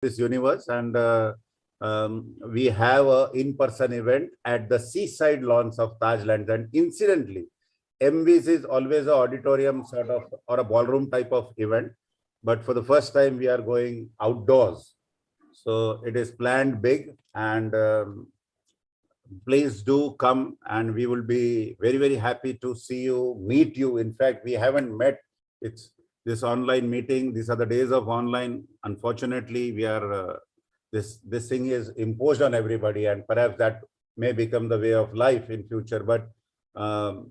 this universe, and we have a in-person event at the seaside lawns of Tajlands. And incidentally, Emvies is always an auditorium sort of or a ballroom type of event, but for the first time we are going outdoors. So it is planned big, and please do come, and we will be very, very happy to see you, meet you. In fact, we haven't met. It's this online meeting. These are the days of online. Unfortunately, we are this thing is imposed on everybody, and perhaps that may become the way of life in future. But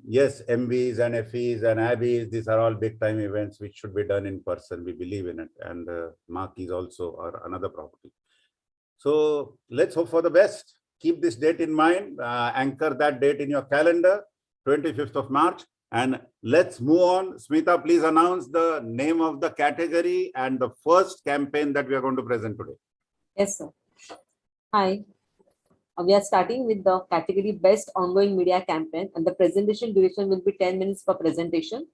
yes, MVs and FEs and Abbeys, these are all big time events which should be done in person. We believe in it, and marquees also are another property. So let's hope for the best. Keep this date in mind, anchor that date in your calendar, 25th of March. And let's move on. Smita, please announce the name of the category and the first campaign that we are going to present today. Yes, sir. Hi. We are starting with the category Best Ongoing Media Campaign, and the presentation duration will be 10 minutes per presentation.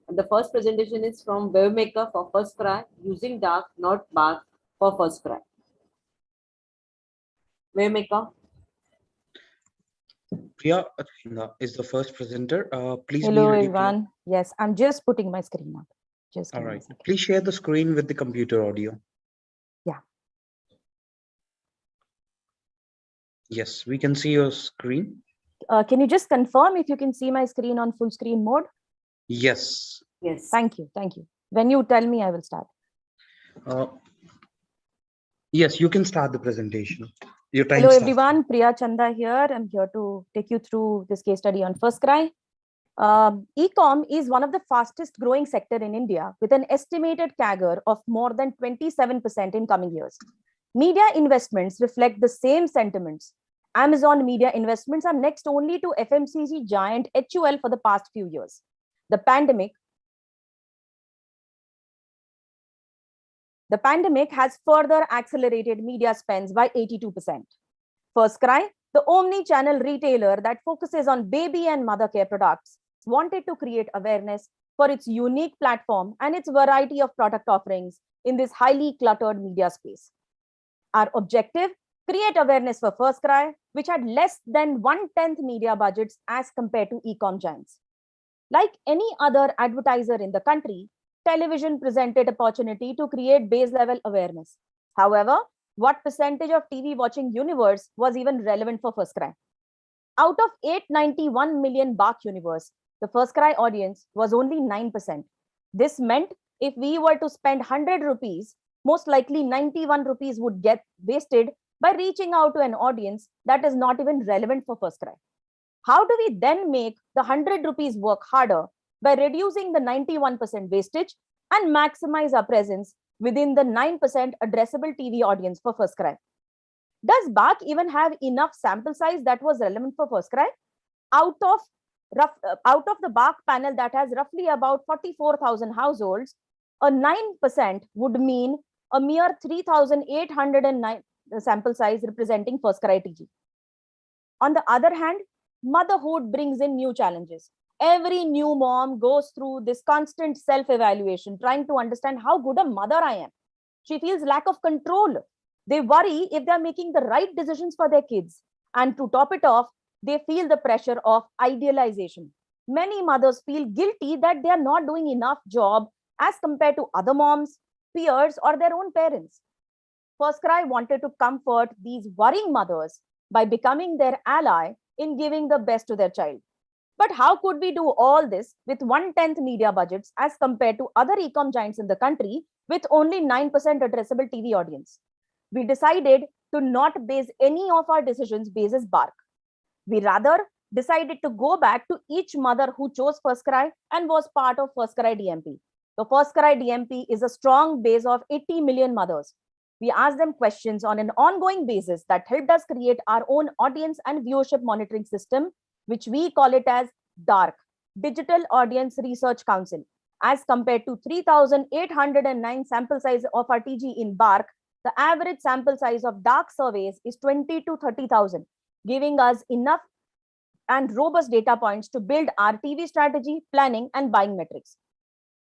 And the first presentation is from Wavemaker for First Cry, using dark, not bark for First Cry. Wavemaker. Priya is the first presenter. Please Hello, be ready. everyone. Yes, I'm just putting my screen up. Just All right. Please share the screen with the computer audio. Yeah. Yes, we can see your screen. Can you just confirm if you can see my screen on full screen mode? Yes. Yes. Thank you. Thank you. When you tell me, I will start. Yes, you can start the presentation. Hello, everyone. Priya Chanda here. I'm here to take you through this case study on First Cry. E-com is one of the fastest growing sector in India, with an estimated CAGR of more than 27% in coming years. Media investments reflect the same sentiments. Amazon media investments are next only to FMCG giant HUL for the past few years. The pandemic has further accelerated media spends by 82%. First Cry, the omni-channel retailer that focuses on baby and mother care products, wanted to create awareness for its unique platform and its variety of product offerings in this highly cluttered media space. Our objective, create awareness for First Cry, which had less than 1/10 media budgets as compared to e-com giants. Like any other advertiser in the country, television presented opportunity to create base level awareness. However, what percentage of TV watching universe was even relevant for First Cry? Out of 891 million BARC universe, the First Cry audience was only 9%. This meant if we were to spend 100 rupees, most likely 91 rupees would get wasted by reaching out to an audience that is not even relevant for First Cry. How do we then make the 100 rupees work harder by reducing the 91% wastage and maximize our presence within the 9% addressable TV audience for First Cry? Does BARC even have enough sample size that was relevant for First Cry? Out of the BARC panel that has roughly about 44,000 households, a 9% would mean a mere 3,809 sample size representing First Cry TG. On the other hand, motherhood brings in new challenges. Every new mom goes through this constant self-evaluation, trying to understand how good a mother I am. She feels lack of control. They worry if they're making the right decisions for their kids. And to top it off, they feel the pressure of idealization. Many mothers feel guilty that they are not doing enough job as compared to other moms, peers, or their own parents. First Cry wanted to comfort these worrying mothers by becoming their ally in giving the best to their child. But how could we do all this with 1/10 media budgets as compared to other e-com giants in the country with only 9% addressable TV audience? We decided to not base any of our decisions basis BARC. We rather decided to go back to each mother who chose First Cry and was part of First Cry DMP. The First Cry DMP is a strong base of 80 million mothers. We asked them questions on an ongoing basis that helped us create our own audience and viewership monitoring system, which we call it as DARC, Digital Audience Research Council. As compared to 3,809 sample size of our TG in BARC, the average sample size of DARC surveys is 20 to 30,000, giving us enough and robust data points to build our TV strategy, planning, and buying metrics.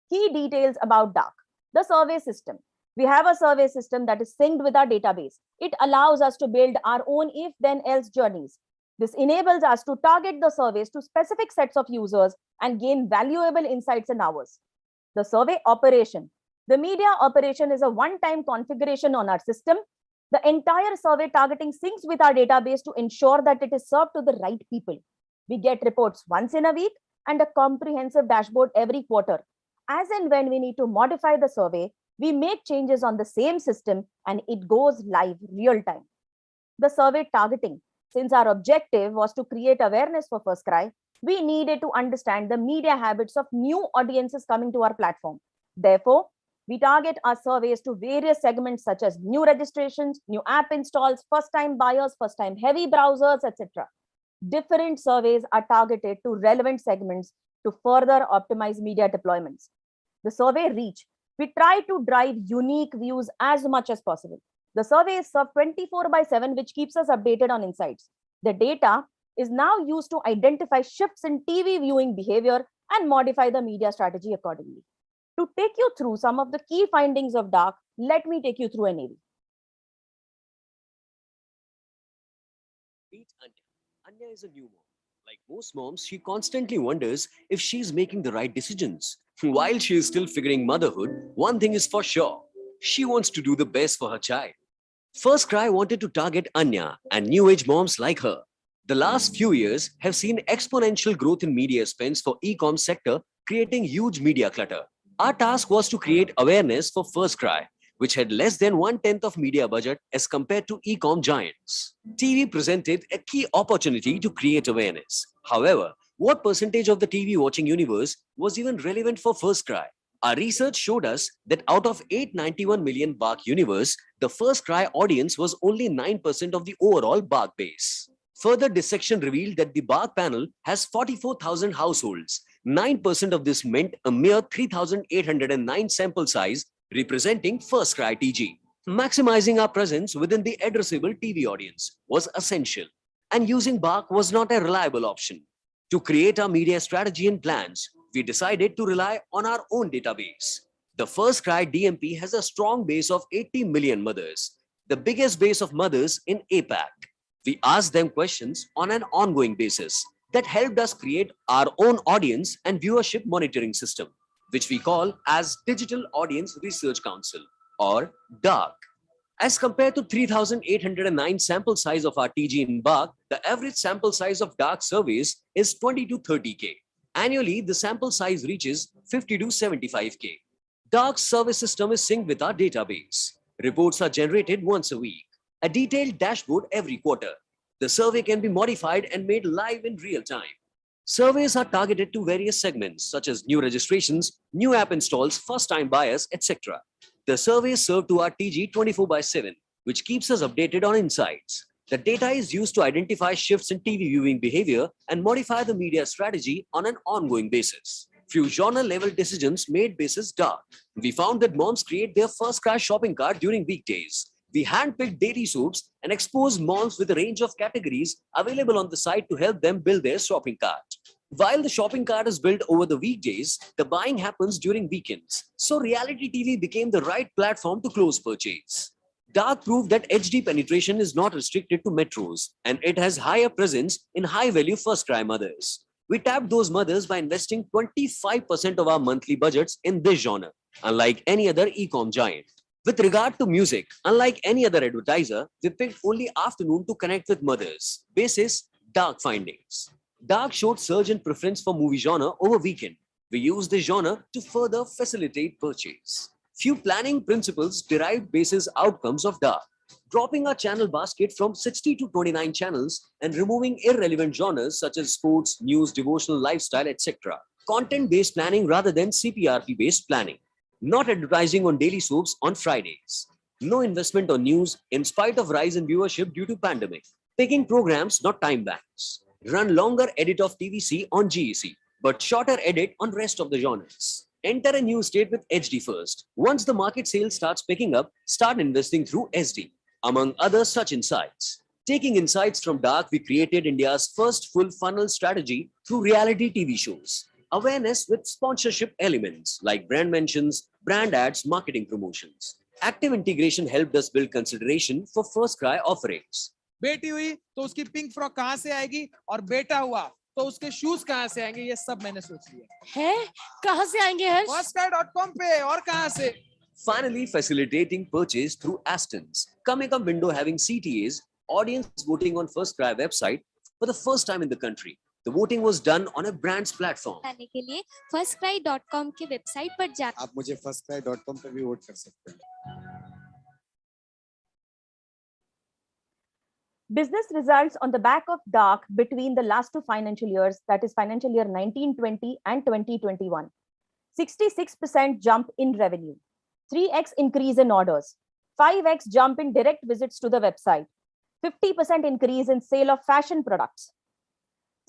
Key details about DARC. The survey system. We have a survey system that is synced with our database. It allows us to build our own if then else journeys. This enables us to target the surveys to specific sets of users and gain valuable insights in hours. The survey operation. The media operation is a one-time configuration on our system. The entire survey targeting syncs with our database to ensure that it is served to the right people. We get reports once in a week and a comprehensive dashboard every quarter. As and when we need to modify the survey, we make changes on the same system and it goes live real time. The survey targeting. Since our objective was to create awareness for First Cry, we needed to understand the media habits of new audiences coming to our platform. Therefore, we target our surveys to various segments such as new registrations, new app installs, first-time buyers, first-time heavy browsers, etc. Different surveys are targeted to relevant segments to further optimize media deployments. The survey reach. We try to drive unique views as much as possible. The survey is served 24/7, which keeps us updated on insights. The data is now used to identify shifts in TV viewing behavior and modify the media strategy accordingly. To take you through some of the key findings of Dark, let me take you through an AV. Meet Anya. Anya is a new mom. Like most moms, she constantly wonders if she's making the right decisions. While she is still figuring motherhood, one thing is for sure. She wants to do the best for her child. First Cry wanted to target Anya and new age moms like her. The last few years have seen exponential growth in media spends for e-com sector, creating huge media clutter. Our task was to create awareness for First Cry, which had less than 1/10 of media budget as compared to e-com giants. TV presented a key opportunity to create awareness. However, what percentage of the TV watching universe was even relevant for First Cry? Our research showed us that out of 891 million BARC universe, the First Cry audience was only 9% of the overall BARC base. Further dissection revealed that the BARC panel has 44,000 households. 9% of this meant a mere 3,809 sample size, representing First Cry TG. Maximizing our presence within the addressable TV audience was essential, and using BARC was not a reliable option. To create our media strategy and plans, we decided to rely on our own database. The First Cry DMP has a strong base of 80 million mothers, the biggest base of mothers in APAC. We asked them questions on an ongoing basis that helped us create our own audience and viewership monitoring system, which we call as Digital Audience Research Council, or DARC. As compared to 3,809 sample size of our TG in BARC, the average sample size of DARC surveys is 20 to 30K. Annually, the sample size reaches 50 to 75K. DARC's survey system is synced with our database. Reports are generated once a week. A detailed dashboard every quarter. The survey can be modified and made live in real time. Surveys are targeted to various segments such as new registrations, new app installs, first-time buyers, etc. The survey is served to our TG 24/7, which keeps us updated on insights. The data is used to identify shifts in TV viewing behavior and modify the media strategy on an ongoing basis. Few genre-level decisions made basis DARC. We found that moms create their First Cry shopping cart during weekdays. We handpicked daily soaps and exposed moms with a range of categories available on the site to help them build their shopping cart. While the shopping cart is built over the weekdays, the buying happens during weekends. So reality TV became the right platform to close purchase. DARC proved that HD penetration is not restricted to metros, and it has higher presence in high-value First Cry mothers. We tapped those mothers by investing 25% of our monthly budgets in this genre, unlike any other e-com giant. With regard to music, unlike any other advertiser, we picked only afternoon to connect with mothers. Basis, DARC findings. DARC showed surge in preference for movie genre over weekend. We used this genre to further facilitate purchase. Few planning principles derived basis outcomes of DARC. Dropping our channel basket from 60 to 29 channels and removing irrelevant genres such as sports, news, devotional, lifestyle, etc. Content-based planning rather than CPRP-based planning. Not advertising on daily soaps on Fridays. No investment on news in spite of rise in viewership due to pandemic. Picking programs, not time banks. Run longer edit of TVC on GEC, but shorter edit on rest of the genres. Enter a new state with HD first. Once the market sales starts picking up, start investing through SD. Among other such insights. Taking insights from DARC, we created India's first full funnel strategy through reality TV shows. Awareness with sponsorship elements like brand mentions, brand ads, marketing promotions. Active integration helped us build consideration for first cry offerings. बेटी हुई तो उसकी pink frock कहाँ से आएगी और बेटा हुआ तो उसके शूज कहाँ से आएंगे, ये सब मैंने सोच लिया है। कहाँ से आएंगे हर्ष? firstcry.com पे, और कहाँ से? Finally, facilitating purchase through Astons. Coming up window having CTAs, audience voting on First Cry website for the first time in the country. The voting was done on a brand's platform. आने के लिए firstcry.com के website पर जा आप मुझे firstcry.com पे भी वोट कर सकते हैं. Business results on the back of dark between the last two financial years, that is financial year 1920 and 2021. 66% jump in revenue, 3x increase in orders, 5x jump in direct visits to the website, 50% increase in sale of fashion products,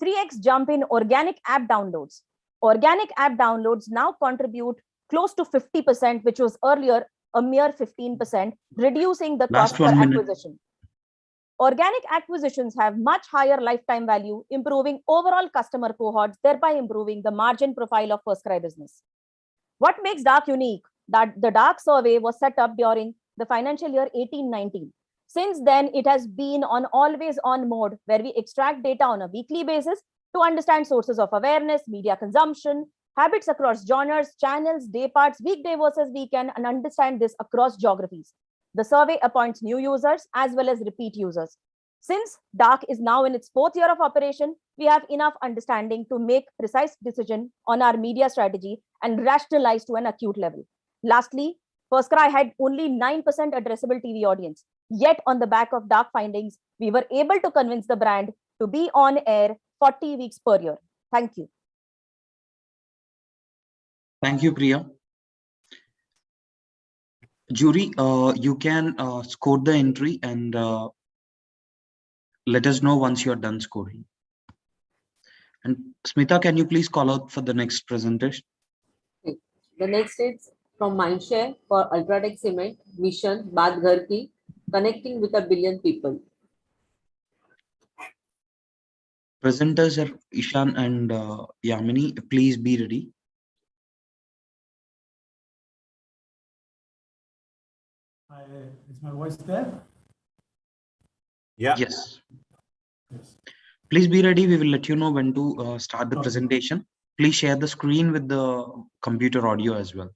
3x jump in organic app downloads. Organic app downloads now contribute close to 50%, which was earlier a mere 15%, reducing the cost per acquisition. Organic acquisitions have much higher lifetime value, improving overall customer cohorts, thereby improving the margin profile of First Cry business. What makes Dark unique? That the Dark survey was set up during the financial year 18-19. Since then, it has been on always on mode, where we extract data on a weekly basis to understand sources of awareness, media consumption, habits across genres, channels, day parts, weekday versus weekend, and understand this across geographies. The survey appoints new users as well as repeat users. Since Dark is now in its 4th year of operation, we have enough understanding to make precise decision on our media strategy and rationalize to an acute level. Lastly, First Cry had only 9% addressable TV audience. Yet on the back of Dark findings, we were able to convince the brand to be on air 40 weeks per year. Thank you. Thank you, Priya. Jury, you can score the entry and let us know once you are done scoring. And Smita, can you please call out for the next presentation? Okay. The next is from Mindshare for Ultratech Cement Mission Baat Ghar Ki, connecting with 1 billion people. Presenters are Ishan and Yamini. Please be ready. Is my voice there? Yeah. Yes. Please be ready. We will let you know when to start the presentation. Please share the screen with the computer audio as well.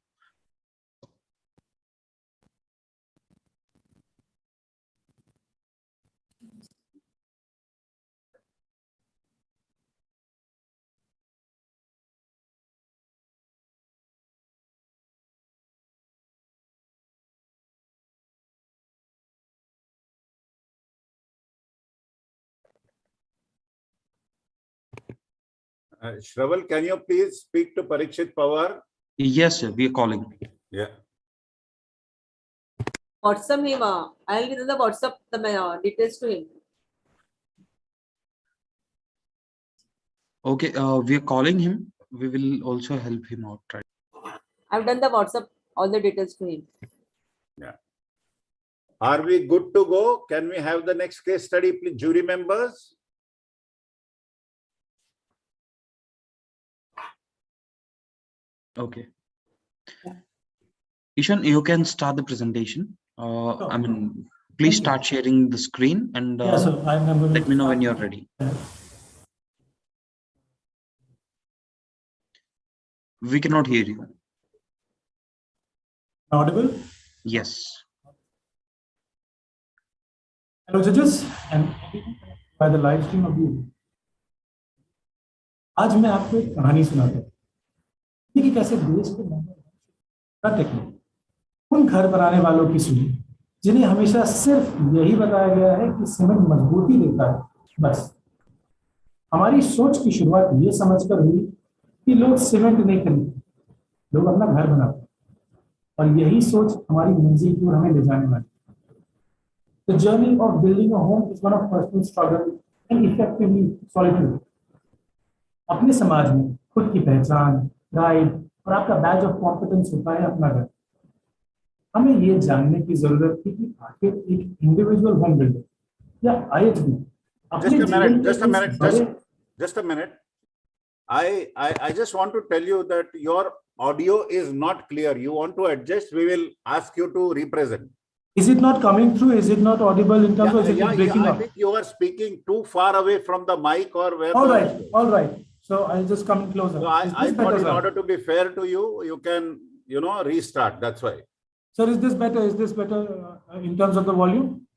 Shraval, can you please speak to Parikshit Pawar? Yes, sir. We are calling. Yeah. WhatsApp him. I'll give the WhatsApp the details to him. Okay, we are calling him. We will also help him out. Right? I've done the WhatsApp, all the details to him. Yeah. Are we good to go? Can we have the next case study, please, jury members? Okay. Ishan, you can start the presentation. I mean, please start sharing the screen and let me know when you're ready. We cannot hear you. Audible? Yes. Hello, judges, and by the live stream of you. आज मैं आपको एक कहानी सुनाता हूँ कि कैसे देश के उन घर बनाने वालों की सुनी जिन्हें हमेशा सिर्फ यही बताया गया है कि सीमेंट मजबूती देता है, बस। हमारी सोच की शुरुआत ये समझकर हुई कि लोग सीमेंट नहीं खरीदते, लोग अपना घर बनाते हैं, और यही सोच हमारी मंजिल की ओर हमें ले जाने वाली है। The journey of building a home is one of personal struggle and effectively solitude. अपने समाज में खुद की पहचान, प्राइड और आपका बैज ऑफ कॉम्पिटेंस होता है अपना घर। हमें ये जानने की जरूरत थी कि आखिर एक इंडिविजुअल होम बिल्डर या आईएचबी Just a minute. I just want to tell you that your audio is not clear. You want to adjust, we will ask you to represent. Is it not coming through? Is it not audible in terms of is it breaking I up? think you are speaking too far away from the mic or where. All right. So I'll just come closer. So I thought in order to be fair to you, you can, restart. That's why. Sir, is this better? Is this better in terms of the volume?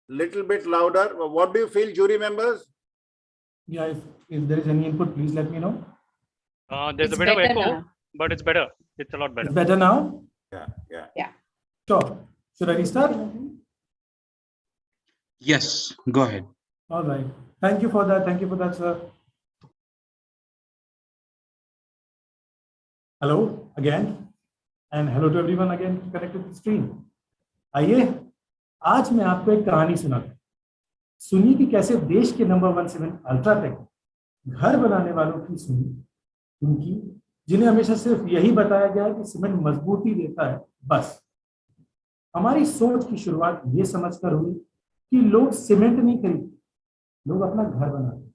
Little bit louder. What do you feel, jury members? Yeah, if there is any input, please let me know. There's a bit of echo, but it's better. It's a lot better. It's better now? Yeah. Sure. Should I restart? Yes, go ahead. All right. Thank you for that, sir. Hello again, and hello to everyone again connected to the stream. आइए आज मैं आपको एक कहानी सुनाता हूँ। सुनिए कि कैसे देश के नंबर 1 सीमेंट अल्ट्राटेक घर बनाने वालों की सुनी, उनकी जिन्हें हमेशा सिर्फ यही बताया गया है कि सीमेंट मजबूती देता है, बस। हमारी सोच की शुरुआत ये समझकर हुई कि लोग सीमेंट नहीं खरीदते, लोग अपना घर बनाते,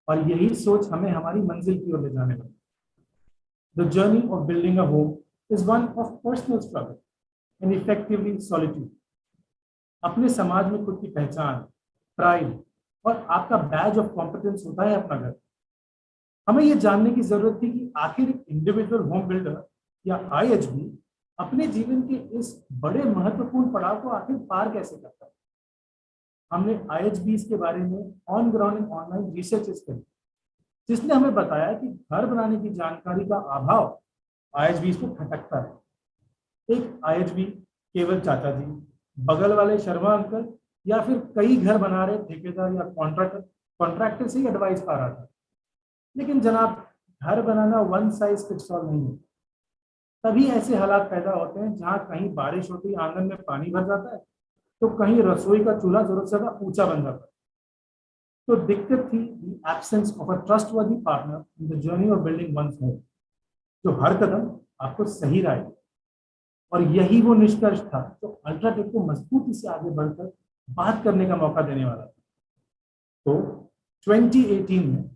और यही सोच हमें हमारी मंजिल की ओर ले जाने लगी। The journey of building a home is one of personal struggle and effectively solitude. अपने समाज में खुद की पहचान, प्राइड और आपका बैज ऑफ कॉम्पिटेंस होता है अपना घर। हमें ये जानने की जरूरत थी कि आखिर एक इंडिविजुअल होम बिल्डर या IHB अपने जीवन के इस बड़े महत्वपूर्ण पड़ाव को आखिर पार कैसे करता है। हमने IHBs के बारे में on ground and online research करी, जिसने हमें बताया कि घर बनाने की जानकारी का अभाव IHBs को खटकता है। एक IHB केवल चाचा जी, बगल वाले शर्मा अंकल या फिर कई घर बना रहे ठेकेदार या कॉन्ट्रैक्टर से ही एडवाइस पा रहा था। लेकिन जनाब, घर बनाना वन साइज फिट्स ऑल नहीं है। तभी ऐसे हालात पैदा होते हैं जहां कहीं बारिश होती है आंगन में पानी भर जाता है, तो कहीं रसोई का चूल्हा जरूरत से ज्यादा ऊंचा बन जाता है। तो दिक्कत थी the absence of a trustworthy partner in the journey of building one's home, जो हर कदम आपको सही राय दे। और यही वो निष्कर्ष था जो अल्ट्राटेक को मजबूती से आगे बढ़कर बात करने का मौका देने वाला था। तो 2018 में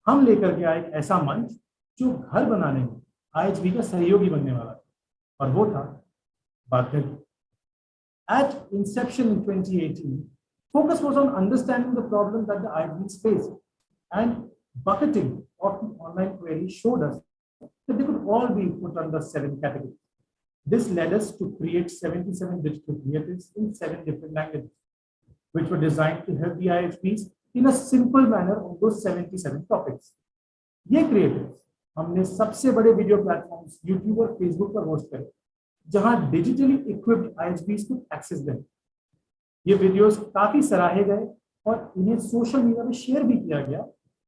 हम लेकर के आए एक ऐसा मंच जो घर बनाने में IHB का सहयोगी बनने वाला था, और वो था बात करके। At inception in 2018, focus was on understanding the problem that the IHBs faced, and bucketing of the online queries showed us that they could all be put under 7 categories. This led us to create 77 digital creatives in 7 different languages, which were designed to help the IHBs in a simple manner on those 77 topics. ये creatives हमने सबसे बड़े video platforms YouTube और Facebook पर host करे, जहां digitally equipped IHBs को access दें। ये वीडियोस काफी सराहे गए और इन्हें सोशल मीडिया में शेयर भी किया गया,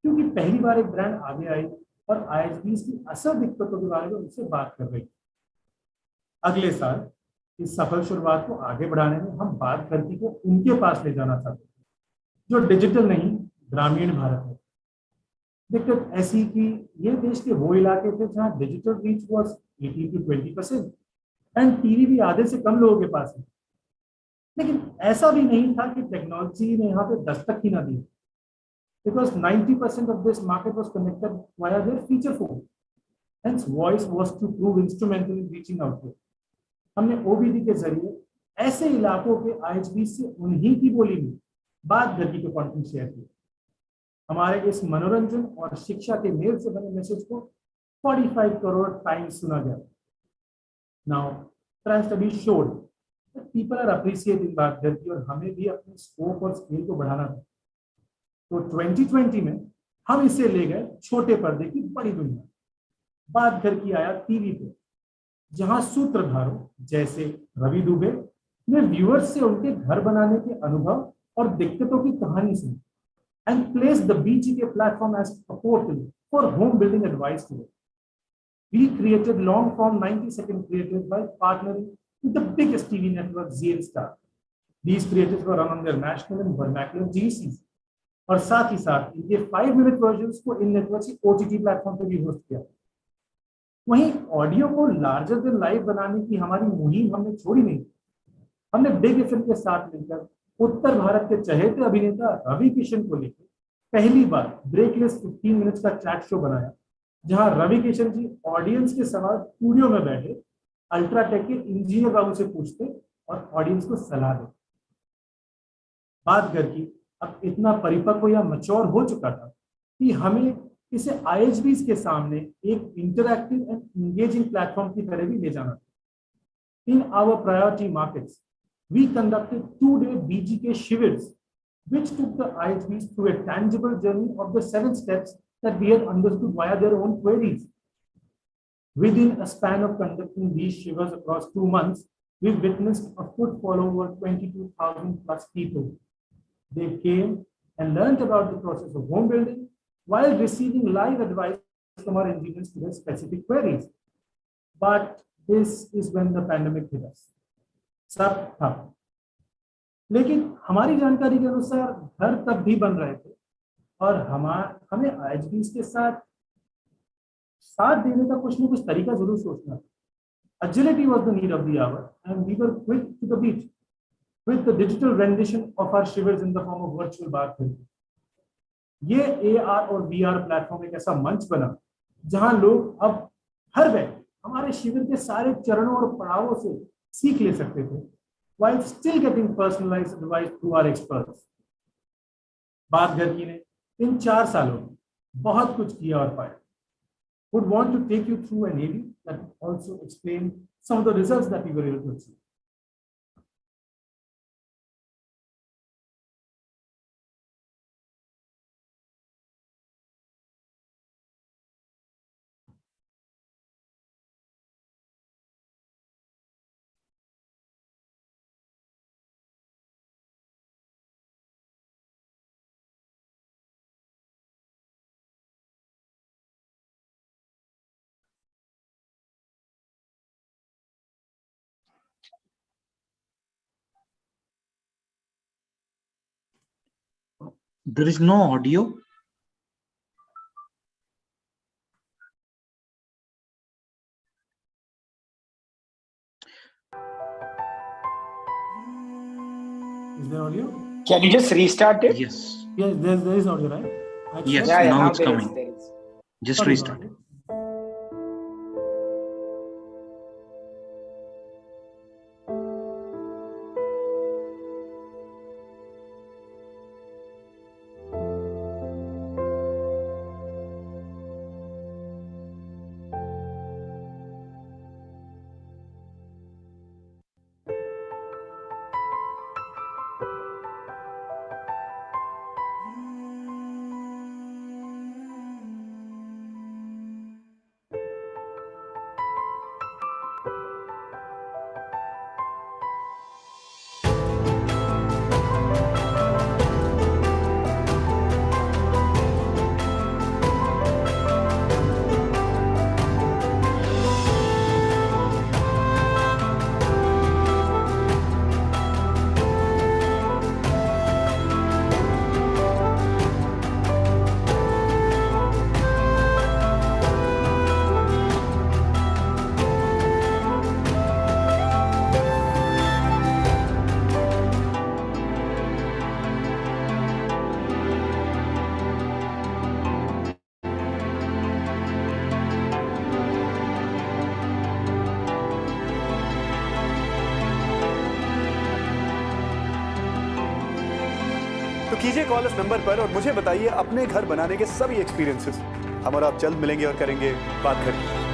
क्योंकि पहली बार एक ब्रांड आगे आई और IHBs की असल दिक्कतों के बारे में उनसे बात कर रही। अगले साल इस सफल शुरुआत को आगे बढ़ाने में हम बात करती को उनके पास ले जाना चाहते थे जो डिजिटल नहीं, ग्रामीण भारत में। दिक्कत ऐसी कि ये देश के वो इलाके थे जहां digital reach was 18 to 20% and TV भी आधे से कम लोगों के पास है। लेकिन ऐसा भी नहीं था कि टेक्नोलॉजी ने यहाँ पे दस्तक ही ना दी, because 90% of this market was connected via their feature phone. Hence, voice was to prove instrumental in reaching out to. हमने OBD के जरिए ऐसे इलाकों के IHB से उन्हीं की बोली में बात करके के कंटेंट शेयर किया। हमारे इस मनोरंजन और शिक्षा के मेल से बने मैसेज को 45 करोड़ टाइम्स सुना गया। Now, trend studies showed that people are appreciating बात करके, और हमें भी अपने स्कोप और स्केल को बढ़ाना था। तो 2020 में हम इसे ले गए छोटे पर्दे की बड़ी दुनिया। बात घर की आया टीवी पे, जहां सूत्रधारों जैसे रवि दुबे ने व्यूअर्स से उनके घर बनाने के अनुभव और दिक्कतों की कहानी सुनी, and placed the BGK platform as a portal for home building advice today. We created long-form 90-second creatives by partnering with the biggest TV network, ZN Star. These creatives were run on their national and vernacular GCs. और साथ ही साथ इनके 5-minute versions को इन network की OTT platform पे भी host किया। वहीं ऑडियो को लार्जर देन लाइव बनाने की हमारी मुहिम हमने छोड़ी नहीं। हमने बिग एफएम के साथ मिलकर उत्तर भारत के चहेते अभिनेता रवि किशन को लेकर पहली बार ब्रेकलेस 15 मिनट्स का चैट शो बनाया, जहां रवि किशन जी ऑडियंस के सवाल स्टूडियो में बैठे अल्ट्राटेक के इंजीनियर बाबू से पूछते और ऑडियंस को सलाह देते। बात घर की अब इतना परिपक्व या मैच्योर हो चुका था कि हमें इसे IHBs के सामने एक इंटरैक्टिव एंड इंगेजिंग प्लेटफॉर्म की तरह भी ले जाना था। In our priority markets, we conducted 2-day BGK shivers, which took the IHBs through a tangible journey of the 7 steps that we had understood via their own queries. Within a span of conducting these shivers across 2 months, we witnessed a footfall of over 22,000 plus people. They came and learned about the process of home building while receiving live advice from our engineers to their specific queries. But this is when the pandemic hit us. सब था, लेकिन हमारी जानकारी के अनुसार घर तब भी बन रहे थे और हमें IHBs के साथ देने का कुछ न कुछ तरीका जरूर सोचना था। Agility was the need of the hour, and we were quick to the beat with the digital rendition of our shivers in the form of virtual bar therapy. ये AR और VR प्लेटफॉर्म एक ऐसा मंच बना जहां लोग अब हर व्यक्ति हमारे शिविर के सारे चरणों और पड़ावों से सीख ले सकते थे, while still getting personalized advice through our experts. बात घर की ने इन 4 सालों में बहुत कुछ किया और पाया. Would want to take you through an AV that also explain some of the results that we were able to achieve. There is no audio. Is there audio? Can you just restart it? Yes. Yes, there is audio, right? Yes, Yeah, now it's there is, coming. there is. Just Sorry, restart. sorry. तो कीजिए call इस number पर और मुझे बताइए अपने घर बनाने के सभी एक्सपीरियंसेस। हम और आप जल्द मिलेंगे और करेंगे बात घर की।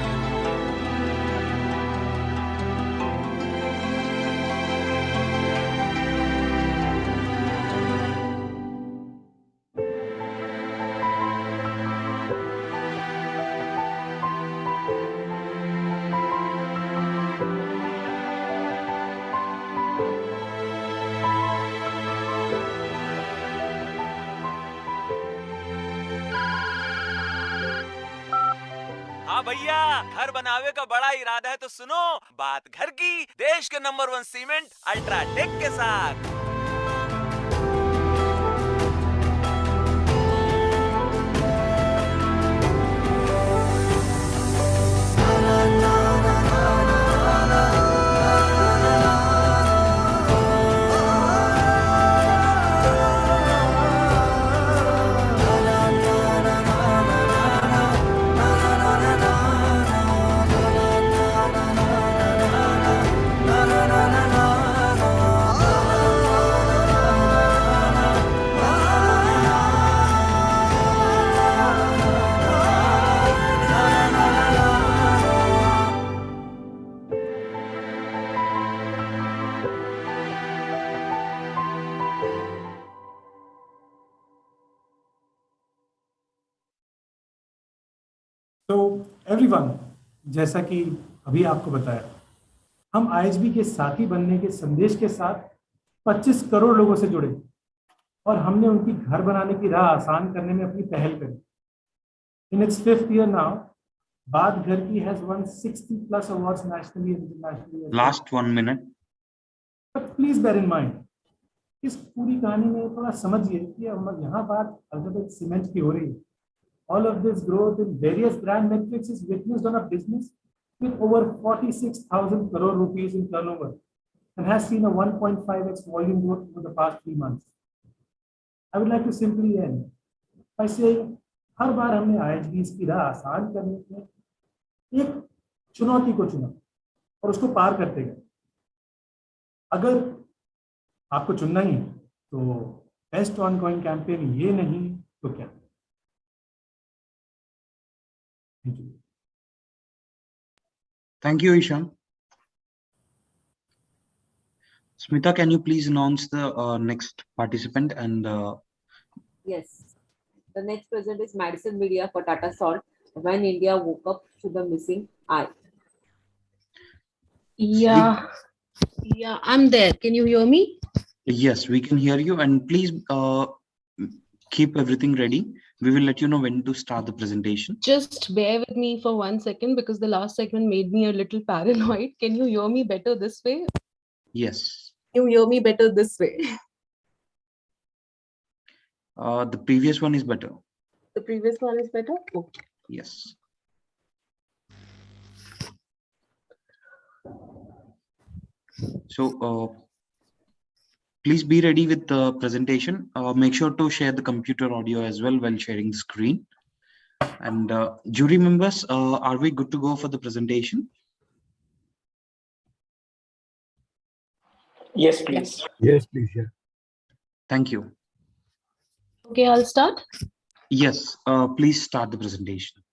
हाँ भैया, घर बनावे का बड़ा इरादा है तो सुनो बात घर की, देश के नंबर 1 सीमेंट अल्ट्राटेक के साथ। एवरीवन, जैसा कि अभी आपको बताया, हम आईएचबी के साथी बनने के संदेश के साथ 25 करोड़ लोगों से जुड़े और हमने उनकी घर बनाने की राह आसान करने में अपनी पहल करी। In its 5th year now, बात घर की has won 60+ awards nationally and internationally. Last 1 minute. But please bear in mind, इस पूरी कहानी में थोड़ा समझिए कि यहाँ बात अल्फाबेट सीमेंट की हो रही है। All of this growth in various brand metrics is witnessed on a business with over 46,000 crore rupees in turnover and has seen a 1.5x volume growth over the past 3 months. I would like to simply end by saying, हर बार हमने आईएचबीज की राह आसान करने में एक चुनौती को चुना और उसको पार करते गए। अगर आपको चुनना ही तो बेस्ट ऑनगोइंग कैंपेन ये नहीं तो क्या? Thank you. Thank you, Ishan. Smita, can you please announce the next participant? And Yes. The next present is Madison Media for Tata Salt. When India woke up to the missing eye. Yeah, I'm there. Can you hear me? yes, we can hear you. And please keep everything ready. We will let you know when to start the presentation. Just bear with me for 1 second because the last segment made me a little paranoid. Can you hear me better this way? Yes. Can you hear me better this way? The previous one is better. The previous one is better? Okay. Yes. So please be ready with the presentation. Make sure to share the computer audio as well while sharing the screen. And jury members, are we good to go for the presentation? Yes, please. Yes, please. Yeah. Thank you. Okay, I'll start. Yes, please start the presentation.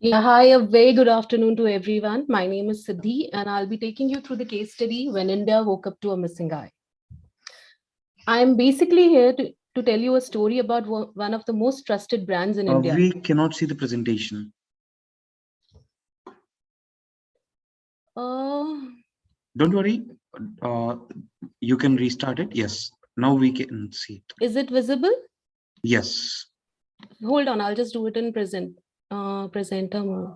Yeah, hi, a very good afternoon to everyone. My name is Siddhi and I'll be taking you through the case study when India woke up to a missing eye. I'm basically here to tell you a story about one of the most trusted brands in India. We cannot see the presentation. Don't worry, you can restart it. Yes, now we can see it. Is it visible? Yes. Hold on, I'll just do it in presenter mode.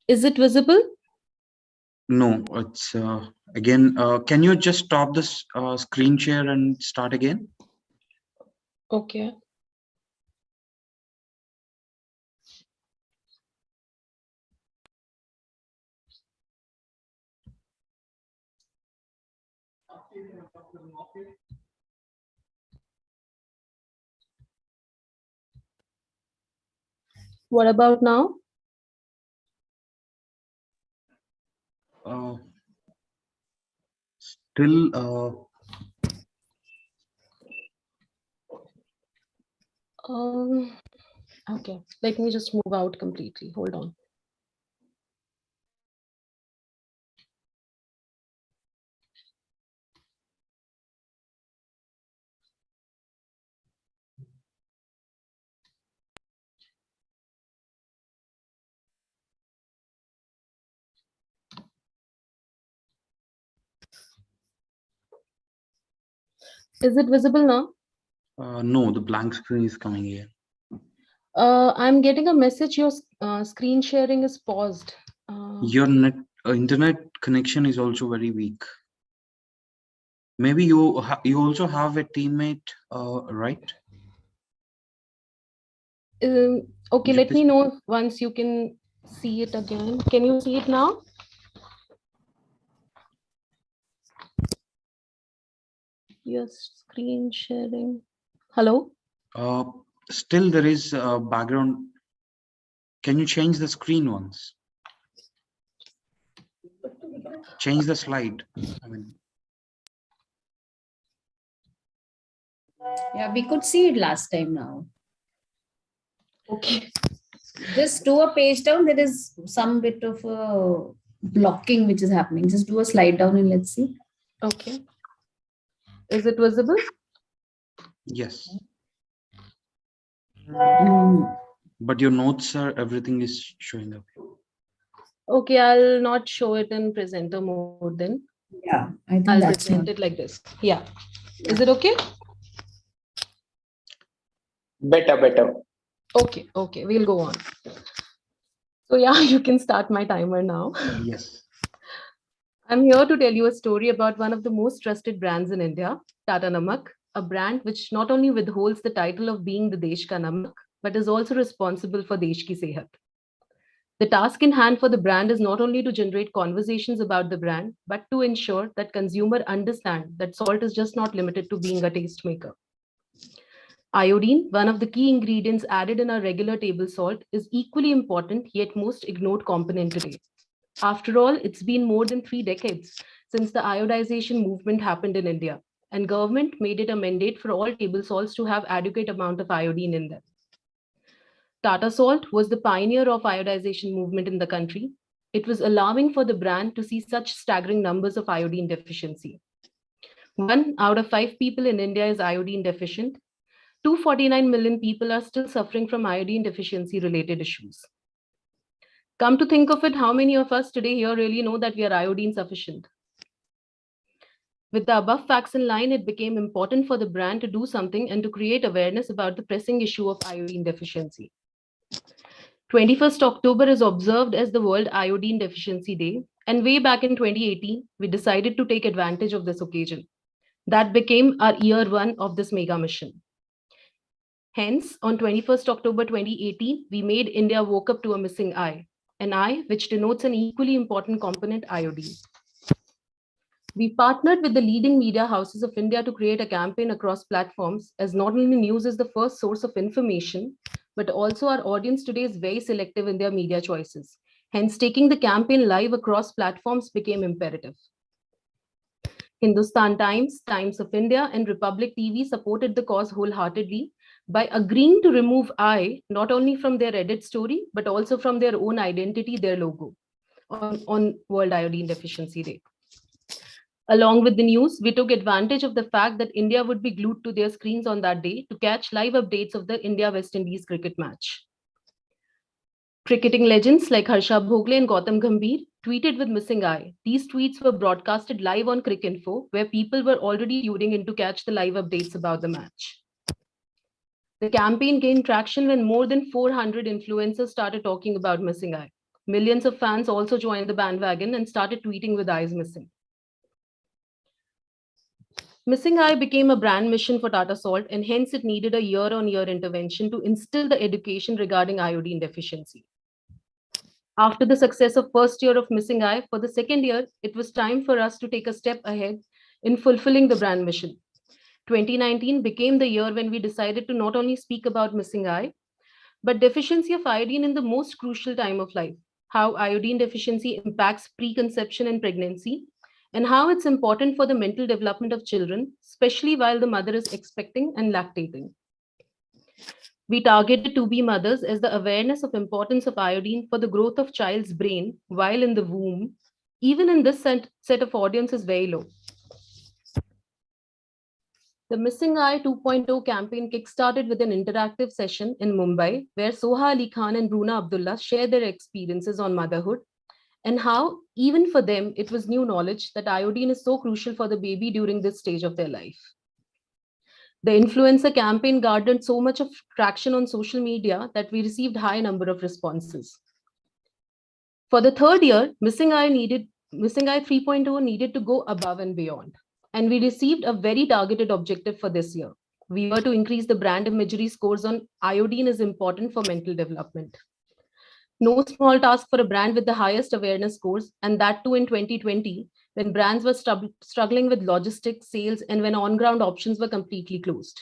Is it visible? No, it's again. Can you just stop this screen share and start again? Okay. What about now? Still. Okay, let me just move out completely. Hold on. Is it visible now? No, the blank screen is coming here. I'm getting a message. Your screen sharing is paused. Your internet connection is also very weak. Maybe you also have a teammate, right? Okay, let me know once you can see it again. Can you see it now? Your screen sharing. Hello? Still there is a background. Can you change the screen once? Change the slide. Yeah, we could see it last time now. Okay. Just do a page down. There is some bit of a blocking which is happening. Just do a slide down and let's see. Okay. Is it visible? Yes. But your notes are, everything is showing up. Okay, I'll not show it in presenter mode then. Yeah, I think I'll that's present it like this. Yeah. Is it okay? Better. Okay, we'll go on. So yeah, you can start my timer now. Yes. I'm here to tell you a story about one of the most trusted brands in India, Tata Namak, a brand which not only withholds the title of being the Desh Ka Namak, but is also responsible for Desh Ki Sehat. The task in hand for the brand is not only to generate conversations about the brand, but to ensure that consumers understand that salt is just not limited to being a tastemaker. Iodine, one of the key ingredients added in our regular table salt, is equally important yet most ignored component today. After all, it's been more than 3 decades since the iodization movement happened in India, and government made it a mandate for all table salts to have adequate amount of iodine in them. Tata Salt was the pioneer of iodization movement in the country. It was alarming for the brand to see such staggering numbers of iodine deficiency. 1 out of 5 people in India is iodine deficient. 249 million people are still suffering from iodine deficiency related issues. Come to think of it, how many of us today here really know that we are iodine sufficient? With the above facts in line, it became important for the brand to do something and to create awareness about the pressing issue of iodine deficiency. 21st October is observed as the World Iodine Deficiency Day, and way back in 2018, we decided to take advantage of this occasion. That became our year 1 of this mega mission. Hence, on 21st October 2018, we made India woke up to a missing eye, an eye which denotes an equally important component, iodine. We partnered with the leading media houses of India to create a campaign across platforms, as not only news is the first source of information, but also our audience today is very selective in their media choices. Hence, taking the campaign live across platforms became imperative. Hindustan Times, Times of India, and Republic TV supported the cause wholeheartedly by agreeing to remove I not only from their Reddit story, but also from their own identity, their logo, on World Iodine Deficiency Day. Along with the news, we took advantage of the fact that India would be glued to their screens on that day to catch live updates of the India-West Indies cricket match. Cricketing legends like Harsha Bhogle and Gautam Gambhir tweeted with missing eye. These tweets were broadcasted live on Cricinfo, where people were already tuning in to catch the live updates about the match. The campaign gained traction when more than 400 influencers started talking about missing eye. Millions of fans also joined the bandwagon and started tweeting with eyes missing. Missing eye became a brand mission for Tata Salt, and hence it needed a year-on-year intervention to instill the education regarding iodine deficiency. After the success of first year of missing eye, for the second year, it was time for us to take a step ahead in fulfilling the brand mission. 2019 became the year when we decided to not only speak about missing eye, but deficiency of iodine in the most crucial time of life, how iodine deficiency impacts preconception and pregnancy, and how it's important for the mental development of children, especially while the mother is expecting and lactating. We targeted to-be mothers as the awareness of importance of iodine for the growth of child's brain while in the womb, even in this set of audience is very low. The Missing Eye 2.0 campaign kickstarted with an interactive session in Mumbai, where Soha Ali Khan and Bruna Abdullah shared their experiences on motherhood and how, even for them, it was new knowledge that iodine is so crucial for the baby during this stage of their life. The influencer campaign garnered so much of traction on social media that we received a high number of responses. For the third year, Missing Eye 3.0 needed to go above and beyond. And we received a very targeted objective for this year. We were to increase the brand imagery scores on iodine is important for mental development. No small task for a brand with the highest awareness scores, and that too in 2020, when brands were struggling with logistics, sales, and when on-ground options were completely closed.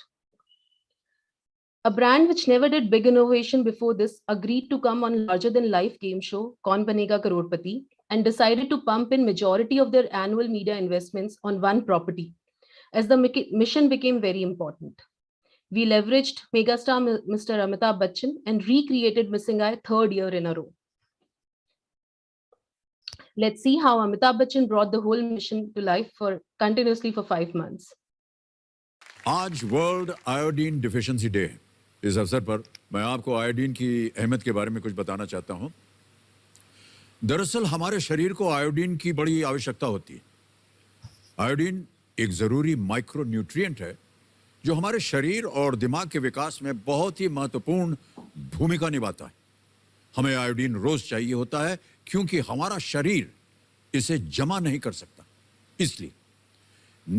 A brand which never did big innovation before this agreed to come on larger-than-life game show, Kaun Banega Crorepati, and decided to pump in majority of their annual media investments on one property, as the mission became very important. We leveraged megastar Mr. Amitabh Bachchan and recreated Missing Eye third year in a row. Let's see how Amitabh Bachchan brought the whole mission to life continuously for 5 months. आज world iodine deficiency day इस अवसर पर मैं आपको iodine की अहमियत के बारे में कुछ बताना चाहता हूं। दरअसल हमारे शरीर को आयोडीन की बड़ी आवश्यकता होती है। आयोडीन एक जरूरी माइक्रो न्यूट्रिएंट है जो हमारे शरीर और दिमाग के विकास में बहुत ही महत्वपूर्ण भूमिका निभाता है। हमें आयोडीन रोज चाहिए होता है क्योंकि हमारा शरीर इसे जमा नहीं कर सकता। इसलिए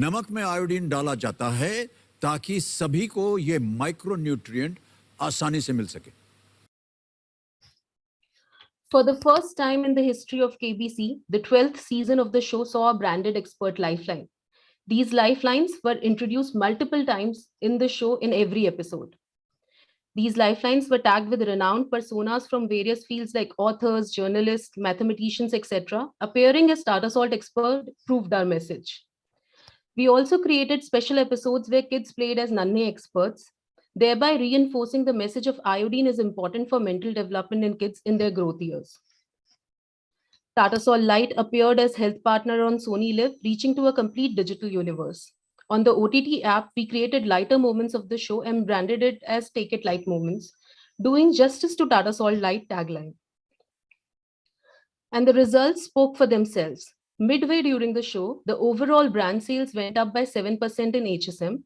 नमक में आयोडीन डाला जाता है ताकि सभी को ये माइक्रो न्यूट्रिएंट आसानी से मिल सके। For the first time in the history of KBC, the 12th season of the show saw a branded expert lifeline. These lifelines were introduced multiple times in the show in every episode. These lifelines were tagged with renowned personas from various fields like authors, journalists, mathematicians, etc., appearing as Tata Salt expert proved our message. We also created special episodes where kids played as Nanne experts, thereby reinforcing the message of iodine is important for mental development in kids in their growth years. Tata Salt Lite appeared as health partner on Sony Live, reaching to a complete digital universe. On the OTT app, we created lighter moments of the show and branded it as Take It Light Moments, doing justice to Tata Salt Lite tagline. And the results spoke for themselves. Midway during the show, the overall brand sales went up by 7% in HSM,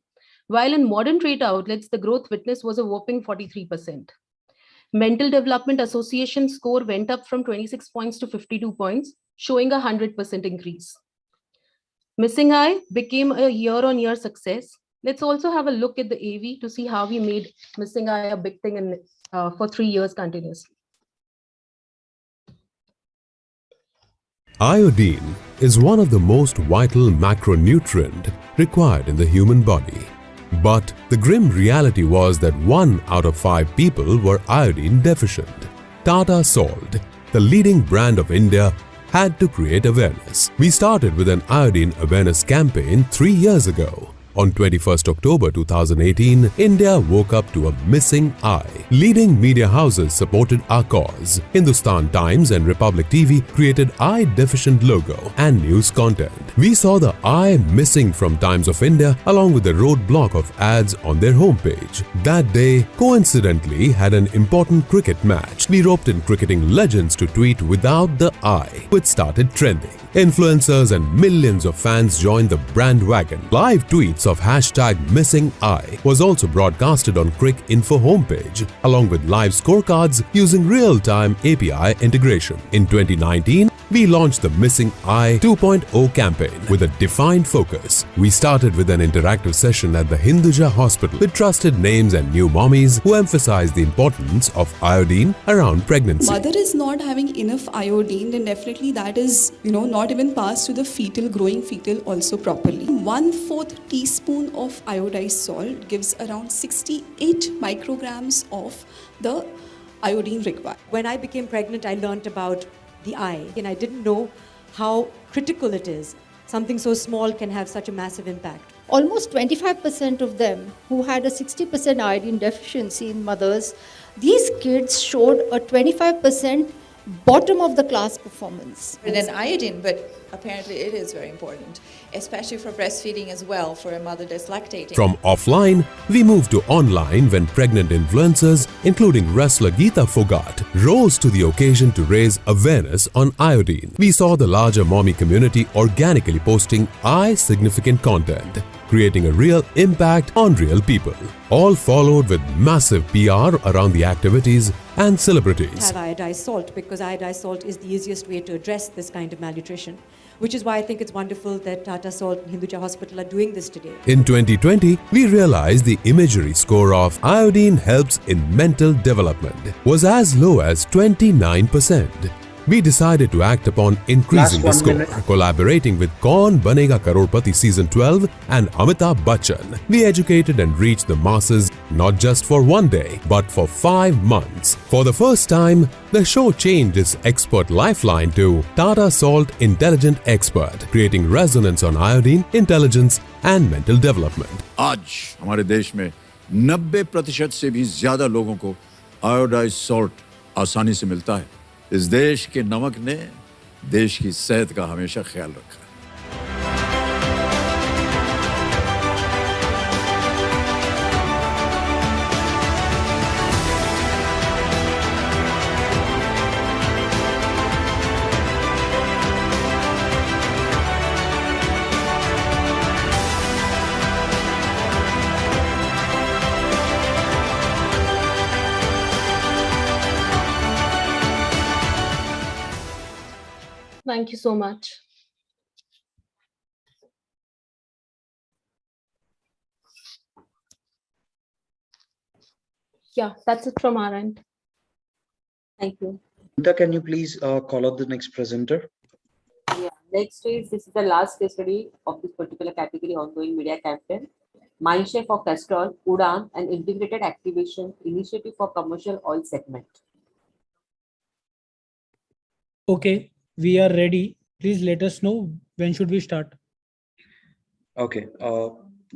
while in modern trade outlets, the growth witnessed was a whopping 43%. Mental Development Association score went up from 26 points to 52 points, showing a 100% increase. Missing Eye became a year-on-year success. Let's also have a look at the AV to see how we made Missing Eye a big thing for 3 years continuously. Iodine is one of the most vital macronutrient required in the human body. But the grim reality was that 1 out of 5 people were iodine deficient. Tata Salt, the leading brand of India, had to create awareness. We started with an iodine awareness campaign 3 years ago. On 21st October 2018, India woke up to a missing eye. Leading media houses supported our cause. Hindustan Times and Republic TV created eye deficient logo and news content. We saw the eye missing from Times of India along with a roadblock of ads on their homepage. That day, coincidentally, had an important cricket match. We roped in cricketing legends to tweet without the eye, which started trending. Influencers and millions of fans joined the bandwagon. Live tweets of #MissingEye was also broadcasted on Crick Info homepage, along with live scorecards using real-time API integration. In 2019, we launched the Missing Eye 2.0 campaign with a defined focus. We started with an interactive session at the Hinduja Hospital with trusted names and new mommies who emphasized the importance of iodine around pregnancy. Mother is not having enough iodine, then definitely that is, not even passed to the growing fetal also properly. 1/4 teaspoon of iodized salt gives around 68 micrograms of the iodine required. When I became pregnant, I learnt about the eye, and I didn't know how critical it is. Something so small can have such a massive impact. Almost 25% of them who had a 60% iodine deficiency in mothers, these kids showed a 25% bottom of the class performance. Than iodine, but apparently it is very important, especially for breastfeeding as well, for a mother that's lactating. From offline, we moved to online when pregnant influencers, including wrestler Geeta Fogart, rose to the occasion to raise awareness on iodine. We saw the larger mommy community organically posting eye-significant content, creating a real impact on real people. All followed with massive PR around the activities and celebrities. Have iodized salt, because iodized salt is the easiest way to address this kind of malnutrition, which is why I think it's wonderful that Tata Salt and Hinduja Hospital are doing this today. In 2020, we realized the imagery score of iodine helps in mental development was as low as 29%. We decided to act upon increasing the score, collaborating with Kaun Banega Crorepati Season 12 and Amitabh Bachchan. We educated and reached the masses not just for one day, but for 5 months. For the first time, the show changed its expert lifeline to Tata Salt Intelligent Expert, creating resonance on iodine, intelligence and mental development. आज हमारे देश में 90% से भी ज्यादा लोगों को iodised salt आसानी से मिलता है। इस देश के नमक ने देश की सेहत का हमेशा ख्याल रखा। Thank you so much. Yeah, that's it from our end. Thank you. Can you please call out the next presenter? Yeah. Next is, this is the last case study of this particular category ongoing media campaign. Mindshare for Castrol, Udaan, an integrated activation initiative for commercial oil segment. Okay, we are ready. Please let us know when should we start. Okay.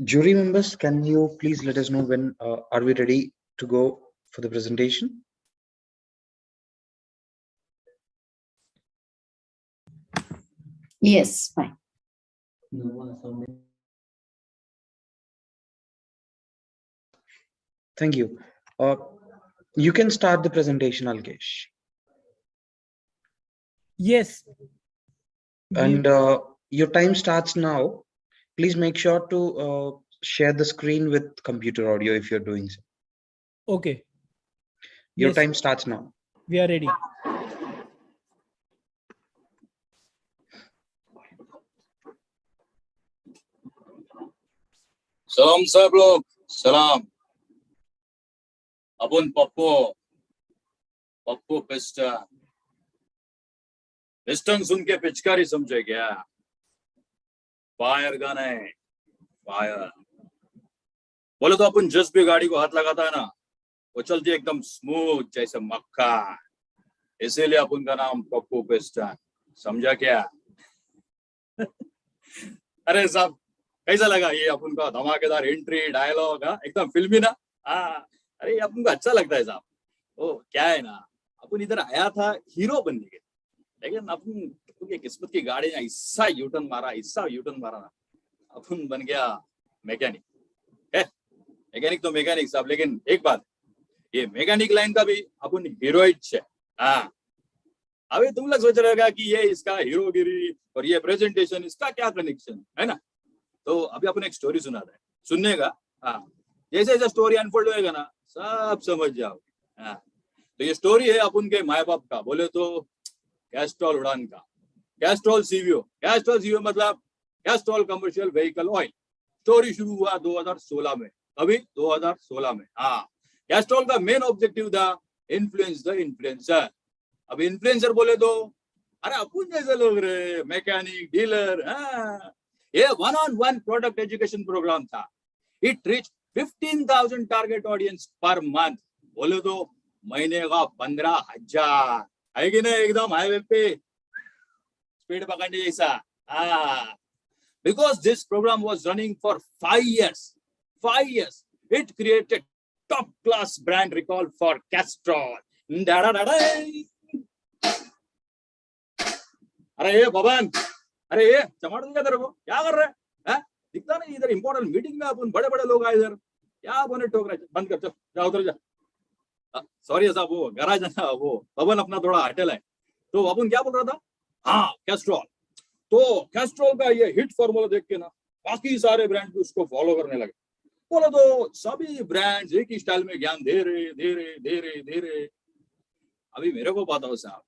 Jury members, can you please let us know when are we ready to go for the presentation? Yes, fine. Thank you. You can start the presentation, Alkesh. Yes. And your time starts now. Please make sure to share the screen with computer audio if you're doing so. Okay. Your Yes. time starts now. We are ready. सलाम सब लोग सलाम अपन Pappu Pappu piston piston सुन के पिचकारी समझे क्या fire gun है fire बोले तो अपन जस्ट भी गाड़ी को हाथ लगाता है ना वो चलती है एकदम स्मूथ जैसे मक्खा इसीलिए अपन का नाम पप्पू पिस्टन समझा क्या अरे साहब कैसा लगा ये अपन का धमाकेदार एंट्री डायलॉग एकदम फिल्मी ना अरे ये अपन को अच्छा लगता है साहब ओ क्या है ना अपन इधर आया था हीरो बनने के लेकिन अपन की किस्मत की गाड़ी ने ऐसा यूटर्न मारा ना अपन बन गया मैकेनिक मैकेनिक तो मैकेनिक साहब लेकिन एक बात ये मैकेनिक लाइन का भी अपन हीरोइट है अभी तुम लोग सोच रहे कि ये इसका हीरोगिरी और ये प्रेजेंटेशन इसका क्या कनेक्शन है ना तो अभी अपन एक स्टोरी सुनाता है सुनने का जैसे जैसे स्टोरी अनफोल्ड होएगा ना सब समझ जाओगे तो ये स्टोरी है अपन के माँ बाप का बोले तो कैस्ट्रॉल उड़ान का कैस्ट्रॉल सीवीओ मतलब Castrol commercial vehicle oil story शुरू हुआ 2016 में अभी 2016 में कैस्ट्रॉल का मेन ऑब्जेक्टिव था इन्फ्लुएंस द इन्फ्लुएंसर अब इन्फ्लुएंसर बोले तो अरे अपन जैसे लोग रहे मैकेनिक डीलर ये 1-on-1 प्रोडक्ट एजुकेशन प्रोग्राम था it reach 15,000 target audience per month बोले तो महीने का 15,000 है कि नहीं एकदम हाईवे पे स्पीड पकड़ने जैसा because this program was running for 5 years it created top class brand recall for Castrol अरे ये बबन अरे ये चमाड़ दिया तेरे को क्या कर रहे हैं दिखता नहीं इधर इंपॉर्टेंट मीटिंग में अपन बड़े बड़े लोग आए इधर क्या बोने ठोक रहे बंद कर जा उधर जा सॉरी साहब वो गराज है ना वो बबन अपना थोड़ा हटेल है तो अपन क्या बोल रहा था कैस्ट्रॉल तो कैस्ट्रॉल का ये हिट फॉर्मूला देख के ना बाकी सारे ब्रांड भी उसको फॉलो करने लगे बोलो तो सभी ब्रांड्स एक ही स्टाइल में ज्ञान दे रहे अभी मेरे को बताओ साहब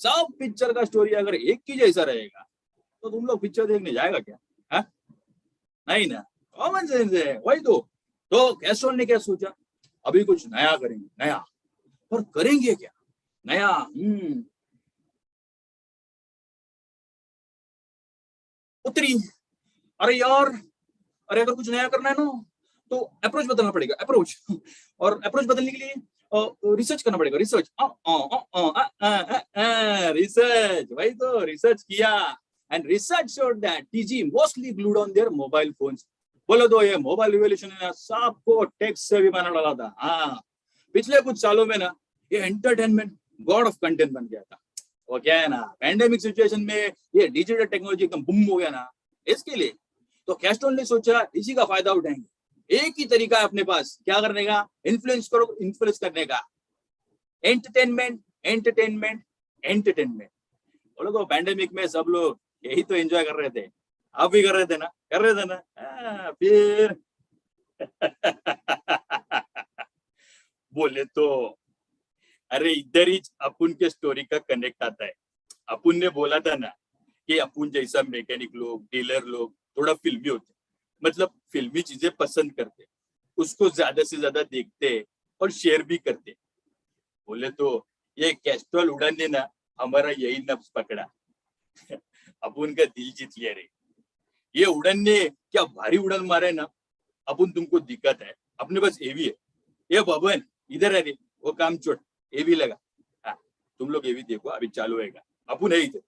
सब पिक्चर का स्टोरी अगर एक ही जैसा रहेगा तो तुम लोग पिक्चर देखने जाएगा क्या नहीं ना कॉमन सेंस है वही तो कैस्ट्रॉल ने क्या सोचा अभी कुछ नया करेंगे नया पर करेंगे क्या नया उतरी अरे यार अरे अगर कुछ नया करना है ना तो अप्रोच बदलना पड़ेगा अप्रोच और अप्रोच बदलने के लिए रिसर्च करना पड़ेगा रिसर्च वही तो रिसर्च किया and research showed that TG mostly glued on their mobile phones बोलो तो ये मोबाइल रिवोल्यूशन ने सबको टेक्स्ट से भी बना डाला था पिछले कुछ सालों में ना ये एंटरटेनमेंट गॉड ऑफ कंटेंट बन गया था वो क्या है ना पैंडेमिक सिचुएशन में ये डिजिटल टेक्नोलॉजी एकदम बूम हो गया ना इसके लिए तो कैस्ट्रॉल ने सोचा इसी का फायदा उठाएंगे एक ही तरीका है अपने पास क्या करने का इन्फ्लुएंस करने का एंटरटेनमेंट बोलो तो पैंडेमिक में सब लोग यही तो एंजॉय कर रहे थे आप भी कर रहे थे ना फिर बोले तो अरे इधर ही अपन के स्टोरी का कनेक्ट आता है अपुन ने बोला था ना कि अपुन जैसा मैकेनिक लोग, डीलर लोग थोड़ा फिल्मी होते, मतलब फिल्मी चीजें पसंद करते, उसको ज्यादा से ज्यादा देखते और शेयर भी करते। बोले तो ये कैस्ट्रॉल उड़ान ने ना हमारा यही नब्ज पकड़ा। अपुन का दिल जीत लिया रे। ये उड़न ने क्या भारी उड़न मारे ना, अपुन तुमको दिक्कत है, अपने पास एवी है। ये भवन इधर है रे, वो काम छोड़, एवी लगा। हाँ, तुम लोग एवी देखो, अभी चालू होएगा, अपुन है इधर।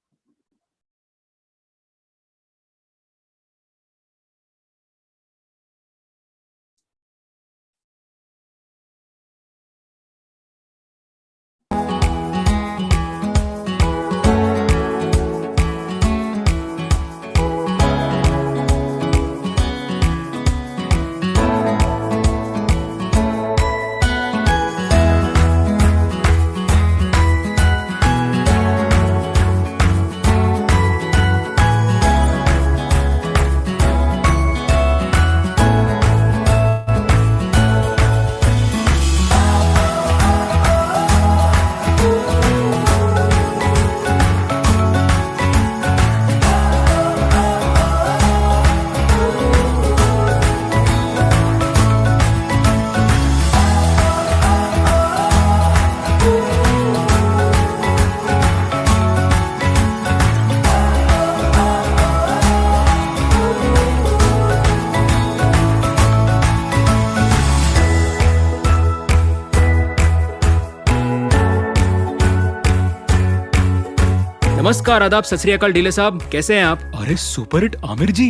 नमस्कार, आदाब, सत श्री अकाल डीलर साहब, कैसे हैं आप? अरे super hit Aamir ji.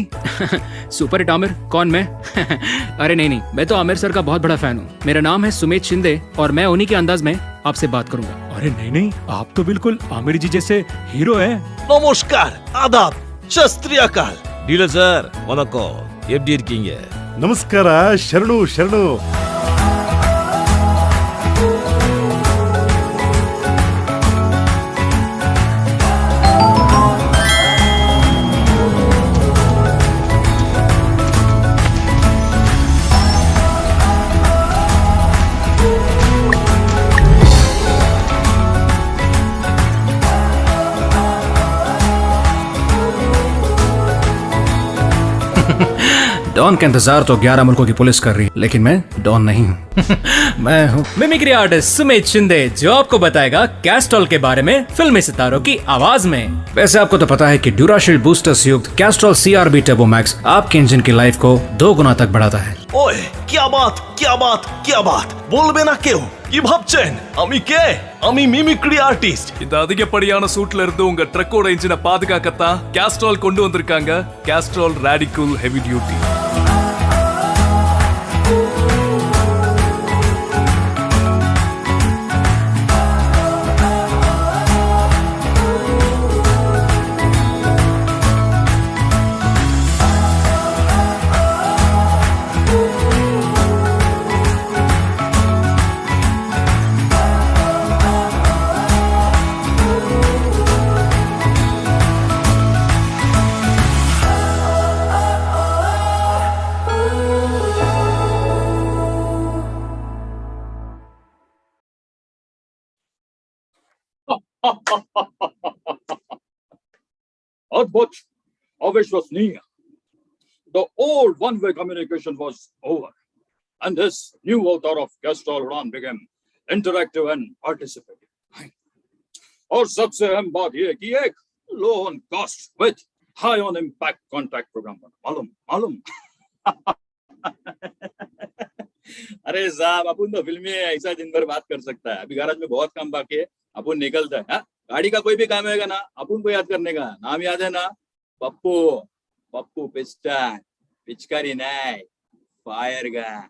Super hit Aamir? कौन, मैं? अरे नहीं, मैं तो आमिर सर का बहुत बड़ा फैन हूँ। मेरा नाम है सुमित शिंदे और मैं उन्हीं के अंदाज में आपसे बात करूंगा। अरे नहीं, आप तो बिल्कुल आमिर जी जैसे हीरो हैं। नमस्कार, आदाब, सत श्री अकाल डीलर सर, वनक्को, எப்படி இருக்கீங்க? नमस्कार, शरणु शरणु। डॉन का इंतजार तो 11 मुल्कों की पुलिस कर रही है, लेकिन मैं डॉन नहीं हूँ। मैं हूँ मिमिक्री आर्टिस्ट सुमित शिंदे, जो आपको बताएगा कैस्ट्रॉल के बारे में फिल्मी सितारों की आवाज में। वैसे आपको तो पता है कि ड्यूराशील्ड बूस्टर्स युक्त कैस्ट्रॉल CRB टर्बो मैक्स आपके इंजन की लाइफ को 2 गुना तक बढ़ाता है। ओए, क्या बात क्या बात क्या बात, बोलबे ना क्यों? কি ভাবছেন আমি কে? আমি மிமிக்ரி ஆர்டிஸ்ட். இந்த அதிகப்படியான சூட்ல இருந்து உங்க ட்ரக்கோட இன்ஜினை பாதுகாக்கத்தான் கேஸ்ட்ரால் கொண்டு வந்திருக்காங்க. Castrol radical heavy duty. अद्भुत, अविश्वसनीय. The old one-way communication was over, and this new avatar of Castrol Udan became interactive and participative. और सबसे अहम बात यह कि एक low on cost with high on impact contract program बना. मालूम मालूम. अरे साहब, अपन तो फिल्म में ऐसा दिन भर बात कर सकता है. अभी गैराज में बहुत काम बाकी है, अपन निकलता है. हाँ? गाड़ी का कोई भी काम होगा ना, अपन को याद करने का नाम याद है ना, पप्पू. पप्पू पिस्टन, पिचकारी नहीं, fire gun.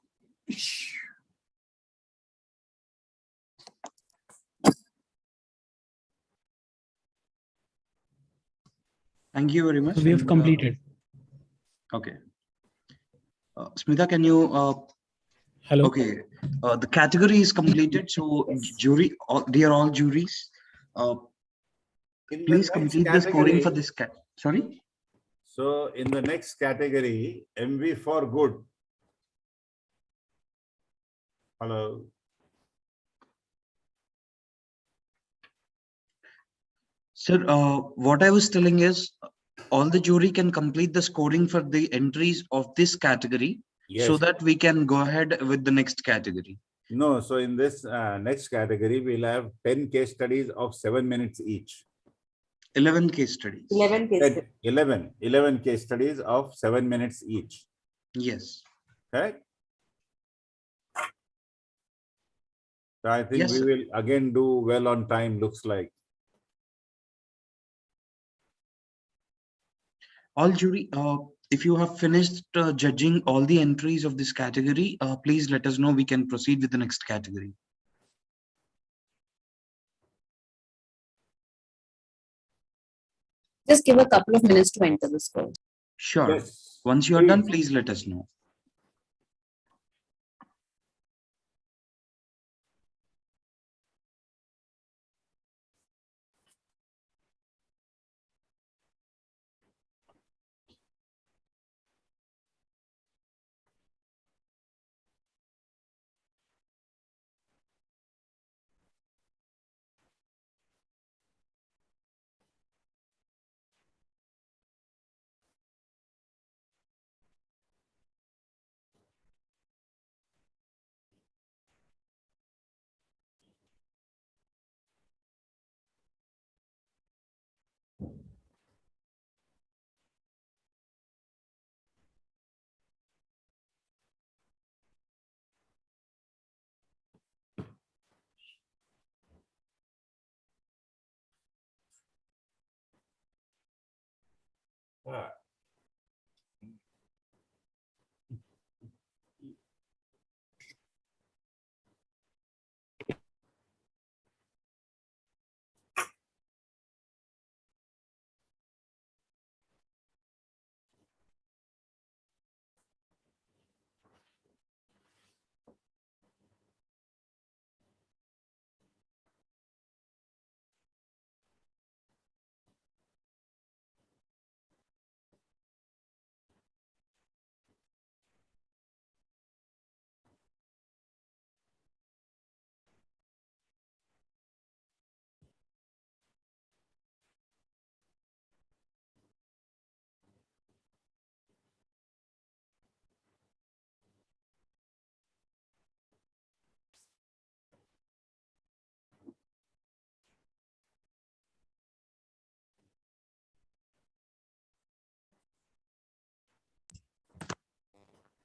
Thank you very much. We have completed. Okay. Smita, can you? Hello. Okay. The category is completed. So, jury, dear all juries, please complete the scoring for this cat. Sorry. So, in the next category, MV for good. Hello. Sir, what I was telling is all the jury can complete the scoring for the entries of this category so Yes. that we can go ahead with the next category. No, so in this next category, we'll have 10 case studies of 7 minutes each. 11 case studies. 11 case studies. 11 case studies of 7 minutes each. Yes. Correct? So I think Yes, we sir. will again do well on time, looks like. All jury, if you have finished judging all the entries of this category, please let us know. We can proceed with the next category. Just give a couple of minutes to enter the score. Sure. Yes. Once you are done, please let us know.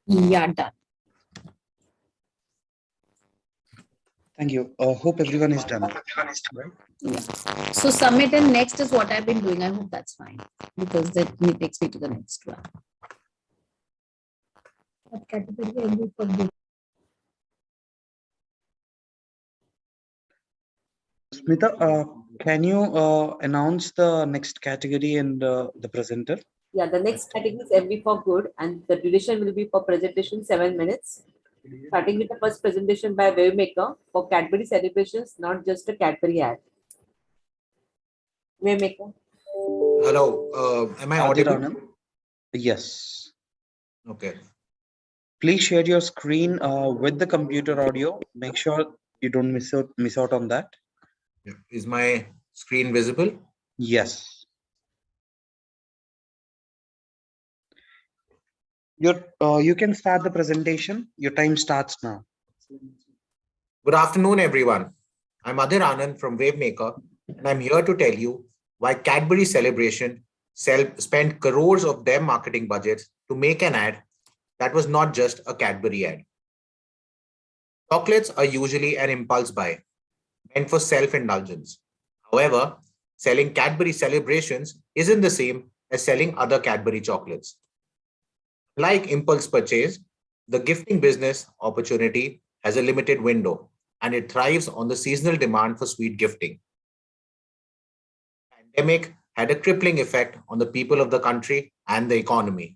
Yeah, done. Thank you. Hope everyone is done. Right? Yeah. So submit and next is what I've been doing. I hope that's fine because that takes me to the next one. Smita, can you announce the next category and the presenter? Yeah, the next category is MV for good, and the duration will be for presentation 7 minutes. Starting with the first presentation by Wavemaker for Cadbury celebrations, not just a Cadbury ad. Wavemaker. Hello, am I audible? Anand? Yes. Okay. Please share your screen with the computer audio. Make sure you don't miss out on that. Is my screen visible? Yes. You can start the presentation. Your time starts now. Good afternoon, everyone. I'm Adhir Anand from Wavemaker, and I'm here to tell you why Cadbury Celebration spent crores of their marketing budgets to make an ad that was not just a Cadbury ad. Chocolates are usually an impulse buy, meant for self-indulgence. However, selling Cadbury Celebrations isn't the same as selling other Cadbury chocolates. Like impulse purchase, the gifting business opportunity has a limited window, and it thrives on the seasonal demand for sweet gifting. The pandemic had a crippling effect on the people of the country and the economy.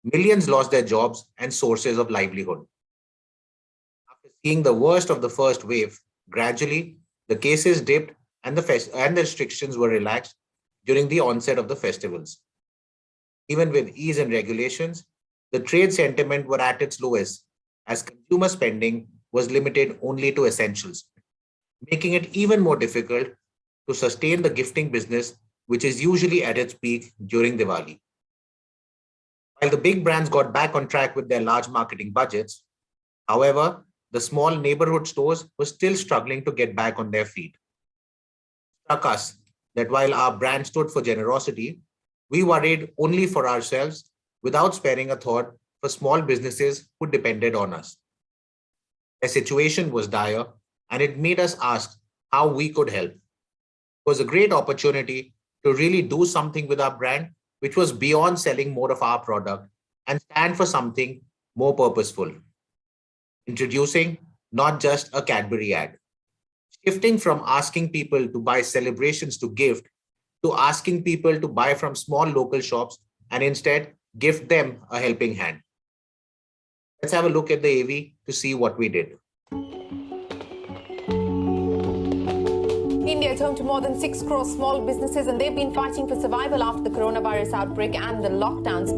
Millions lost their jobs and sources of livelihood. After seeing the worst of the first wave, gradually the cases dipped and the restrictions were relaxed during the onset of the festivals. Even with ease and regulations, the trade sentiment were at its lowest as consumer spending was limited only to essentials, making it even more difficult to sustain the gifting business, which is usually at its peak during Diwali. While the big brands got back on track with their large marketing budgets, however, the small neighborhood stores were still struggling to get back on their feet. It struck us that while our brand stood for generosity, we worried only for ourselves without sparing a thought for small businesses who depended on us. The situation was dire, and it made us ask how we could help. It was a great opportunity to really do something with our brand, which was beyond selling more of our product and stand for something more purposeful. Introducing not just a Cadbury ad. Shifting from asking people to buy celebrations to gift to asking people to buy from small local shops and instead gift them a helping hand. Let's have a look at the AV to see what we did. India is home to more than 6 crore small businesses, and they've been fighting for survival after the coronavirus outbreak and the lockdowns.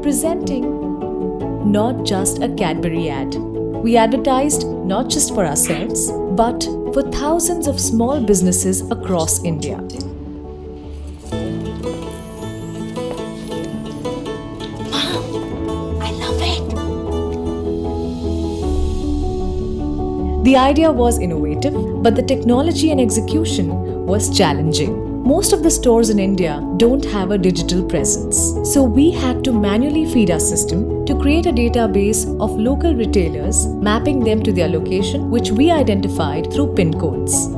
Presenting not just a Cadbury ad. We advertised not just for ourselves, but for thousands of small businesses across India. The idea was innovative, but the technology and execution was challenging. Most of the stores in India don't have a digital presence. So we had to manually feed our system to create a database of local retailers, mapping them to their location, which we identified through PIN codes.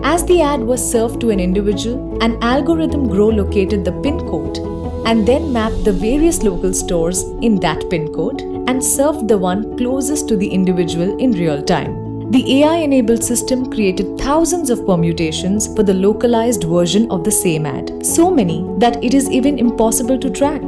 As the ad was served to an individual, an algorithm located the PIN code and then mapped the various local stores in that PIN code and served the one closest to the individual in real time. The AI-enabled system created thousands of permutations for the localized version of the same ad, so many that it is even impossible to track.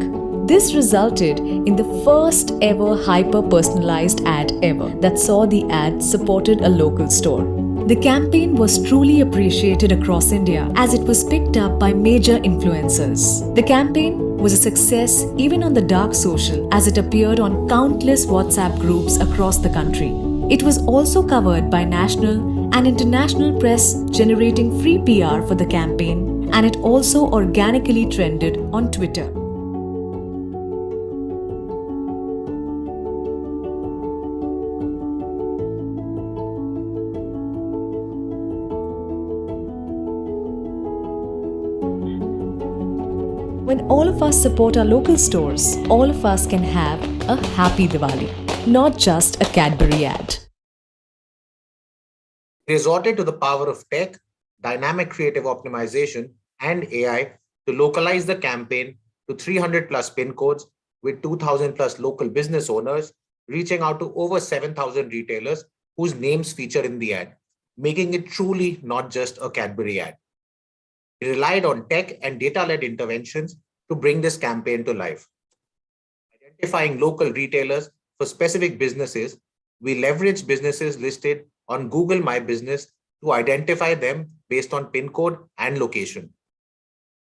This resulted in the first ever hyper-personalized ad ever that saw the ad supported a local store. The campaign was truly appreciated across India as it was picked up by major influencers. The campaign was a success even on the dark social as it appeared on countless WhatsApp groups across the country. It was also covered by national and international press, generating free PR for the campaign, and it also organically trended on Twitter. When all of us support our local stores, all of us can have a happy Diwali, not just a Cadbury ad. Resorted to the power of tech, dynamic creative optimization, and AI to localize the campaign to 300 plus PIN codes with 2,000 plus local business owners, reaching out to over 7,000 retailers whose names feature in the ad, making it truly not just a Cadbury ad. It relied on tech and data-led interventions to bring this campaign to life. Identifying local retailers for specific businesses, we leveraged businesses listed on Google My Business to identify them based on PIN code and location.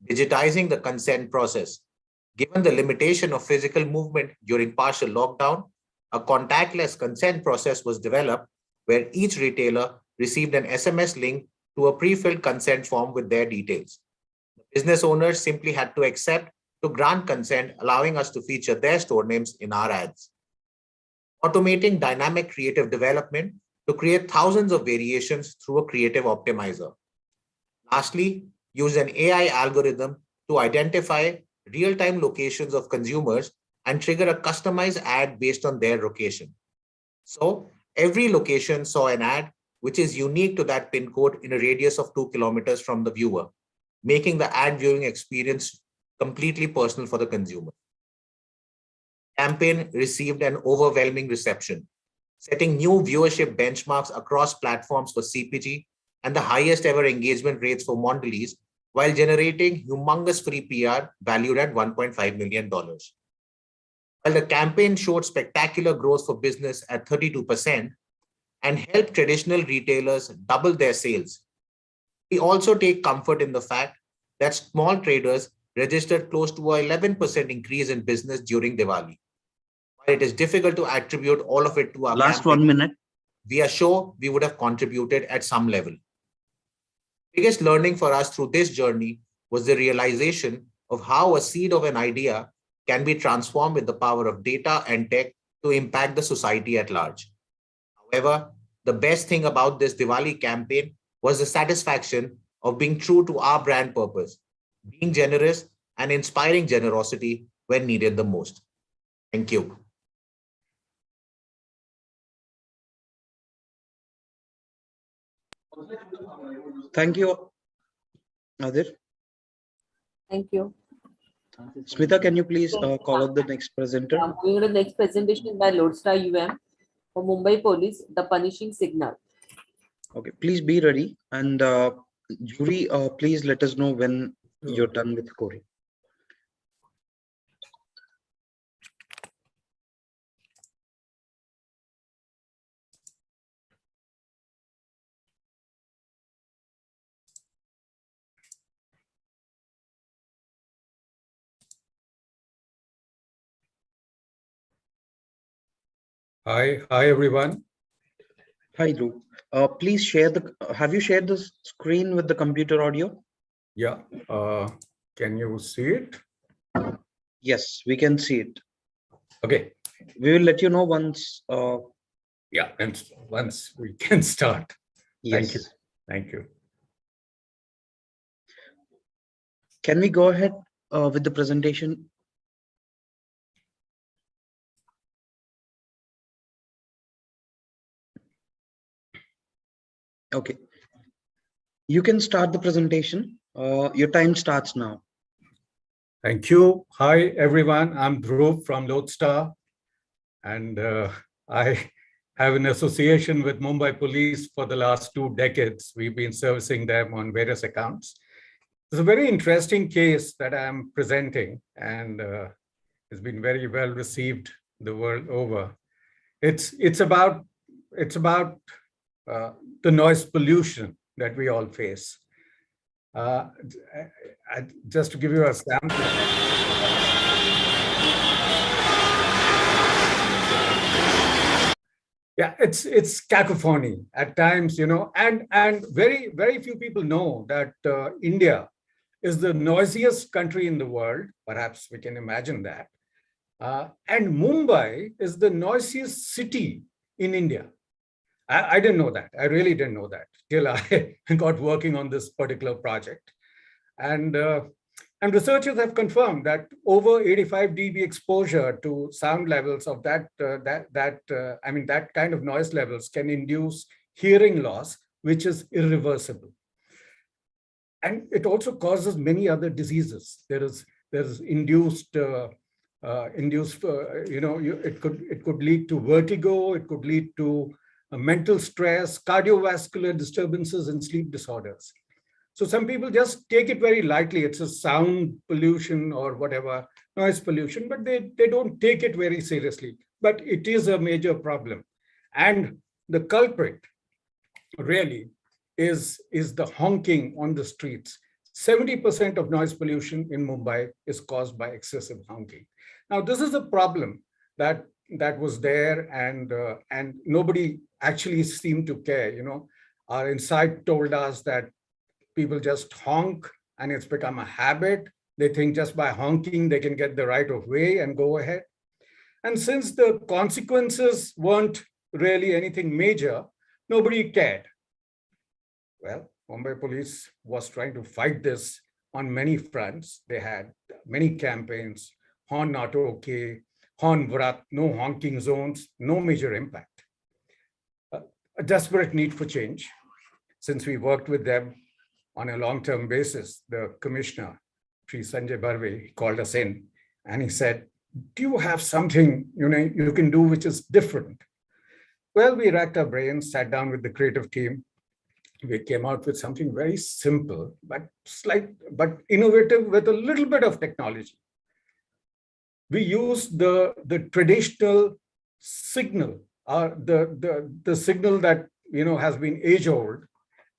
Digitizing the consent process. Given the limitation of physical movement during partial lockdown, a contactless consent process was developed where each retailer received an SMS link to a pre-filled consent form with their details. The business owners simply had to accept to grant consent, allowing us to feature their store names in our ads. Automating dynamic creative development to create thousands of variations through a creative optimizer. Lastly, use an AI algorithm to identify real-time locations of consumers and trigger a customized ad based on their location. So every location saw an ad which is unique to that PIN code in a radius of 2 kilometers from the viewer, making the ad viewing experience completely personal for the consumer. Campaign received an overwhelming reception, setting new viewership benchmarks across platforms for CPG and the highest ever engagement rates for Mondelez, while generating humongous free PR valued at $1.5 million. While the campaign showed spectacular growth for business at 32% and helped traditional retailers double their sales, we also take comfort in the fact that small traders registered close to an 11% increase in business during Diwali, It is difficult to attribute all of it to our Last campaign. 1 minute. We are sure we would have contributed at some level. Biggest learning for us through this journey was the realization of how a seed of an idea can be transformed with the power of data and tech to impact the society at large. However, the best thing about this Diwali campaign was the satisfaction of being true to our brand purpose, being generous and inspiring generosity when needed the most. Thank you. Thank you, Nadir. Thank you. Smita, can you please call out the next presenter? Moving to the next presentation by Lodestar UM for Mumbai Police, the punishing signal. Okay, please be ready. And jury, please let us know when you're done with scoring. Hi everyone. Hi, Lou. Please share the. Have you shared the screen with the computer audio? Yeah. Can you see it? Yes, we can see it. Okay. We will let you know once. Yeah, and once we can start. Yes. Thank you. Thank you. Can we go ahead with the presentation? Okay. You can start the presentation. Your time starts now. Thank you. Hi, everyone. I'm Dhruv from Lodestar, and I have an association with Mumbai Police for the last 2 decades. We've been servicing them on various accounts. It's a very interesting case that I'm presenting, and it's been very well received the world over. It's about the noise pollution that we all face. Just to give you a sample. Yeah, it's cacophony at times, and very few people know that India is the noisiest country in the world. Perhaps we can imagine that. And Mumbai is the noisiest city in India. I didn't know that. I really didn't know that till I got working on this particular project. And researchers have confirmed that over 85 dB exposure to sound levels of that kind of noise levels can induce hearing loss, which is irreversible. And it also causes many other diseases. There is induced, it could lead to vertigo. It could lead to mental stress, cardiovascular disturbances, and sleep disorders. So some people just take it very lightly. It's a sound pollution or whatever, noise pollution, but they don't take it very seriously. But it is a major problem. And the culprit really is the honking on the streets. 70% of noise pollution in Mumbai is caused by excessive honking. Now, this is a problem that was there, and nobody actually seemed to care. Our insight told us that people just honk and it's become a habit. They think just by honking they can get the right of way and go ahead. And since the consequences weren't really anything major, nobody cared. Well, Mumbai Police was trying to fight this on many fronts. They had many campaigns: Horn Not Okay, Horn Vrat, no honking zones, no major impact. A desperate need for change. Since we worked with them on a long-term basis, the commissioner, Sri Sanjay Barve, called us in and he said, "Do you have something you can do which is different?" Well, we racked our brains, sat down with the creative team. We came out with something very simple, but innovative with a little bit of technology. We used the traditional signal, the signal that has been age-old,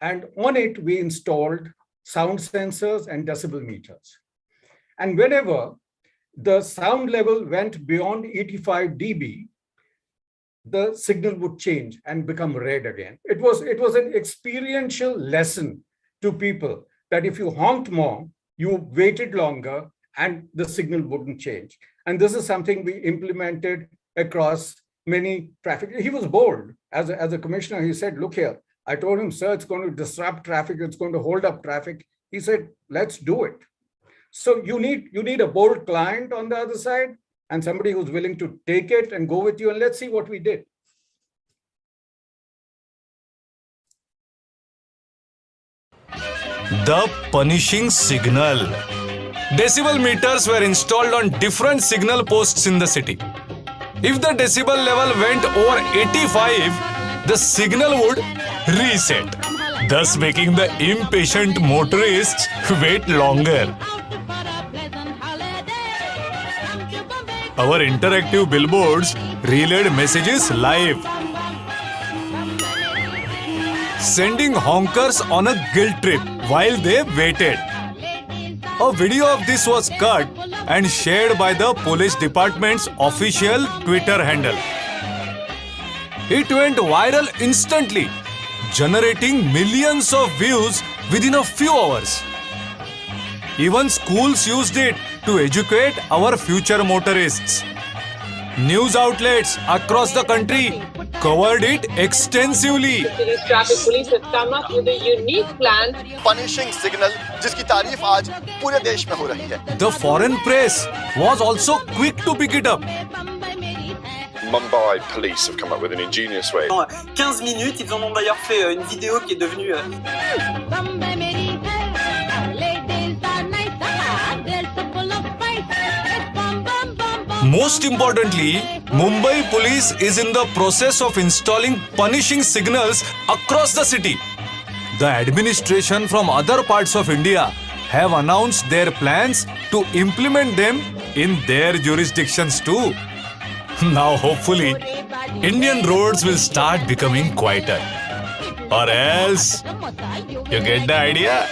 and on it we installed sound sensors and decibel meters. And whenever the sound level went beyond 85 dB, the signal would change and become red again. It was an experiential lesson to people that if you honked more, you waited longer and the signal wouldn't change. And this is something we implemented across many traffic. He was bold as a commissioner. He said, look here, I told him, sir, it's going to disrupt traffic. It's going to hold up traffic. He said, let's do it. So you need a bold client on the other side and somebody who's willing to take it and go with you. And let's see what we did. The punishing signal. Decibel meters were installed on different signal posts in the city. If the decibel level went over 85, the signal would reset, thus making the impatient motorists wait longer. Our interactive billboards relayed messages live, sending honkers on a guilt trip while they waited. A video of this was cut and shared by the police department's official Twitter handle. It went viral instantly, generating millions of views within a few hours. Even schools used it to educate our future motorists. News outlets across the country covered it extensively. City's traffic police have come up with a unique plan. Punishing signal, जिसकी तारीफ आज पूरे देश में हो रही है. The foreign press was also quick to pick it up. Mumbai police have come up with an ingenious way. En 15 minutes, ils en ont d'ailleurs fait une vidéo qui est devenue... Most importantly, Mumbai police is in the process of installing punishing signals across the city. The administration from other parts of India have announced their plans to implement them in their jurisdictions too. Now hopefully, Indian roads will start becoming quieter. Or else, you get the idea?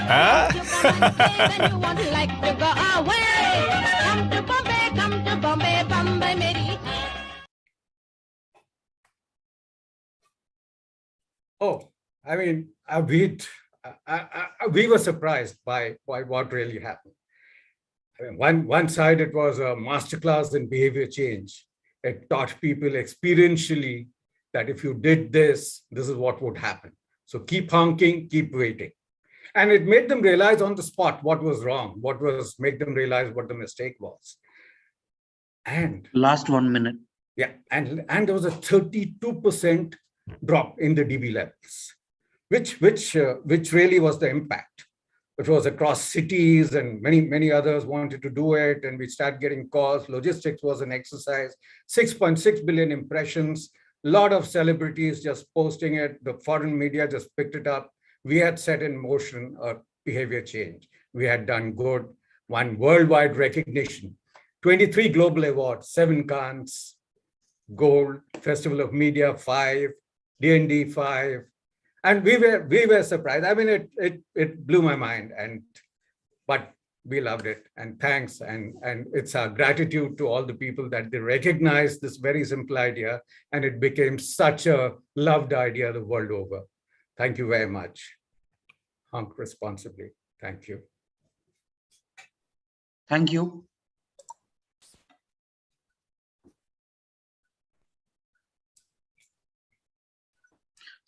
Huh? Oh, I mean, we were surprised by what really happened. I mean, one side, it was a masterclass in behavior change. It taught people experientially that if you did this, this is what would happen. So keep honking, keep waiting. And it made them realize on the spot what was wrong, make them realize what the mistake was. And last 1 minute. Yeah, and there was a 32% drop in the dB levels, which really was the impact. It was across cities and many others wanted to do it, and we started getting calls. Logistics was an exercise. 6.6 billion impressions. A lot of celebrities just posting it. The foreign media just picked it up. We had set in motion a behavior change. We had done good. Won worldwide recognition. 23 global awards, 7 Cannes, Gold, Festival of Media 5, D&D 5, and we were surprised. I mean, it blew my mind, but we loved it, and thanks, and it's our gratitude to all the people that they recognized this very simple idea, and it became such a loved idea the world over. Thank you very much. Honk responsibly. Thank you. Thank you.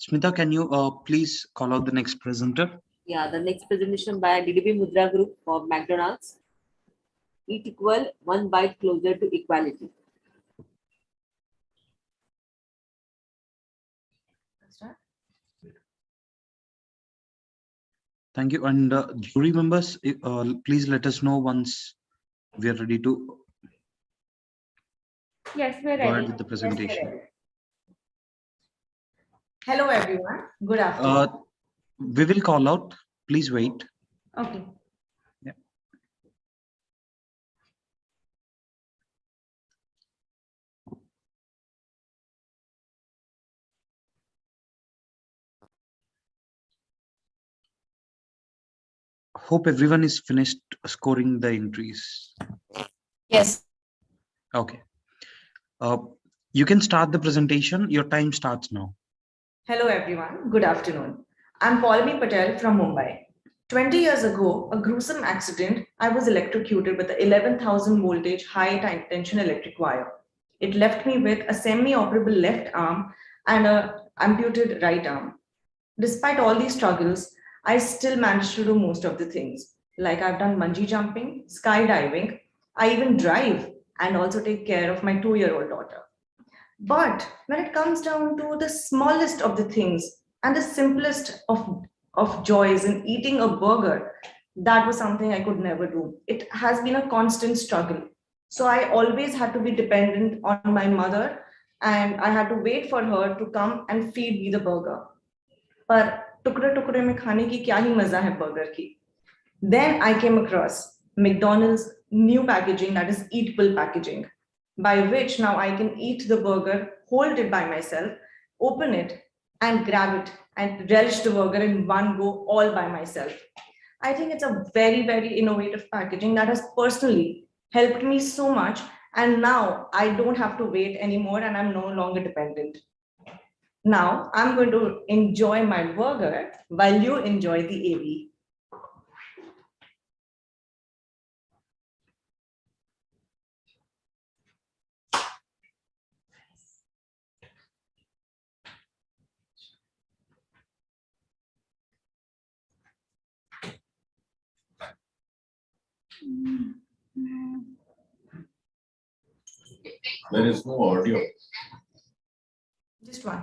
Smita, can you please call out the next presenter? Yeah, the next presentation by DDB Mudra Group for McDonald's. Eat equal, one bite closer to equality. Thank you. And jury members, please let us know once we are ready to go ahead with the presentation. Yes, hello, everyone. Good afternoon. We will call out. Please wait. Okay. Yeah. Hope everyone is finished scoring the entries. Yes. Okay. You can start the presentation. Your time starts now. Hello, everyone. Good afternoon. I'm Paulmi Patel from Mumbai. 20 years ago, a gruesome accident, I was electrocuted with a 11,000 voltage high tension electric wire. It left me with a semi-operable left arm and an amputated right arm. Despite all these struggles, I still managed to do most of the things. Like I've done bungee jumping, skydiving, I even drive and also take care of my 2-year-old daughter. But when it comes down to the smallest of the things and the simplest of joys in eating a burger, that was something I could never do. It has been a constant struggle. So I always had to be dependent on my mother and I had to wait for her to come and feed me the burger. पर टुकड़े टुकड़े में खाने की क्या ही मजा है burger की. Then I came across McDonald's new packaging, that is eatable packaging, by which now I can eat the burger, hold it by myself, open it and grab it and relish the burger in one go all by myself. I think it's a very, very innovative packaging that has personally helped me so much. And now I don't have to wait anymore and I'm no longer dependent. Now I'm going to enjoy my burger while you enjoy the AV. There is no audio. Just one.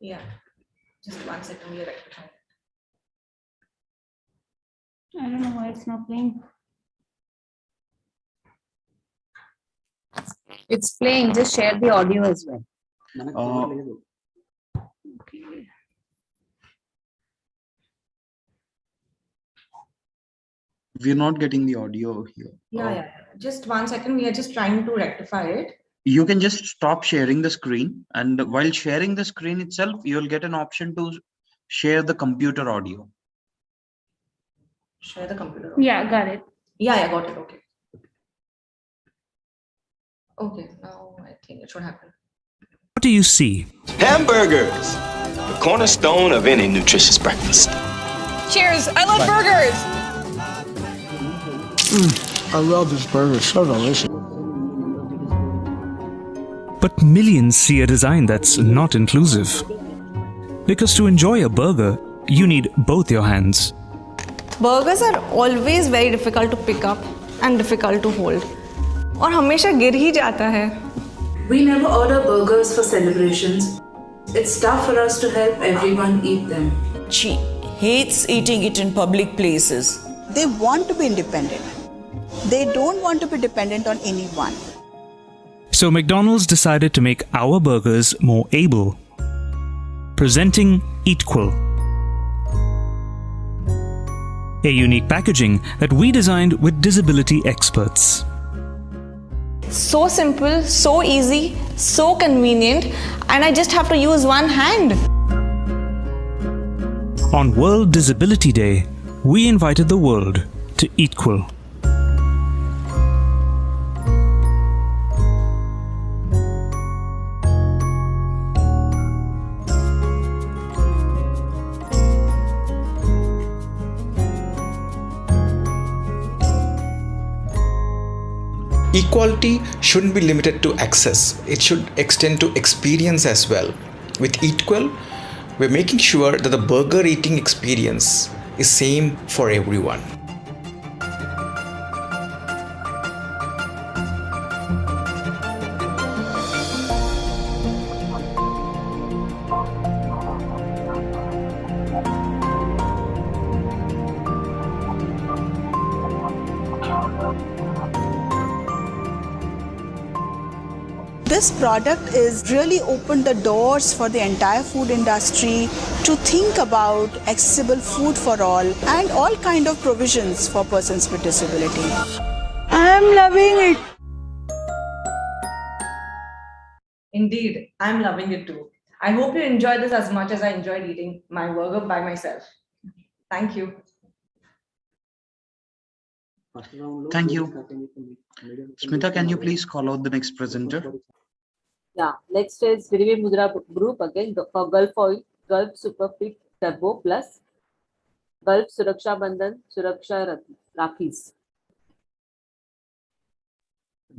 Yeah, just 1 second, we'll rectify it. I don't know why it's not playing. It's playing, just share the audio as well. Okay. We're not getting the audio here. Yeah. Just 1 second, we are just trying to rectify it. You can just stop sharing the screen, and while sharing the screen itself, you'll get an option to share the computer audio. Share the computer audio. Yeah, got it. Yeah, got it. Okay. Okay, now I think it should happen. What do you see? Hamburgers, the cornerstone of any nutritious breakfast. Cheers! I love burgers! I love this burger, so delicious. But millions see a design that's not inclusive. Because to enjoy a burger, you need both your hands. Burgers are always very difficult to pick up and difficult to hold. और हमेशा गिर ही जाता है. We never order burgers for celebrations. It's tough for us to help everyone eat them. She hates eating it in public places. They want to be independent. They don't want to be dependent on anyone. So McDonald's decided to make our burgers more able. Presenting Eatqual, a unique packaging that we designed with disability experts. So simple, so easy, so convenient, and I just have to use one hand. On World Disability Day, we invited the world to Eatqual. Equality shouldn't be limited to access. It should extend to experience as well. With Eatqual, we're making sure that the burger eating experience is same for everyone. This product is really opened the doors for the entire food industry to think about accessible food for all and all kind of provisions for persons with disability. I'm loving it. Indeed, I'm loving it too. I hope you enjoy this as much as I enjoyed eating my burger by myself. Thank you. Thank you. Smita, can you please call out the next presenter? Yeah, next is Virivi Mudra Group again for Gulf Oil, Gulf Superfit Turbo Plus, Gulf Suraksha Bandhan, Suraksha Rakhis.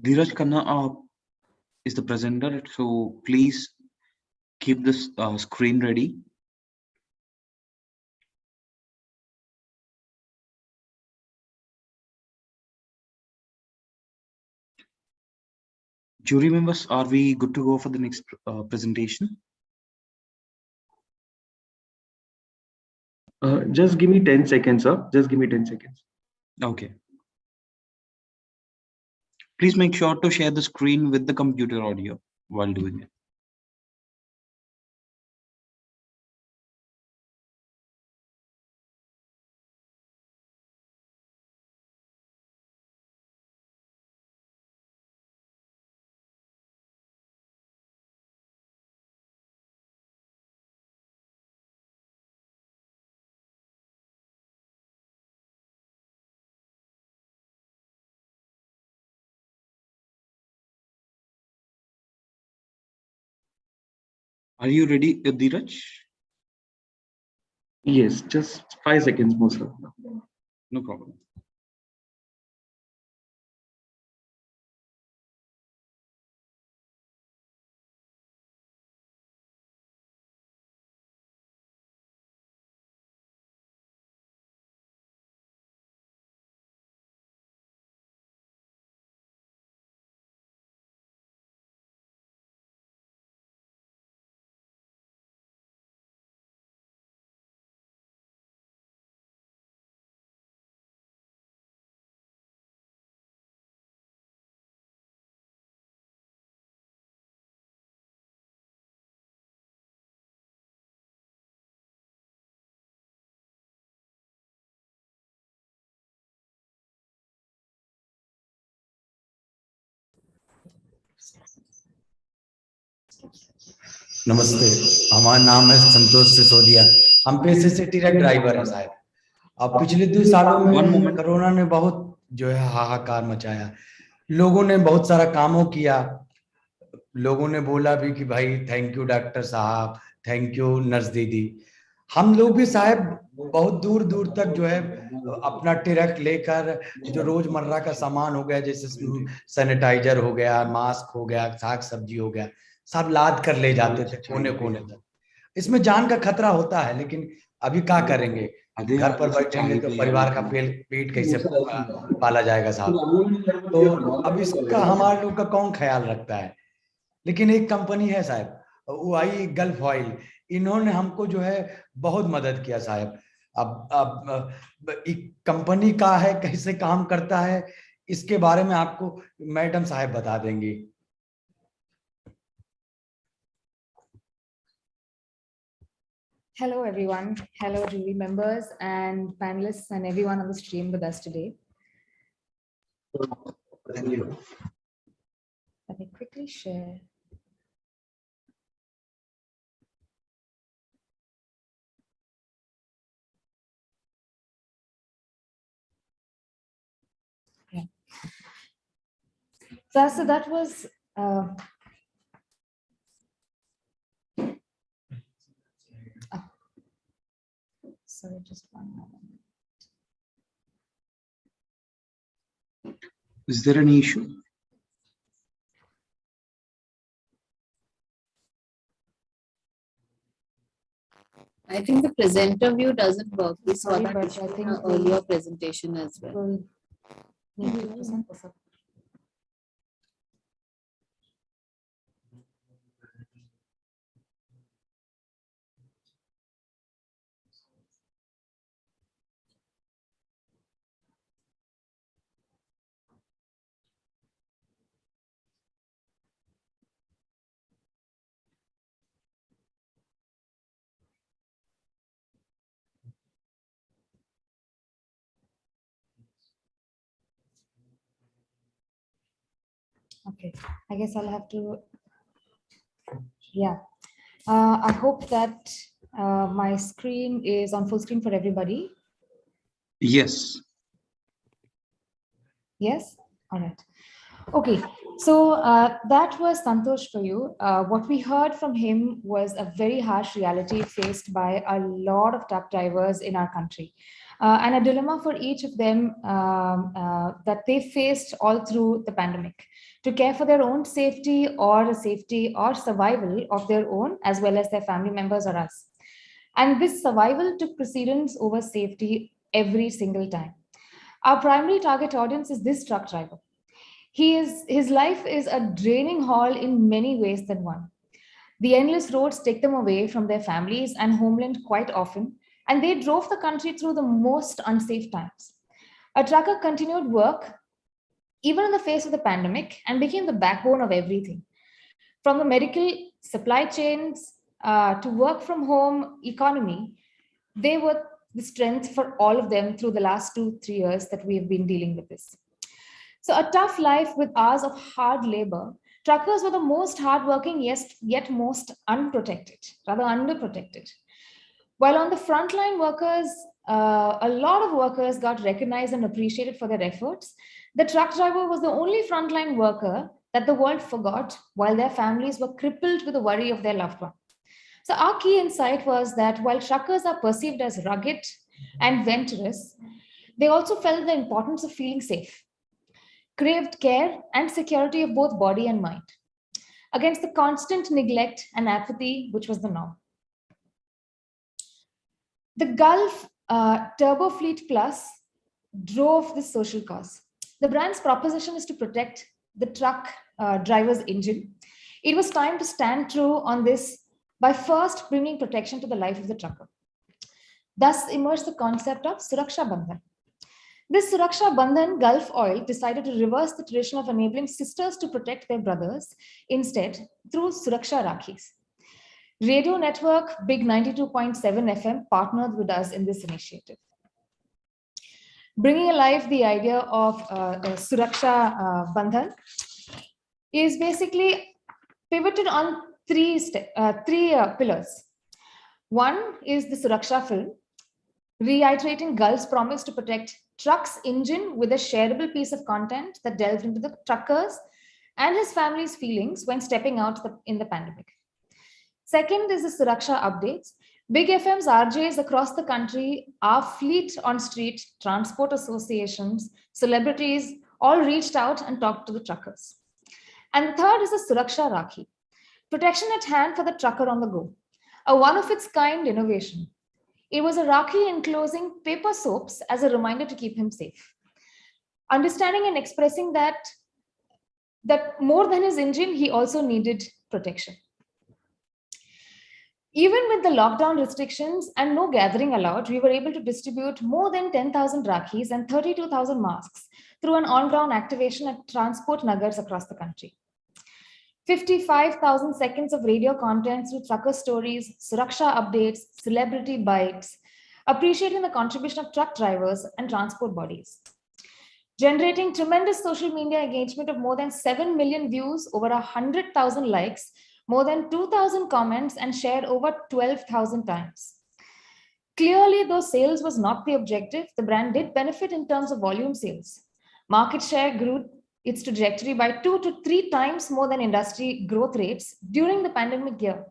Dheeraj Khanna is the presenter, so please keep this screen ready. Jury members, are we good to go for the next presentation? Just give me 10 seconds, sir. Just give me 10 seconds. Okay. Please make sure to share the screen with the computer audio while doing it. Are you ready, Dheeraj? Yes, just 5 seconds more, sir. No problem. नमस्ते, हमारा नाम है संतोष सिसोदिया। हम पेशे से truck driver हैं साहब। अब पिछले 2 सालों में कोरोना ने बहुत जो है हाहाकार मचाया। लोगों ने बहुत सारा कामों किया। लोगों ने बोला भी कि भाई थैंक यू डॉक्टर साहब, थैंक यू नर्स दीदी। हम लोग भी साहब बहुत दूर दूर तक जो है अपना ट्रक लेकर जो रोजमर्रा का सामान हो गया, जैसे सैनिटाइजर हो गया, मास्क हो गया, साग सब्जी हो गया, सब लाद कर ले जाते थे कोने कोने तक। इसमें जान का खतरा होता है, लेकिन अभी क्या करेंगे? घर पर बैठेंगे तो परिवार का पेट कैसे पाला जाएगा साहब? तो अब इसका हमारे लोग का कौन ख्याल रखता है? लेकिन एक कंपनी है साहब, वो आई गल्फ ऑयल, इन्होंने हमको जो है बहुत मदद किया साहब। अब एक कंपनी का है, कैसे काम करता है, इसके बारे में आपको मैडम साहब बता देंगी। Hello everyone, hello jury members and panelists and everyone on the stream with us today. Thank you. Let me quickly share. Yeah. So that was sorry, just one moment. Is there any issue? I think the presenter view doesn't work. We saw Sorry, that but issue I in think our earlier presentation as well. Okay, I guess I'll have to. Yeah, I hope that my screen is on full screen for everybody. Yes. Yes. All right. Okay. So that was Santosh for you. What we heard from him was a very harsh reality faced by a lot of truck drivers in our country. And a dilemma for each of them that they faced all through the pandemic, to care for their own safety or survival of their own as well as their family members or us. And this survival took precedence over safety every single time. Our primary target audience is this truck driver. His life is a draining haul in many ways than one. The endless roads take them away from their families and homeland quite often, and they drove the country through the most unsafe times. A trucker continued work even in the face of the pandemic and became the backbone of everything. From the medical supply chains to work from home economy, they were the strength for all of them through the last 2-3 years that we have been dealing with this. So a tough life with hours of hard labor. Truckers were the most hardworking, yet most unprotected, rather underprotected. While on the frontline workers, a lot of workers got recognized and appreciated for their efforts, the truck driver was the only frontline worker that the world forgot while their families were crippled with the worry of their loved one. So our key insight was that while truckers are perceived as rugged and venturous, they also felt the importance of feeling safe, craved care and security of both body and mind, against the constant neglect and apathy which was the norm. The Gulf Turbo Fleet Plus drove this social cause. The brand's proposition is to protect the truck driver's engine. It was time to stand true on this by first bringing protection to the life of the trucker. Thus emerged the concept of Suraksha Bandhan. This Suraksha Bandhan, Gulf Oil decided to reverse the tradition of enabling sisters to protect their brothers, instead through Suraksha Rakhis. Radio network Big 92.7 FM partnered with us in this initiative. Bringing alive the idea of Suraksha Bandhan is basically pivoted on three pillars. One is the Suraksha film, reiterating Gulf's promise to protect truck's engine with a shareable piece of content that delved into the truckers and his family's feelings when stepping out in the pandemic. Second is the Suraksha updates. Big FM's RJs across the country, our fleet on street, transport associations, celebrities, all reached out and talked to the truckers. And the third is the Suraksha Rakhi, protection at hand for the trucker on the go, a one-of-its-kind innovation. It was a Rakhi enclosing paper soaps as a reminder to keep him safe. Understanding and expressing that more than his engine, he also needed protection. Even with the lockdown restrictions and no gathering allowed, we were able to distribute more than 10,000 Rakhis and 32,000 masks through an on-ground activation at transport nagars across the country. 55,000 seconds of radio content through trucker stories, Suraksha updates, celebrity bites, appreciating the contribution of truck drivers and transport bodies. Generating tremendous social media engagement of more than 7 million views, over 100,000 likes, more than 2,000 comments, and shared over 12,000 times. Clearly, though sales was not the objective, the brand did benefit in terms of volume sales. Market share grew its trajectory by 2 to 3 times more than industry growth rates during the pandemic year.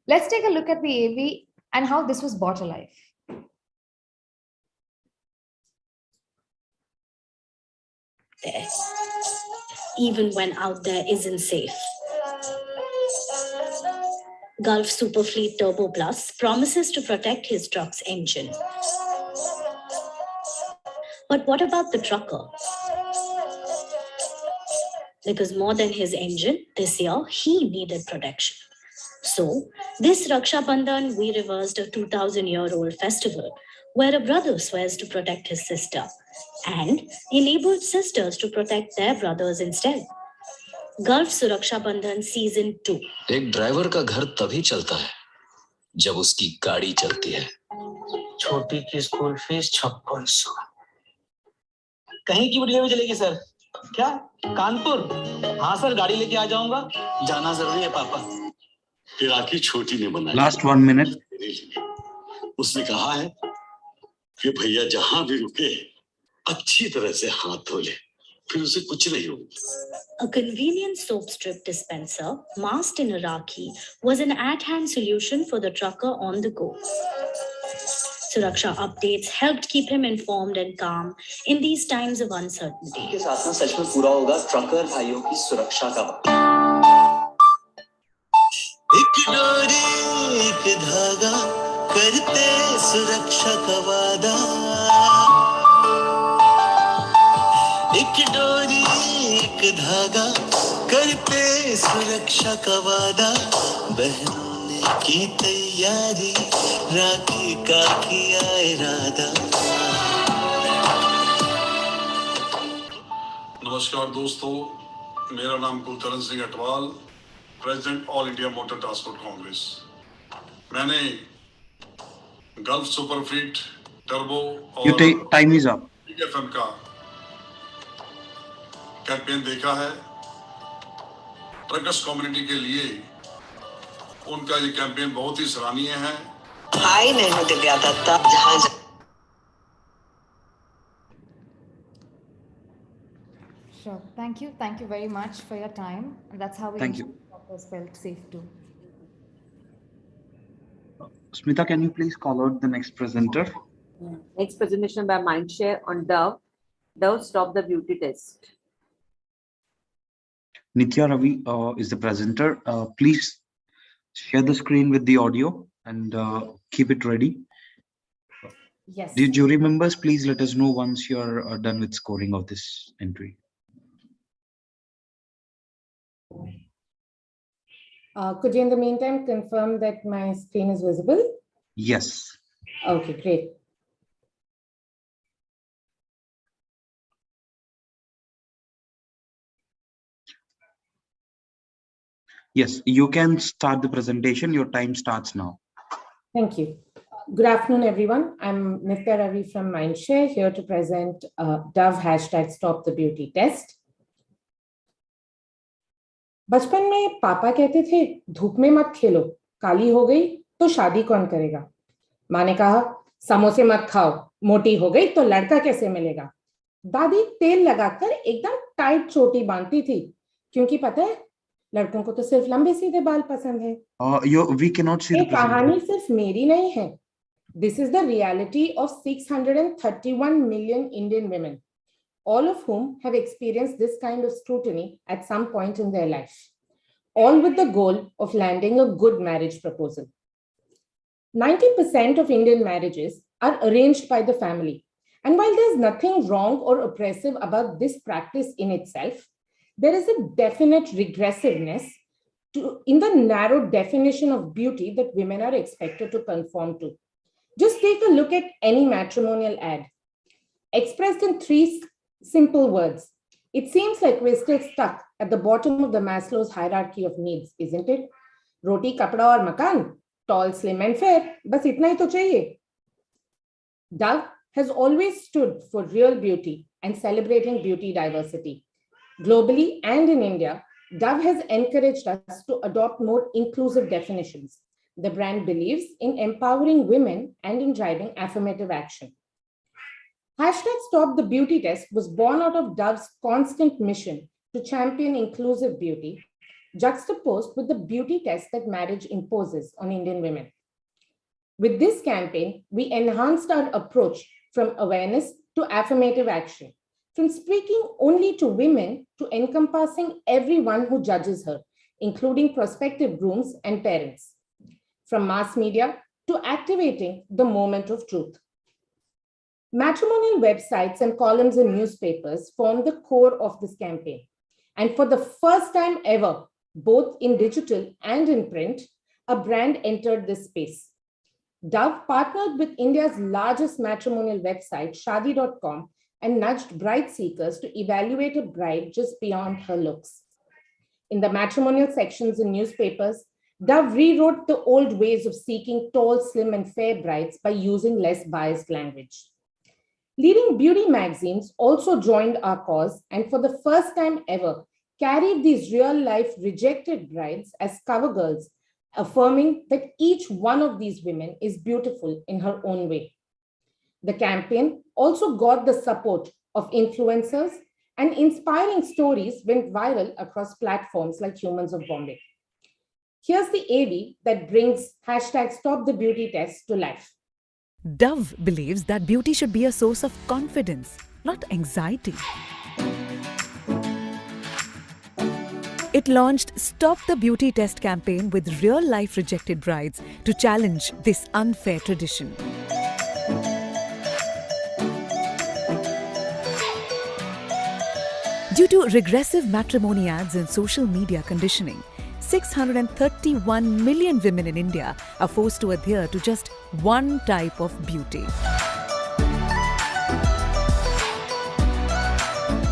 Let's take a look at the AV and how this was brought alive. There, even when out there isn't safe. Gulf Superfleet Turbo Plus promises to protect his truck's engine. But what about the trucker? Because more than his engine, this year, he needed protection. So, this Raksha Bandhan, we reversed a 2,000-year-old festival where a brother swears to protect his sister and enabled sisters to protect their brothers instead. Gulf Suraksha Bandhan Season 2. एक driver का घर तभी चलता है जब उसकी गाड़ी चलती है। छोटी की स्कूल फीस 5600। कहीं की वीडियो भी चलेगी सर। क्या कानपुर? हाँ सर, गाड़ी लेके आ जाऊंगा। जाना जरूरी है पापा। फिर आखिर छोटी ने बनाया। Last 1 minute. उसने कहा है कि भैया जहां भी रुके अच्छी तरह से हाथ धो ले, फिर उसे कुछ नहीं होगा। A convenient soap strip dispenser masked in a rakhi was an at-hand solution for the trucker on the go. Suraksha updates helped keep him informed and calm in these times of uncertainty. के साथ ना सच में पूरा होगा trucker भाइयों की सुरक्षा का। एक डोरी एक धागा करते सुरक्षा का वादा। एक डोरी एक धागा करते सुरक्षा का वादा। बहनों ने की तैयारी, राखी का किया इरादा। नमस्कार दोस्तों, मेरा नाम Kultaran Singh Atwal, president all India motor transport congress. मैंने गल्फ सुपरफीट टर्बो और Time is up. एफएम का कैंपेन देखा है। ट्रकर्स कम्युनिटी के लिए उनका ये कैंपेन बहुत ही सराहनीय है। हाय, मैं हूं दिव्या दत्ता। जहां Sure. Thank you. Thank you very much for your time. And that's how we Thank you. workers felt safe too. Smita, can you please call out the next presenter? Next presentation by Mindshare on Dove. Dove stop the beauty test. Nitya Ravi is the presenter. Please share the screen with the audio and keep it ready. Yes. Dear jury members, please let us know once you're done with scoring of this entry. Could you in the meantime confirm that my screen is visible? Yes. Okay, great. Yes, you can start the presentation. Your time starts now. Thank you. Good afternoon, everyone. I'm Nitya Ravi from Mindshare, here to present Dove hashtag Stop the Beauty Test. बचपन में पापा कहते थे धूप में मत खेलो, काली हो गई तो शादी कौन करेगा। माँ ने कहा समोसे मत खाओ, मोटी हो गई तो लड़का कैसे मिलेगा। दादी तेल लगाकर एकदम टाइट चोटी बांधती थी, क्योंकि पता है लड़कों को तो सिर्फ लंबे सीधे बाल पसंद है। We cannot see ये the कहानी presentation. सिर्फ मेरी नहीं है। This is the reality of 631 million Indian women, all of whom have experienced this kind of scrutiny at some point in their life, all with the goal of landing a good marriage proposal. 90% of Indian marriages are arranged by the family. And while there's nothing wrong or oppressive about this practice in itself, there is a definite regressiveness in the narrow definition of beauty that women are expected to conform to. Just take a look at any matrimonial ad. Expressed in 3 simple words, it seems like we're still stuck at the bottom of the Maslow's hierarchy of needs, isn't it? Roti, kapda aur makan, tall, slim and fair, bas itna hi to chahiye. Dove has always stood for real beauty and celebrating beauty diversity. Globally and in India, Dove has encouraged us to adopt more inclusive definitions. The brand believes in empowering women and in driving affirmative action. Hashtag Stop the Beauty Test was born out of Dove's constant mission to champion inclusive beauty, juxtaposed with the beauty test that marriage imposes on Indian women. With this campaign, we enhanced our approach from awareness to affirmative action, from speaking only to women to encompassing everyone who judges her, including prospective grooms and parents, from mass media to activating the moment of truth. Matrimonial websites and columns in newspapers form the core of this campaign. And for the first time ever, both in digital and in print, a brand entered this space. Dove partnered with India's largest matrimonial website, Shadi.com, and nudged bride seekers to evaluate a bride just beyond her looks. In the matrimonial sections in newspapers, Dove rewrote the old ways of seeking tall, slim, and fair brides by using less biased language. Leading beauty magazines also joined our cause and for the first time ever carried these real-life rejected brides as cover girls, affirming that each one of these women is beautiful in her own way. The campaign also got the support of influencers, and inspiring stories went viral across platforms like Humans of Bombay. Here's the AV that brings #StopTheBeautyTest to life. Dove believes that beauty should be a source of confidence, not anxiety. It launched Stop the Beauty Test campaign with real-life rejected brides to challenge this unfair tradition. Due to regressive matrimony ads and social media conditioning, 631 million women in India are forced to adhere to just one type of beauty.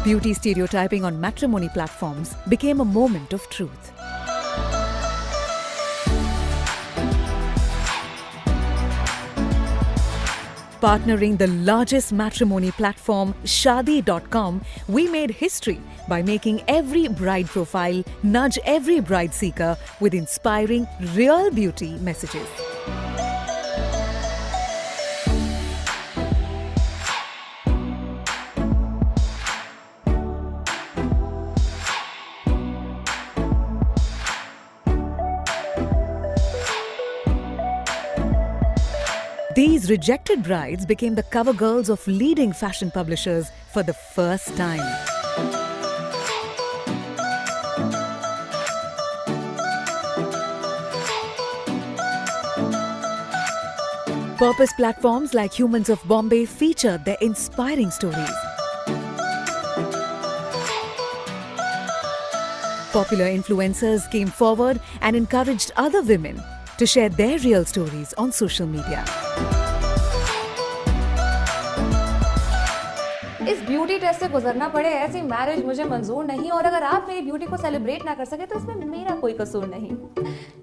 Beauty stereotyping on matrimony platforms became a moment of truth. Partnering the largest matrimony platform, Shaadi.com, we made history by making every bride profile nudge every bride seeker with inspiring real beauty messages. These rejected brides became the cover girls of leading fashion publishers for the first time. Purpose platforms like Humans of Bombay featured their inspiring stories. Popular influencers came forward and encouraged other women to share their real stories on social media. इस beauty test से गुजरना पड़े ऐसी marriage मुझे मंजूर नहीं, और अगर आप मेरी ब्यूटी को सेलिब्रेट ना कर सके तो इसमें मेरा कोई कसूर नहीं।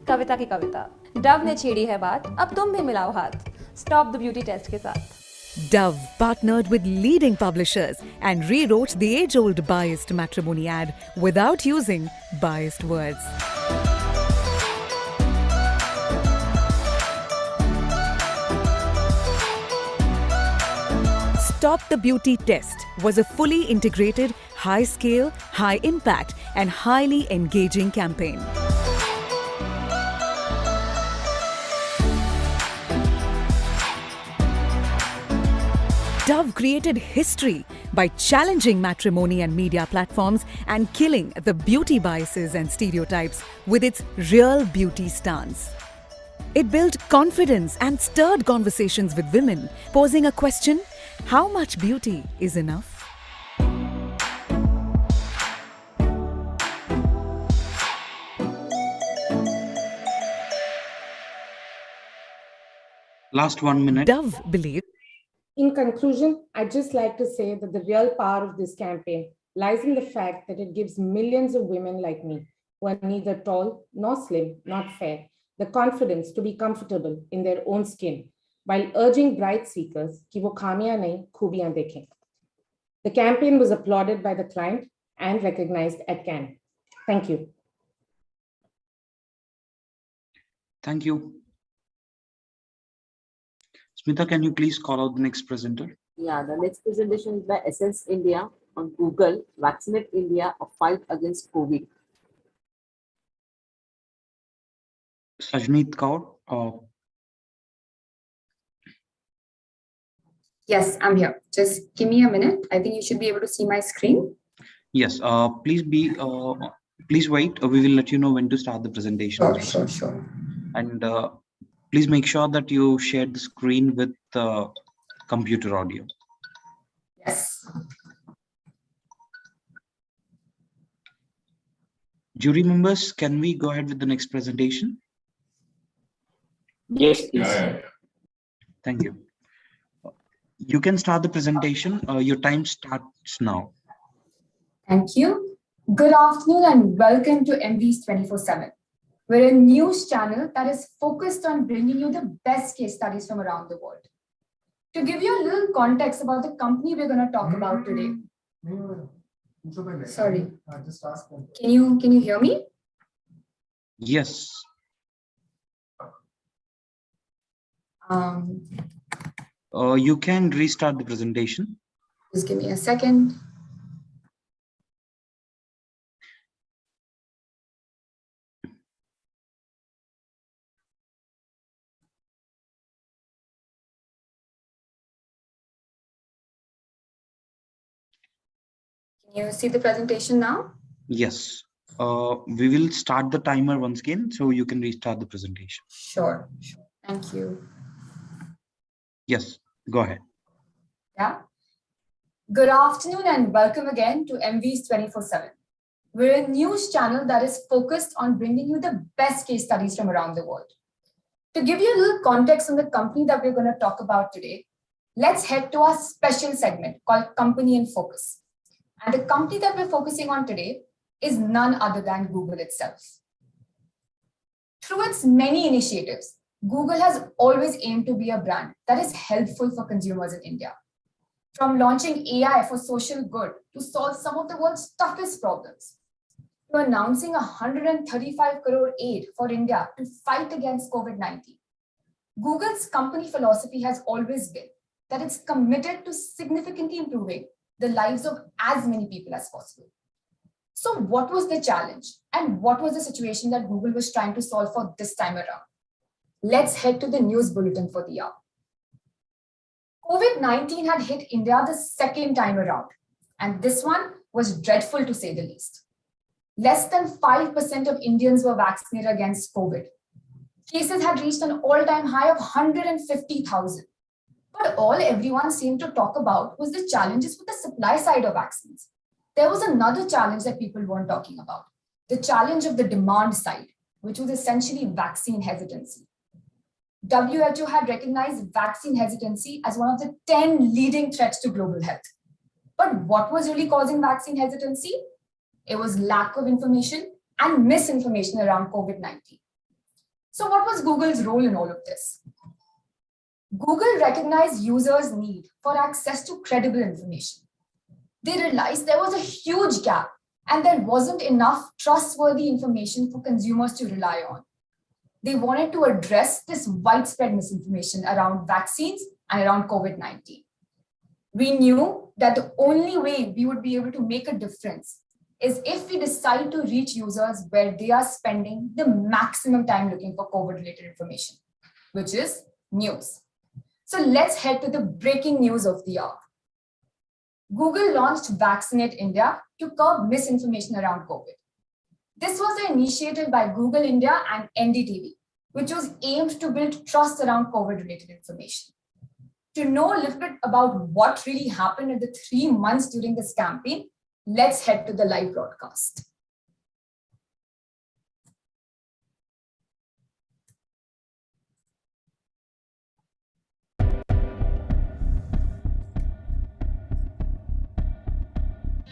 कविता की कविता, डव ने छेड़ी है बात, अब तुम भी मिलाओ हाथ स्टॉप द ब्यूटी टेस्ट के साथ। Dove partnered with leading publishers and rewrote the age-old biased matrimony ad without using biased words. Stop the Beauty Test was a fully integrated, high-scale, high-impact and highly engaging campaign. Dove created history by challenging matrimony and media platforms and killing the beauty biases and stereotypes with its real beauty stance. It built confidence and stirred conversations with women, posing a question: how much beauty is enough? Last 1 minute. Dove believed. In conclusion, I'd just like to say that the real power of this campaign lies in the fact that it gives millions of women like me, who are neither tall nor slim, not fair, the confidence to be comfortable in their own skin, while urging bride seekers कि वो खामियां नहीं खूबियां देखें. The campaign was applauded by the client and recognized at Cannes. Thank you. Thank you. Smita, can you please call out the next presenter? Yeah, the next presentation is by Essence India on Google, Vaccinate India, a fight against COVID. Sajneet Kaur. Yes, I'm here. Just give me a minute. I think you should be able to see my screen. Yes, please wait. We will let you know when to start the presentation. Sure. And please make sure that you share the screen with computer audio. Yes. Jury members, can we go ahead with the next presentation? Yes, please. Thank you. You can start the presentation. Your time starts now. Thank you. Good afternoon and welcome to Emvies 24/7. We're a news channel that is focused on bringing you the best case studies from around the world. To give you a little context about the company we're going to talk about today. Sorry. Can you hear me? Yes. You can restart the presentation. Just give me a second. Can you see the presentation now? Yes. We will start the timer once again, so you can restart the presentation. Sure. Thank you. Yes, go ahead. Yeah. Good afternoon and welcome again to Emvies 24/7. We're a news channel that is focused on bringing you the best case studies from around the world. To give you a little context on the company that we're going to talk about today, let's head to our special segment called Company in Focus. And the company that we're focusing on today is none other than Google itself. Through its many initiatives, Google has always aimed to be a brand that is helpful for consumers in India. From launching AI for social good to solve some of the world's toughest problems, to announcing 135 crore aid for India to fight against COVID-19. Google's company philosophy has always been that it's committed to significantly improving the lives of as many people as possible. So what was the challenge and what was the situation that Google was trying to solve for this time around? Let's head to the news bulletin for the hour. COVID-19 had hit India the second time around, and this one was dreadful to say the least. Less than 5% of Indians were vaccinated against COVID. Cases had reached an all-time high of 150,000. But all everyone seemed to talk about was the challenges with the supply side of vaccines. There was another challenge that people weren't talking about, the challenge of the demand side, which was essentially vaccine hesitancy. WHO had recognized vaccine hesitancy as one of the 10 leading threats to global health. But what was really causing vaccine hesitancy? It was lack of information and misinformation around COVID-19. So what was Google's role in all of this? Google recognized users' need for access to credible information. They realized there was a huge gap and there wasn't enough trustworthy information for consumers to rely on. They wanted to address this widespread misinformation around vaccines and around COVID-19. We knew that the only way we would be able to make a difference is if we decide to reach users where they are spending the maximum time looking for COVID-related information, which is news. So let's head to the breaking news of the hour. Google launched Vaccinate India to curb misinformation around COVID. This was an initiative by Google India and NDTV, which was aimed to build trust around COVID-related information. To know a little bit about what really happened in the 3 months during this campaign, let's head to the live broadcast.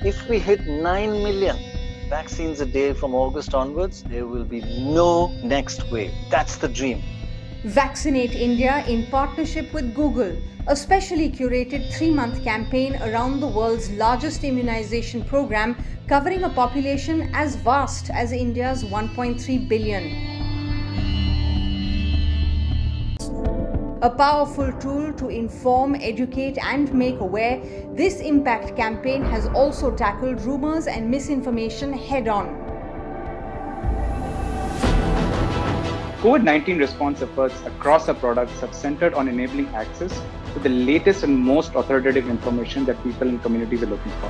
If we hit 9 million vaccines a day from August onwards, there will be no next wave. That's the dream. Vaccinate India, in partnership with Google, a specially curated 3-month campaign around the world's largest immunization program, covering a population as vast as India's 1.3 billion. A powerful tool to inform, educate and make aware, this impact campaign has also tackled rumors and misinformation head-on. COVID-19 response efforts across our products have centered on enabling access to the latest and most authoritative information that people and communities are looking for.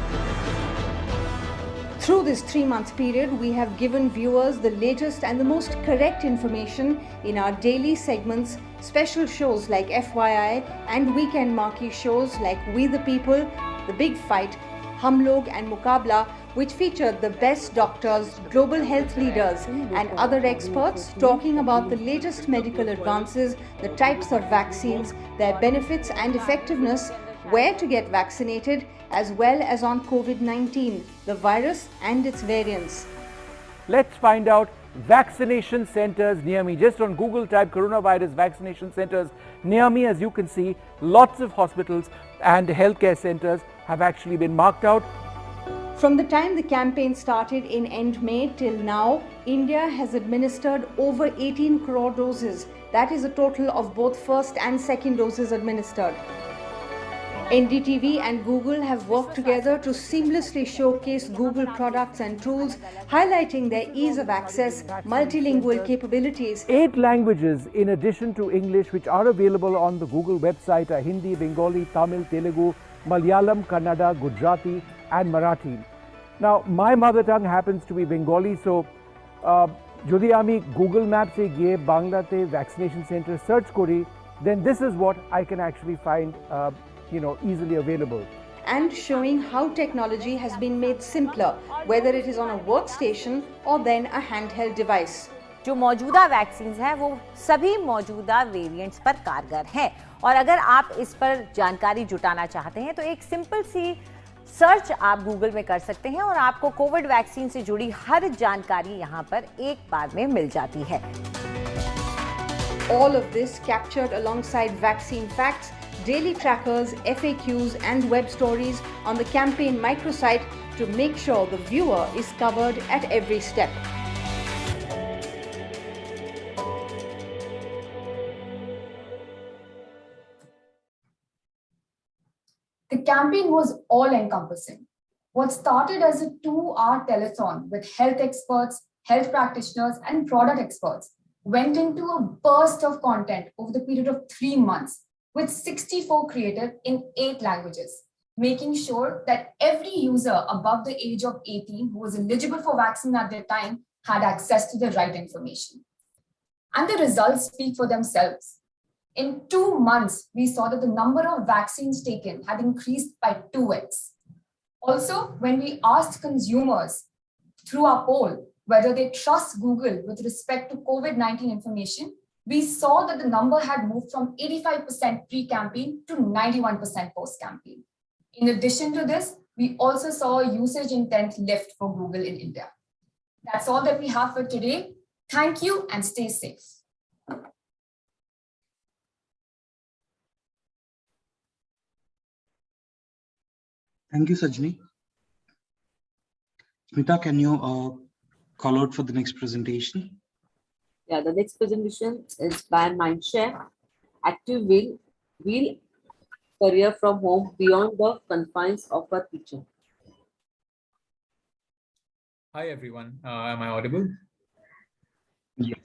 Through this 3-month period, we have given viewers the latest and the most correct information in our daily segments, special shows like FYI, and weekend marquee shows like We the People, The Big Fight, Hum Log and Muqabla, which featured the best doctors, global health leaders and other experts talking about the latest medical advances, the types of vaccines, their benefits and effectiveness, where to get vaccinated, as well as on COVID-19, the virus and its variants. Let's find out vaccination centers near me. Just on Google type coronavirus vaccination centers near me. As you can see, lots of hospitals and healthcare centers have actually been marked out. From the time the campaign started in end May till now, India has administered over 18 crore doses. That is a total of both first and second doses administered. NDTV and Google have worked together to seamlessly showcase Google products and tools, highlighting their ease of access, multilingual capabilities. 8 languages in addition to English which are available on the Google website are Hindi, Bengali, Tamil, Telugu, Malayalam, Kannada, Gujarati and Marathi. Now, my mother tongue happens to be Bengali, so যদি আমি Google Maps এ গিয়ে বাংলাতে vaccination center search করি, then this is what I can actually find easily available. And showing how technology has been made simpler, whether it is on a workstation or then a handheld device. जो मौजूदा vaccine हैं वो सभी मौजूदा variants पर कारगर हैं और अगर आप इस पर जानकारी जुटाना चाहते हैं तो एक सिंपल सी सर्च आप गूगल में कर सकते हैं और आपको कोविड वैक्सीन से जुड़ी हर जानकारी यहां पर एक बार में मिल जाती है. All of this captured alongside vaccine facts, daily trackers, FAQs and web stories on the campaign microsite to make sure the viewer is covered at every step. The campaign was all-encompassing. What started as a 2-hour telethon with health experts, health practitioners, and product experts went into a burst of content over the period of 3 months, with 64 created in 8 languages, making sure that every user above the age of 18 who was eligible for vaccine at their time had access to the right information. And the results speak for themselves. In 2 months, we saw that the number of vaccines taken had increased by 2x. Also, when we asked consumers through our poll whether they trust Google with respect to COVID-19 information, we saw that the number had moved from 85% pre-campaign to 91% post-campaign. In addition to this, we also saw a usage intent lift for Google in India. That's all that we have for today. Thank you and stay safe. Thank you, Sajni. Smita, can you call out for the next presentation? Yeah, the next presentation is by Mindshare, Active Wheel Career from Home Beyond the Confines of a Kitchen. Hi, everyone. Am I audible? Yes.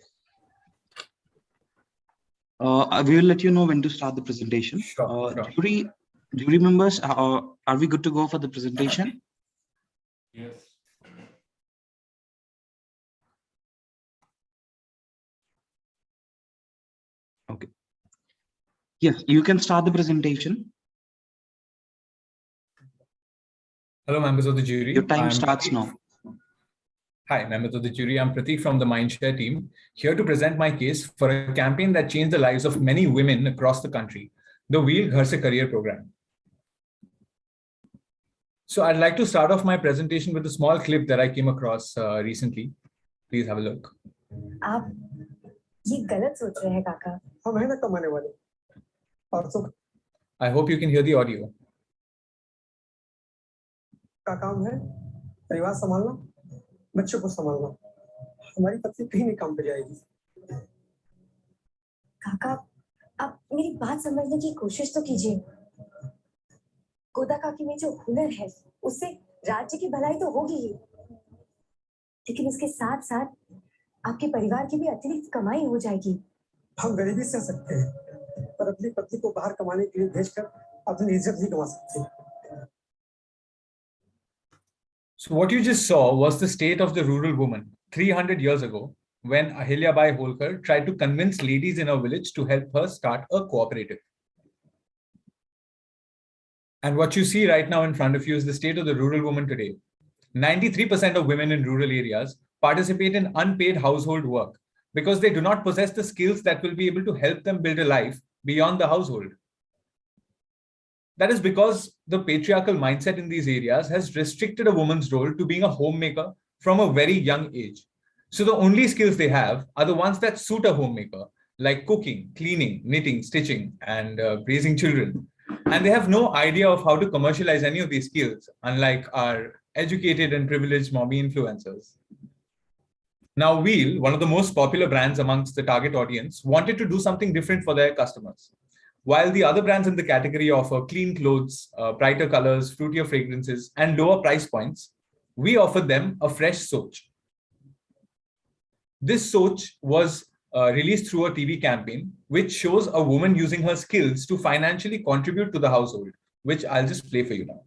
We will let you know when to start the presentation. Sure. Jury members, are we good to go for the presentation? Yes. Okay. Yes, you can start the presentation. Hello, members of the jury. Your time starts now. Hi, members of the jury. I'm Pratik from the Mindshare team, here to present my case for a campaign that changed the lives of many women across the country, the Wheel Ghar Se Career program. So I'd like to start off my presentation with a small clip that I came across recently. Please have a look. आप ये गलत सोच रहे हैं काका. हम हैं ना कमाने वाले. और तो I hope you can hear the audio. का काम है परिवार संभालना, बच्चों को संभालना. हमारी पत्नी कहीं नहीं काम पे जाएगी. काका, आप मेरी बात समझने की कोशिश तो कीजिए. गोदा काकी में जो हुनर है, उससे राज्य की भलाई तो होगी ही, लेकिन उसके साथ साथ आपके परिवार की भी अतिरिक्त कमाई हो जाएगी. हम गरीबी सह सकते हैं, पर अपनी पत्नी को बाहर कमाने के लिए भेजकर अपनी इज्जत नहीं कमा सकते. So what you just saw was the state of the rural woman 300 years ago, when Ahilyabai Holkar tried to convince ladies in her village to help her start a cooperative. And what you see right now in front of you is the state of the rural woman today. 93% of women in rural areas participate in unpaid household work because they do not possess the skills that will be able to help them build a life beyond the household. That is because the patriarchal mindset in these areas has restricted a woman's role to being a homemaker from a very young age. So the only skills they have are the ones that suit a homemaker, like cooking, cleaning, knitting, stitching, and raising children. And they have no idea of how to commercialize any of these skills, unlike our educated and privileged mommy influencers. Now, Wheel, one of the most popular brands amongst the target audience, wanted to do something different for their customers. While the other brands in the category offer clean clothes, brighter colors, fruitier fragrances, and lower price points, we offered them a fresh soch. This soch was released through a TV campaign, which shows a woman using her skills to financially contribute to the household, which I'll just play for you now.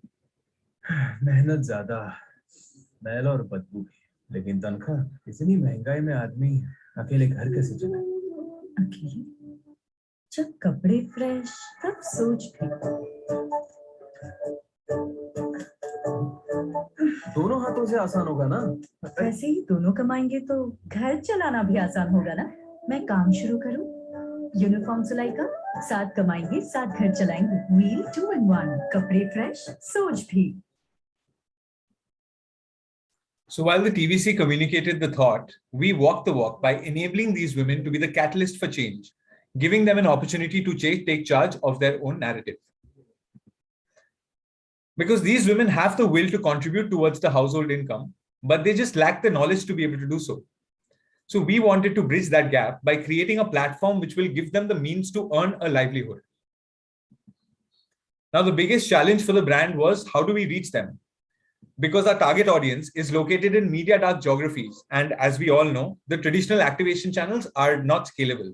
मेहनत ज्यादा, मैल और बदबू, लेकिन तनख्वाह इतनी महंगाई में आदमी अकेले घर कैसे चलाए? अकेले? जब कपड़े फ्रेश, तब सोच भी। दोनों हाथों से आसान होगा ना? वैसे ही दोनों कमाएंगे तो घर चलाना भी आसान होगा ना? मैं काम शुरू करूं? यूनिफॉर्म सिलाई का, साथ कमाएंगे, साथ घर चलाएंगे। व्हील 2 in 1, कपड़े फ्रेश, सोच भी। So while the TVC communicated the thought, we walked the walk by enabling these women to be the catalyst for change, giving them an opportunity to take charge of their own narrative. Because these women have the will to contribute towards the household income, but they just lack the knowledge to be able to do so. So we wanted to bridge that gap by creating a platform which will give them the means to earn a livelihood. Now, the biggest challenge for the brand was, how do we reach them? Because our target audience is located in media dark geographies. And as we all know, the traditional activation channels are not scalable.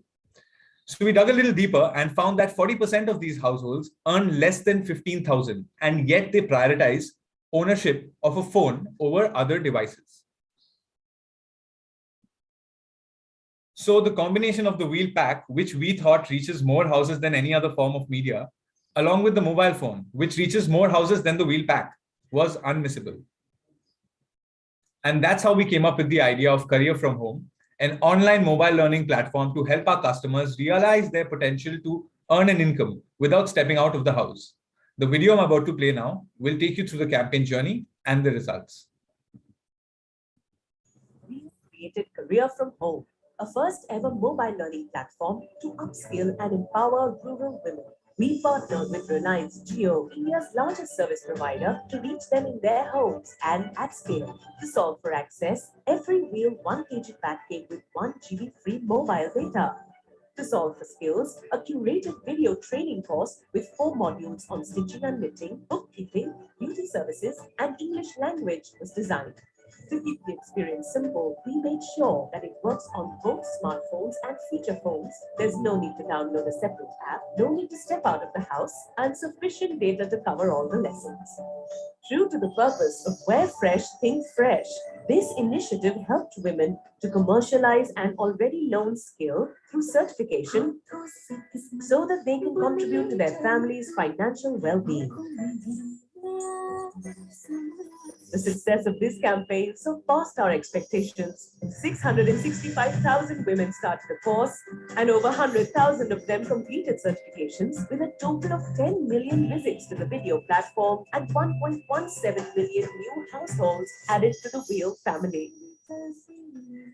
So we dug a little deeper and found that 40% of these households earn less than 15,000, and yet they prioritize ownership of a phone over other devices. So the combination of the wheel pack, which we thought reaches more houses than any other form of media, along with the mobile phone, which reaches more houses than the wheel pack, was unmissable. And that's how we came up with the idea of Career from Home, an online mobile learning platform to help our customers realize their potential to earn an income without stepping out of the house. The video I'm about to play now will take you through the campaign journey and the results. We created Career from Home, a first ever mobile learning platform to upskill and empower rural women. We partnered with Reliance Jio, India's largest service provider, to reach them in their homes and at scale. To solve for access, every wheel 1 kg pack came with 1 GB free mobile data. To solve for skills, a curated video training course with 4 modules on stitching and knitting, bookkeeping, beauty services, and English language was designed. To keep the experience simple, we made sure that it works on both smartphones and feature phones. There's no need to download a separate app, no need to step out of the house, and sufficient data to cover all the lessons. True to the purpose of Wear Fresh, Think Fresh, this initiative helped women to commercialize an already known skill through certification so that they can contribute to their family's financial well-being. The success of this campaign surpassed our expectations. 665,000 women started the course, and over 100,000 of them completed certifications, with a total of 10 million visits to the video platform and 1.17 million new households added to the Wheel family.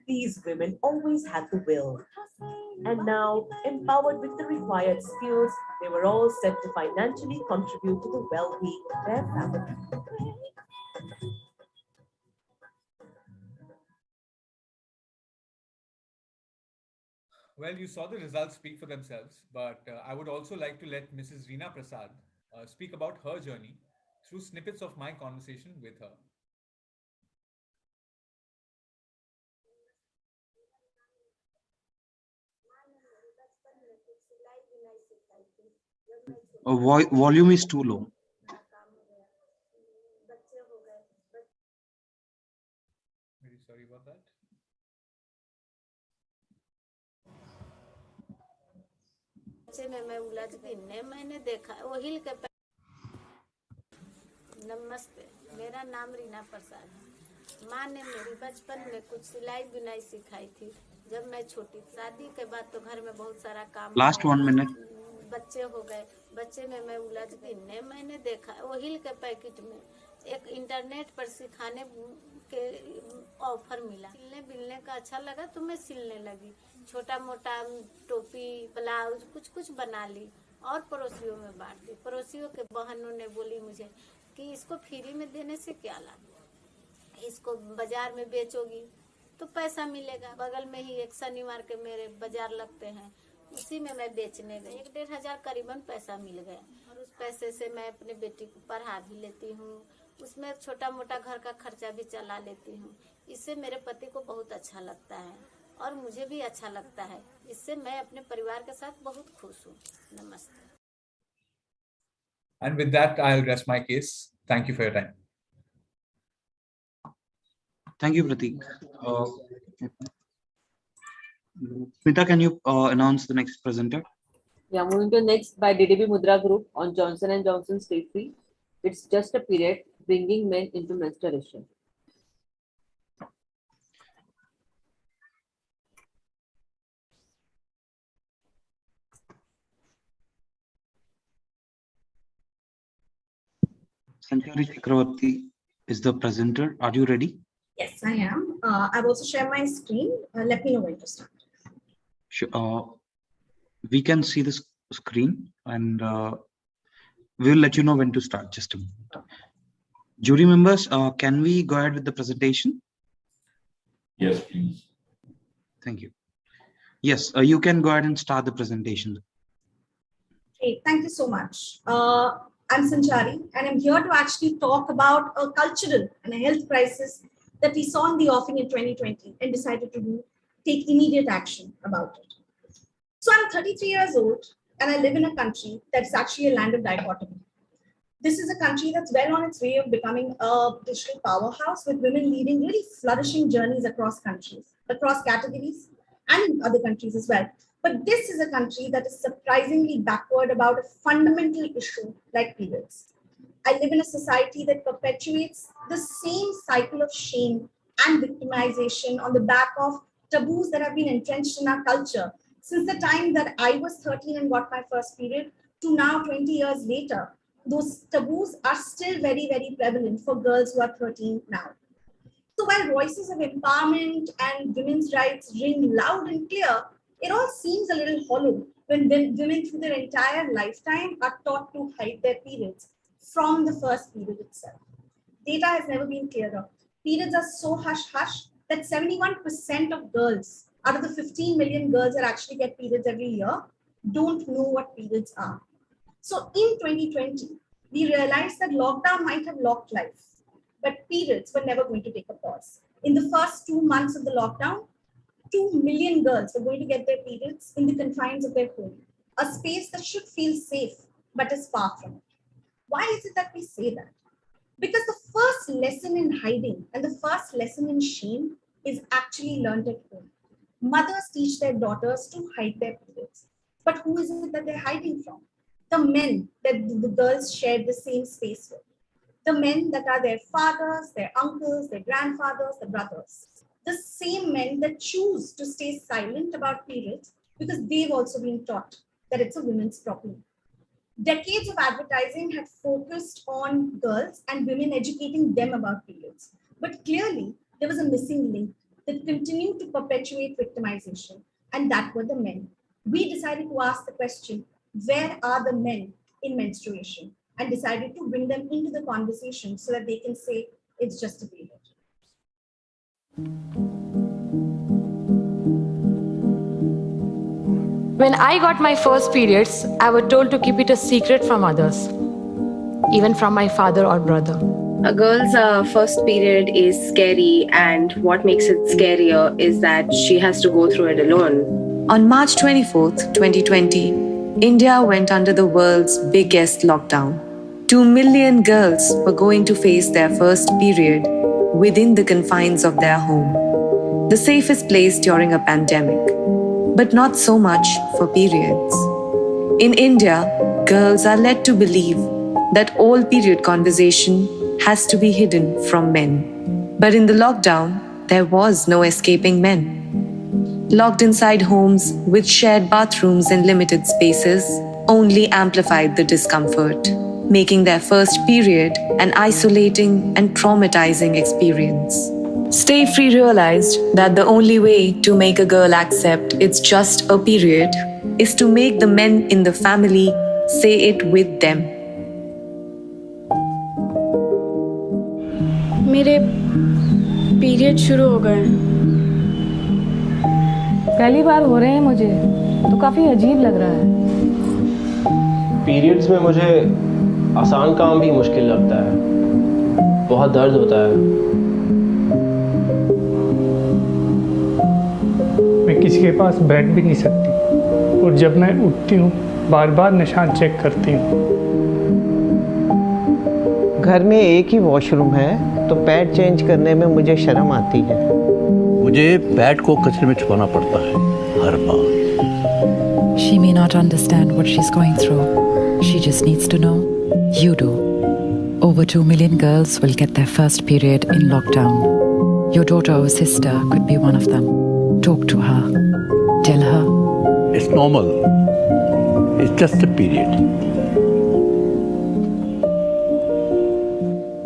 These women always had the will. And now, empowered with the required skills, they were all set to financially contribute to the well-being of their family. Well, you saw the results speak for themselves, but I would also like to let Mrs. Reena Prasad speak about her journey through snippets of my conversation with her. Volume is too low. Very sorry about that. मैं उलझ गई ने मैंने देखा वो हिल के नमस्ते, मेरा नाम रीना प्रसाद है। माँ ने मेरी बचपन में कुछ सिलाई बुनाई सिखाई थी। जब मैं छोटी, शादी के बाद तो घर में बहुत सारा काम, Last 1 minute. बच्चे हो गए। बच्चे में मैं उलझ गई ने मैंने देखा वो हिल के पैकेट में एक इंटरनेट पर सिखाने के ऑफर मिला, सिलने बिलने का अच्छा लगा तो मैं सिलने लगी। छोटा मोटा टोपी ब्लाउज कुछ कुछ बना ली और पड़ोसियों में बांट दी। पड़ोसियों के बहनों ने बोली मुझे कि इसको फ्री में देने से क्या लाभ, इसको बाजार में बेचोगी तो पैसा मिलेगा। बगल में ही एक शनिवार के मेरे बाजार लगते हैं, उसी में मैं बेचने गई। 1-1.5 हजार करीबन पैसा मिल गया और उस पैसे से मैं अपने बेटी को पढ़ा भी लेती हूँ, उसमें छोटा मोटा घर का खर्चा भी चला लेती हूँ। इससे मेरे पति को बहुत अच्छा लगता है और मुझे भी अच्छा लगता है। इससे मैं अपने परिवार के साथ बहुत खुश हूँ। नमस्ते। And with that, I'll rest my case. Thank you for your time. Thank you, Pratik. Smita, can you announce the next presenter? Yeah, moving to next by DDB Mudra Group on Johnson & Johnson Stayfree. It's just a period, bringing men into menstruation. Sanchari Chakravarti is the presenter. Are you ready? Yes, I am. I've also shared my screen. Let me know when to start. Sure. We can see the screen and we'll let you know when to start. Just a moment. Jury members, can we go ahead with the presentation? Yes, please. Thank you. Yes, you can go ahead and start the presentation. Okay, thank you so much. I'm Sanchari, and I'm here to actually talk about a cultural and a health crisis that we saw in the offing in 2020 and decided to take immediate action about it. So I'm 33 years old, and I live in a country that's actually a land of dichotomy. This is a country that's well on its way of becoming a digital powerhouse, with women leading really flourishing journeys across countries, across categories, and in other countries as well. But this is a country that is surprisingly backward about a fundamental issue like periods. I live in a society that perpetuates the same cycle of shame and victimization on the back of taboos that have been entrenched in our culture since the time that I was 13 and got my first period to now 20 years later. Those taboos are still very, very prevalent for girls who are 13 now. So while voices of empowerment and women's rights ring loud and clear, it all seems a little hollow when women through their entire lifetime are taught to hide their periods from the first period itself. Data has never been clearer. Periods are so hush-hush that 71% of girls out of the 15 million girls that actually get periods every year don't know what periods are. So in 2020, we realized that lockdown might have locked life, but periods were never going to take a pause. In the first 2 months of the lockdown, 2 million girls were going to get their periods in the confines of their home, a space that should feel safe, but is far from it. Why is it that we say that? Because the first lesson in hiding and the first lesson in shame is actually learned at home. Mothers teach their daughters to hide their periods. But who is it that they're hiding from? The men that the girls shared the same space with. The men that are their fathers, their uncles, their grandfathers, their brothers. The same men that choose to stay silent about periods because they've also been taught that it's a women's problem. Decades of advertising had focused on girls and women educating them about periods. But clearly, there was a missing link that continued to perpetuate victimization, and that were the men. We decided to ask the question, where are the men in menstruation? And decided to bring them into the conversation so that they can say, it's just a period. When I got my first periods, I was told to keep it a secret from others, even from my father or brother. A girl's first period is scary, and what makes it scarier is that she has to go through it alone. On March 24th, 2020, India went under the world's biggest lockdown. 2 million girls were going to face their first period within the confines of their home, the safest place during a pandemic. But not so much for periods. In India, girls are led to believe that all period conversation has to be hidden from men. But in the lockdown, there was no escaping men. Locked inside homes with shared bathrooms and limited spaces only amplified the discomfort, making their first period an isolating and traumatizing experience. Stayfree realized that the only way to make a girl accept it's just a period is to make the men in the family say it with them. मेरे period शुरू हो गए। पहली बार हो रहे हैं मुझे, तो काफी अजीब लग रहा है। पीरियड्स में मुझे आसान काम भी मुश्किल लगता है, बहुत दर्द होता है। मैं किसी के पास बैठ भी नहीं सकती और जब मैं उठती हूँ बार बार निशान चेक करती हूँ। घर में एक ही वॉशरूम है तो पैड चेंज करने में मुझे शर्म आती है। मुझे पैड को कचरे में छुपाना पड़ता है हर बार। She may not understand what she's going through. She just needs to know you do. Over 2 million girls will get their first period in lockdown. Your daughter or sister could be one of them. Talk to her. Tell her. It's normal. It's just a period.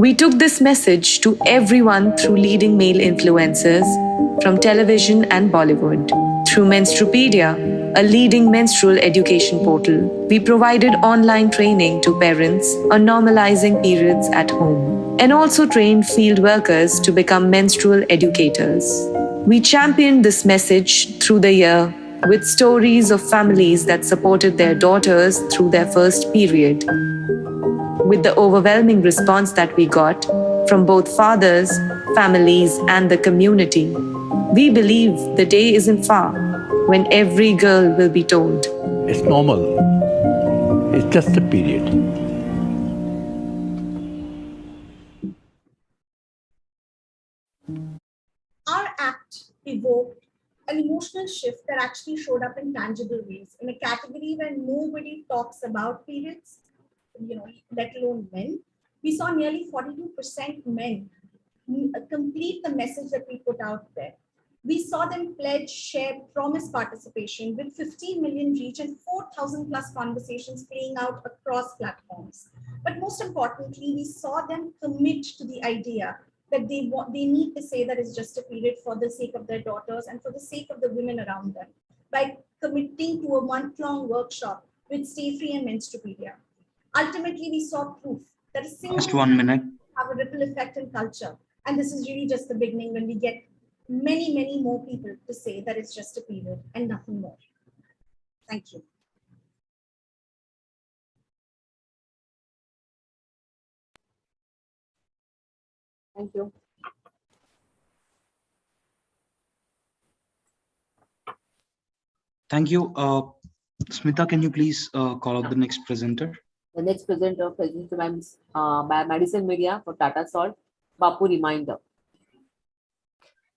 We took this message to everyone through leading male influencers from television and Bollywood. Through Menstrupedia, a leading menstrual education portal, we provided online training to parents on normalizing periods at home and also trained field workers to become menstrual educators. We championed this message through the year with stories of families that supported their daughters through their first period. With the overwhelming response that we got from both fathers, families, and the community, we believe the day isn't far when every girl will be told. It's normal. It's just a period. Our act evoked an emotional shift that actually showed up in tangible ways in a category where nobody talks about periods, let alone men. We saw nearly 42% men complete the message that we put out there. We saw them pledge, share, promise participation with 15 million reach and 4,000 plus conversations playing out across platforms. But most importantly, we saw them commit to the idea that they need to say that it's just a period for the sake of their daughters and for the sake of the women around them by committing to a month-long workshop with Stayfree and Menstrupedia. Ultimately, we saw proof that a single Just 1 minute. have a ripple effect in culture. And this is really just the beginning when we get many, many more people to say that it's just a period and nothing more. Thank you. Thank you. Thank you. Smita, can you please call out the next presenter? The next presenter presented by Madison Media for Tata Salt, Bapu Reminder.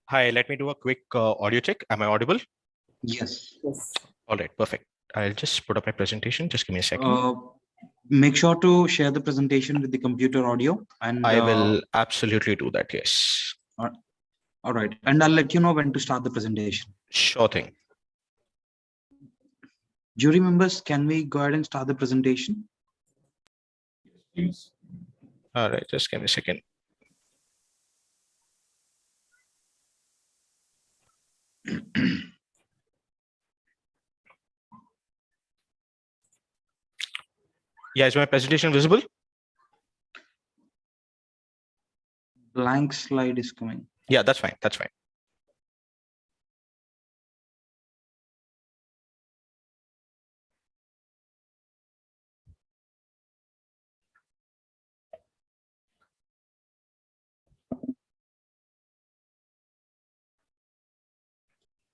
Hi, let me do a quick audio check. Am I audible? Yes. Yes. All right, perfect. I'll just put up my presentation. Just give me a second. Make sure to share the presentation with the computer audio. And I will absolutely do that, yes. All right. And I'll let you know when to start the presentation. Sure thing. Jury members, can we go ahead and start the presentation? Please. All right, just give me a second. Yeah, is my presentation visible? Blank slide is coming. Yeah, that's fine. That's fine.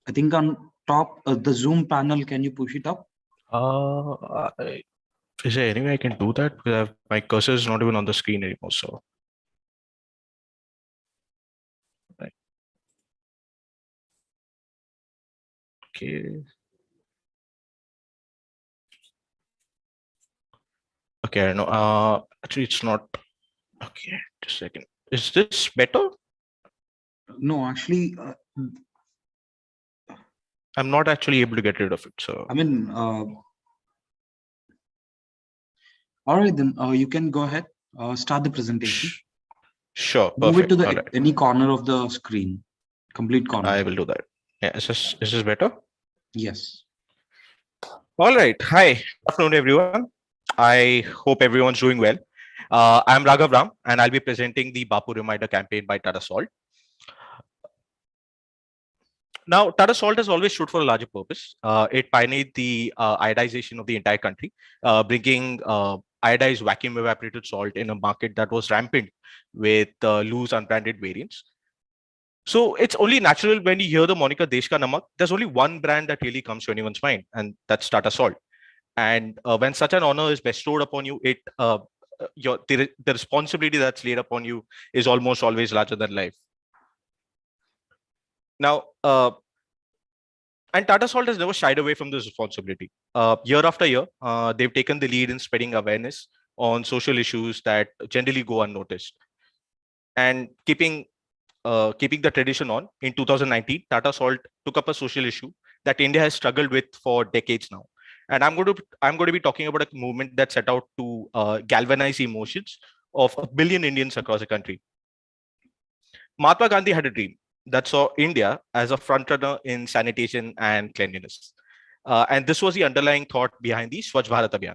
I think on top of the Zoom panel, can you push it up? Is there any way I can do that? Because my cursor is not even on the screen anymore. So, right. Okay. Okay, I know. Actually, it's not. Okay, just a second. Is this better? No, actually, I'm not actually able to get rid of it. So, I mean, all right, then you can go ahead, start the presentation. Sure. Move it to Perfect. the All right. any corner of the screen. Complete corner. I will do that. Yeah. Is this better? Yes. All right. Hi. Good afternoon, everyone. I hope everyone's doing well. I'm Raghav Ram, and I'll be presenting the Bapu Reminder campaign by Tata Salt. Now, Tata Salt has always stood for a larger purpose. It pioneered the iodization of the entire country, bringing iodized vacuum evaporated salt in a market that was rampant with loose unbranded variants. So it's only natural when you hear the moniker Desh Ka Namak, there's only one brand that really comes to anyone's mind, and that's Tata Salt. And when such an honor is bestowed upon you, the responsibility that's laid upon you is almost always larger than life. Now, and Tata Salt has never shied away from this responsibility. Year after year, they've taken the lead in spreading awareness on social issues that generally go unnoticed. And keeping the tradition on, in 2019, Tata Salt took up a social issue that India has struggled with for decades now. And I'm going to be talking about a movement that set out to galvanize emotions of 1 billion Indians across the country. Mahatma Gandhi had a dream that saw India as a frontrunner in sanitation and cleanliness. And this was the underlying thought behind the Swachh Bharat Abhiyan.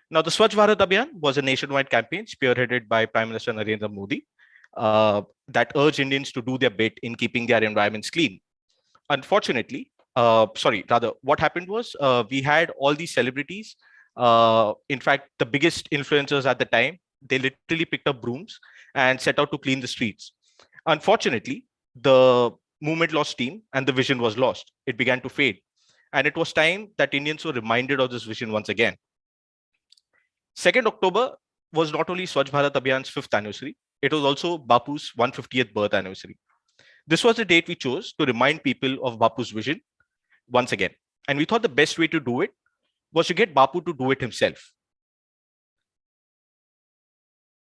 Now, the Swachh Bharat Abhiyan was a nationwide campaign spearheaded by Prime Minister Narendra Modi that urged Indians to do their bit in keeping their environments clean. Unfortunately, what happened was we had all these celebrities. In fact, the biggest influencers at the time, they literally picked up brooms and set out to clean the streets. Unfortunately, the movement lost steam and the vision was lost. It began to fade. And it was time that Indians were reminded of this vision once again. 2nd October was not only Swachh Bharat Abhiyan's 5th anniversary, it was also Bapu's 150th birth anniversary. This was the date we chose to remind people of Bapu's vision once again. And we thought the best way to do it was to get Bapu to do it himself.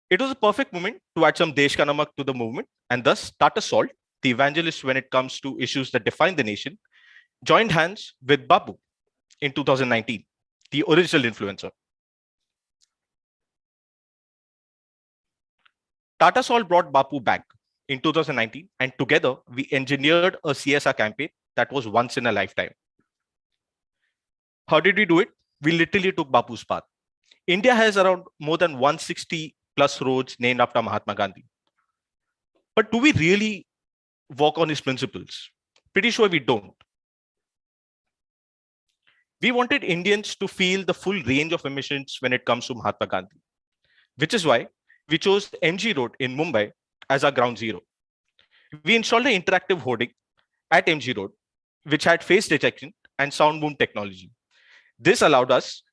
It was a perfect moment to add some Desh Ka Namak to the movement, and thus Tata Salt, the evangelist when it comes to issues that define the nation, joined hands with Bapu in 2019, the original influencer. Tata Salt brought Bapu back in 2019, and together we engineered a CSR campaign that was once in a lifetime. How did we do it? We literally took Bapu's path. India has around more than 160 plus roads named after Mahatma Gandhi. But do we really walk on his principles? Pretty sure we don't. We wanted Indians to feel the full range of emissions when it comes to Mahatma Gandhi, which is why we chose MG Road in Mumbai as our ground zero. We installed an interactive hoarding at MG Road, which had face detection and sound boom technology. This allowed us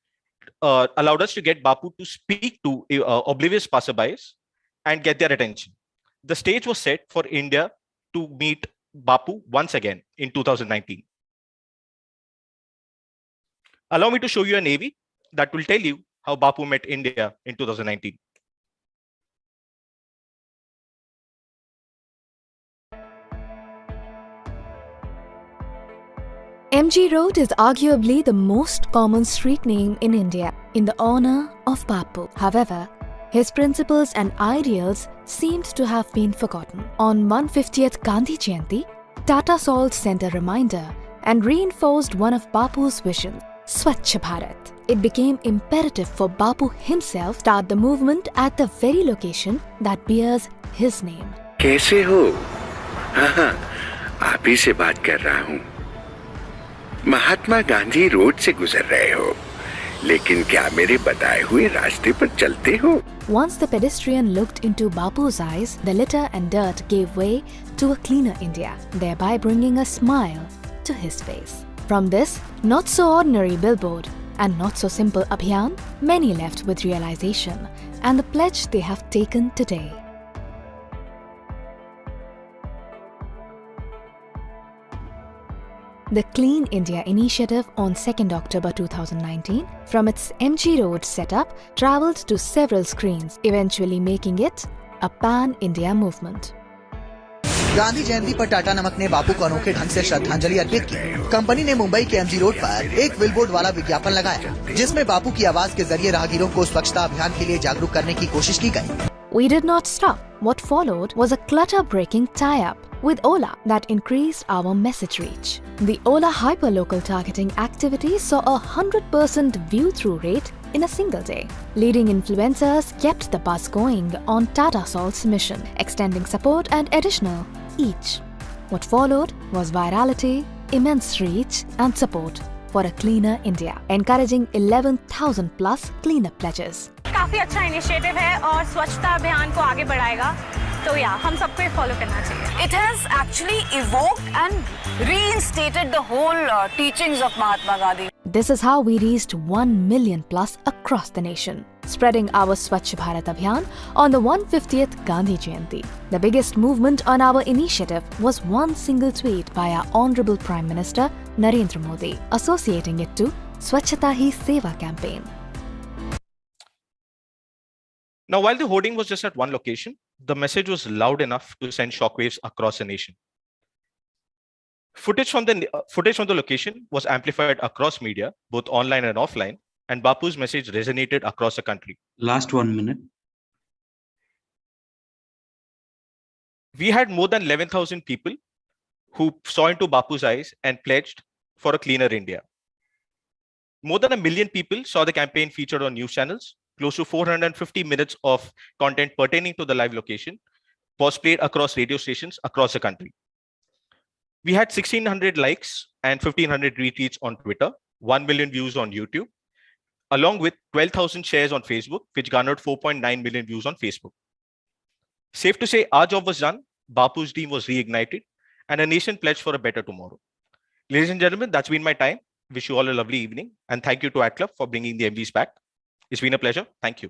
to get Bapu to speak to oblivious passerbys and get their attention. The stage was set for India to meet Bapu once again in 2019. Allow me to show you an AV that will tell you how Bapu met India in 2019. MG Road is arguably the most common street name in India in the honor of Bapu. However, his principles and ideals seemed to have been forgotten. On 150th Gandhi Jayanti, Tata Salt sent a reminder and reinforced one of Bapu's visions, Swachh Bharat. It became imperative for Bapu himself to start the movement at the very location that bears his name. कैसे हो? हाँ, आप ही से बात कर रहा हूँ. Mahatma Gandhi road से गुजर रहे हो, लेकिन क्या मेरे बताए हुए रास्ते पर चलते हो? Once the pedestrian looked into Bapu's eyes, the litter and dirt gave way to a cleaner India, thereby bringing a smile to his face. From this not so ordinary billboard and not so simple abhiyan, many left with realization and the pledge they have taken today. The Clean India initiative on 2nd October 2019, from its MG Road setup, travelled to several screens, eventually making it a pan-India movement. Gandhi जयंती पर टाटा नमक ने बापू को अनोखे ढंग से श्रद्धांजलि अर्पित की। Company ने मुंबई के एमजी रोड पर एक बिलबोर्ड वाला विज्ञापन लगाया, जिसमें बापू की आवाज के जरिए राहगीरों को स्वच्छता अभियान के लिए जागरूक करने की कोशिश की गई। We did not stop. What followed was a clutter-breaking tie-up with Ola that increased our message reach. The Ola hyperlocal targeting activity saw a 100% view-through rate in a single day. Leading influencers kept the buzz going on Tata Salt's mission, extending support and additional each. What followed was virality, immense reach and support for a cleaner India, encouraging 11,000 plus cleanup pledges. काफी अच्छा initiative है और स्वच्छता अभियान को आगे बढ़ाएगा तो या हम सबको फॉलो करना चाहिए. It has actually evoked and reinstated the whole teachings of Mahatma Gandhi. This is how we reached 1 million plus across the nation, spreading our Swachh Bharat Abhiyan on the 150th Gandhi Jayanti. The biggest movement on our initiative was one single tweet by our Honorable Prime Minister Narendra Modi, associating it to Swachhata Hi Seva campaign. Now, while the hoarding was just at one location, the message was loud enough to send shockwaves across the nation. Footage from the location was amplified across media, both online and offline, and Bapu's message resonated across the country. Last 1 minute. We had more than 11,000 people who saw into Bapu's eyes and pledged for a cleaner India. More than 1 million people saw the campaign featured on news channels. Close to 450 minutes of content pertaining to the live location was played across radio stations across the country. We had 1,600 likes and 1,500 retweets on Twitter, 1 million views on YouTube, along with 12,000 shares on Facebook, which garnered 4.9 million views on Facebook. Safe to say, our job was done, Bapu's dream was reignited, and a nation pledged for a better tomorrow. Ladies and gentlemen, that's been my time. Wish you all a lovely evening, and thank you to Ad Club for bringing the Emvies back. It's been a pleasure. Thank you.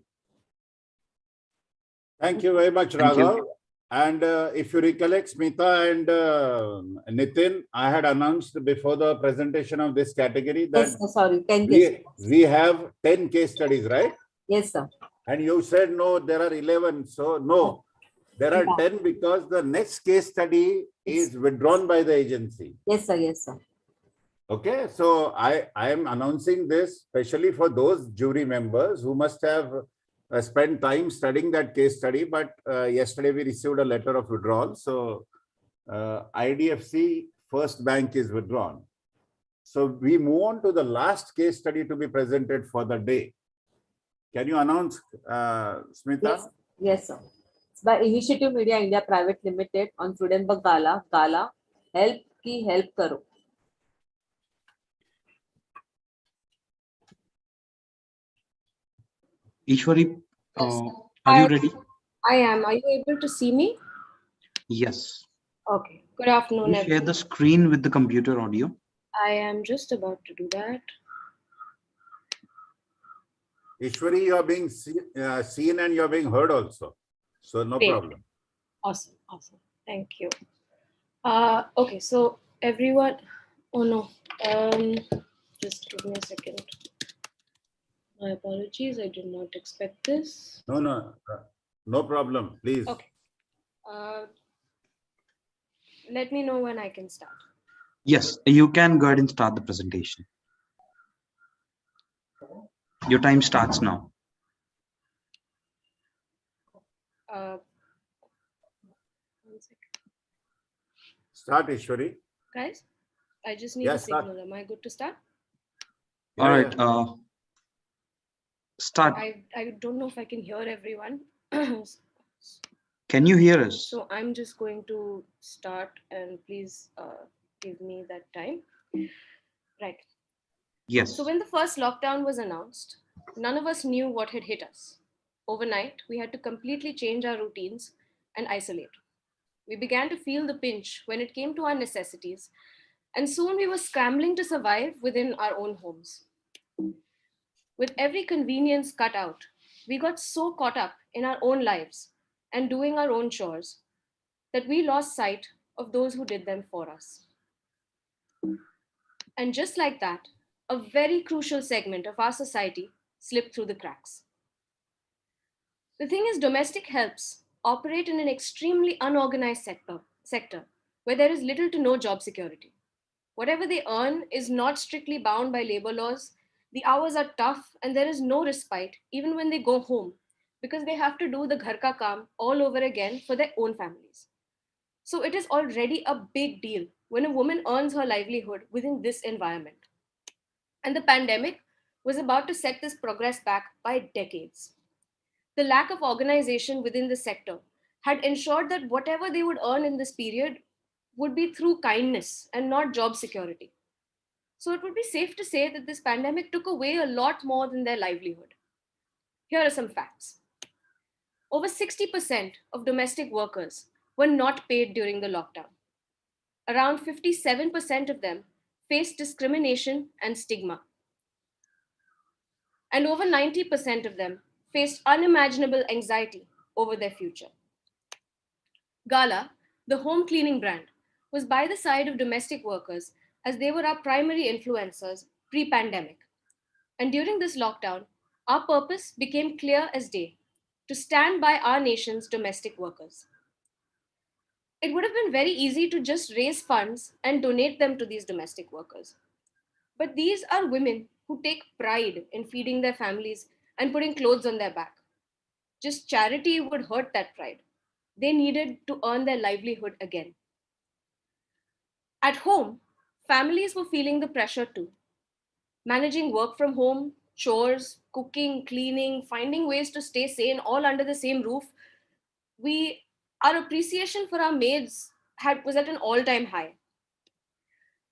Thank you very much, Raghav. And if you recollect, Smita and Nitin, I had announced before the presentation of this category that Yes, sorry, 10 case we have 10 case studies, right? Yes, sir. And you said, no, there are 11. So, no, there are 10 because the next case study is withdrawn by the agency. Yes, sir. Yes, sir. Okay, so I am announcing this especially for those jury members who must have spent time studying that case study, but yesterday we received a letter of withdrawal. So IDFC First Bank is withdrawn. So we move on to the last case study to be presented for the day. Can you announce, Smita? Yes, yes, sir. It's by Initiative Media India Private Limited on Freedom Gala, help ki help karo. Ishwari, Yes. are you ready? I am. Are you able to see me? Yes. Okay. Good afternoon, Please share everyone. the screen with the computer audio. I am just about to do that. Ishwari, you are being seen and you are being heard also. So no Great. problem. Awesome. Awesome. Thank you. Okay. So everyone, oh no. Just give me a second. My apologies. I did not expect this. No problem. Please. Okay. Let me know when I can start. Yes, you can go ahead and start the presentation. Your time starts now. One second. Start, Ishwari. Guys, I just need Yeah, a start. signal. Am I good to start? All right. Start. I don't know if I can hear everyone. Can you hear us? So I'm just going to start and please give me that time. Right. Yes. So when the first lockdown was announced, none of us knew what had hit us. Overnight, we had to completely change our routines and isolate. We began to feel the pinch when it came to our necessities, and soon we were scrambling to survive within our own homes. With every convenience cut out, we got so caught up in our own lives and doing our own chores that we lost sight of those who did them for us. And just like that, a very crucial segment of our society slipped through the cracks. The thing is, domestic helps operate in an extremely unorganized sector where there is little to no job security. Whatever they earn is not strictly bound by labor laws. The hours are tough and there is no respite even when they go home because they have to do the ghar ka kaam all over again for their own families. So it is already a big deal when a woman earns her livelihood within this environment. And the pandemic was about to set this progress back by decades. The lack of organization within the sector had ensured that whatever they would earn in this period would be through kindness and not job security. So it would be safe to say that this pandemic took away a lot more than their livelihood. Here are some facts. Over 60% of domestic workers were not paid during the lockdown. Around 57% of them faced discrimination and stigma. And over 90% of them faced unimaginable anxiety over their future. Gala, the home cleaning brand, was by the side of domestic workers as they were our primary influencers pre-pandemic. And during this lockdown, our purpose became clear as day: to stand by our nation's domestic workers. It would have been very easy to just raise funds and donate them to these domestic workers. But these are women who take pride in feeding their families and putting clothes on their back. Just charity would hurt that pride. They needed to earn their livelihood again. At home, families were feeling the pressure too. Managing work from home, chores, cooking, cleaning, finding ways to stay sane all under the same roof, our appreciation for our maids was at an all-time high.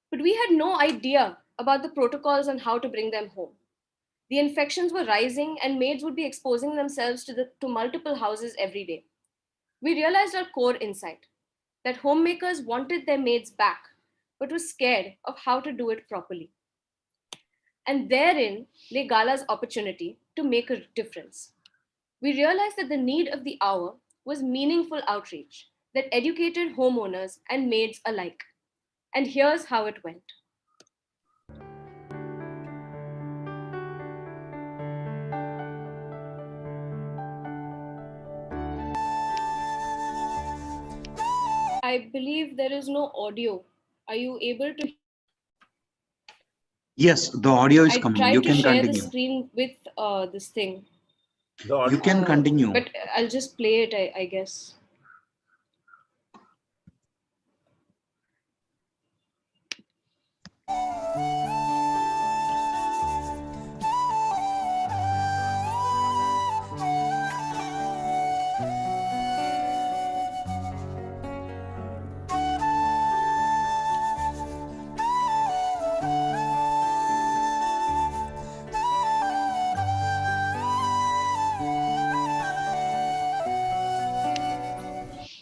But we had no idea about the protocols on how to bring them home. The infections were rising and maids would be exposing themselves to multiple houses every day. We realized our core insight, that homemakers wanted their maids back, but were scared of how to do it properly. And therein lay Gala's opportunity to make a difference. We realized that the need of the hour was meaningful outreach that educated homeowners and maids alike. And here's how it went. I believe there is no audio. Are you able to? Yes, the audio is coming. You can share continue. the screen with this thing. You can continue. But I'll just play it, I guess.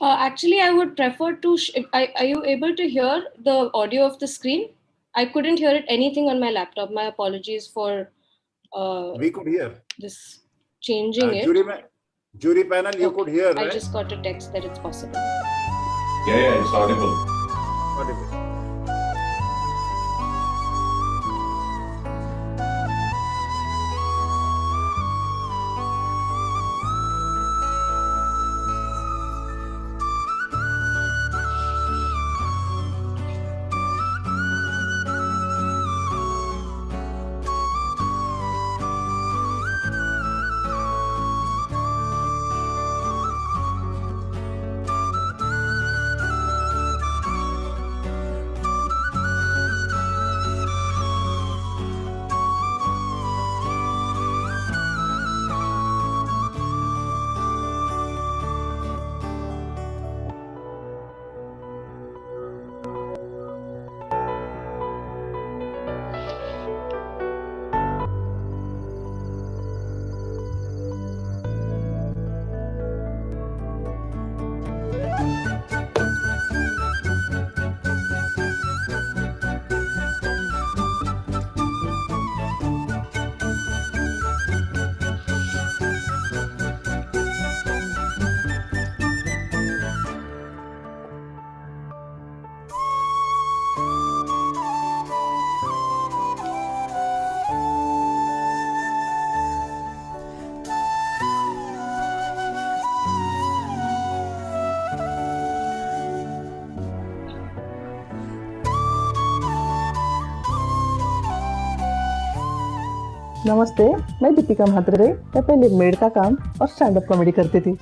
Actually, I would prefer to. Are you able to hear the audio of the screen? I couldn't hear it anything on my laptop. My apologies for. We could hear this changing it. Jury panel, you could hear, right? I just got a text that it's possible. Yeah, it's audible. Audible. नमस्ते, मैं दीपिका म्हात्रे। मैं पहले made का काम और stand up comedy करती थी।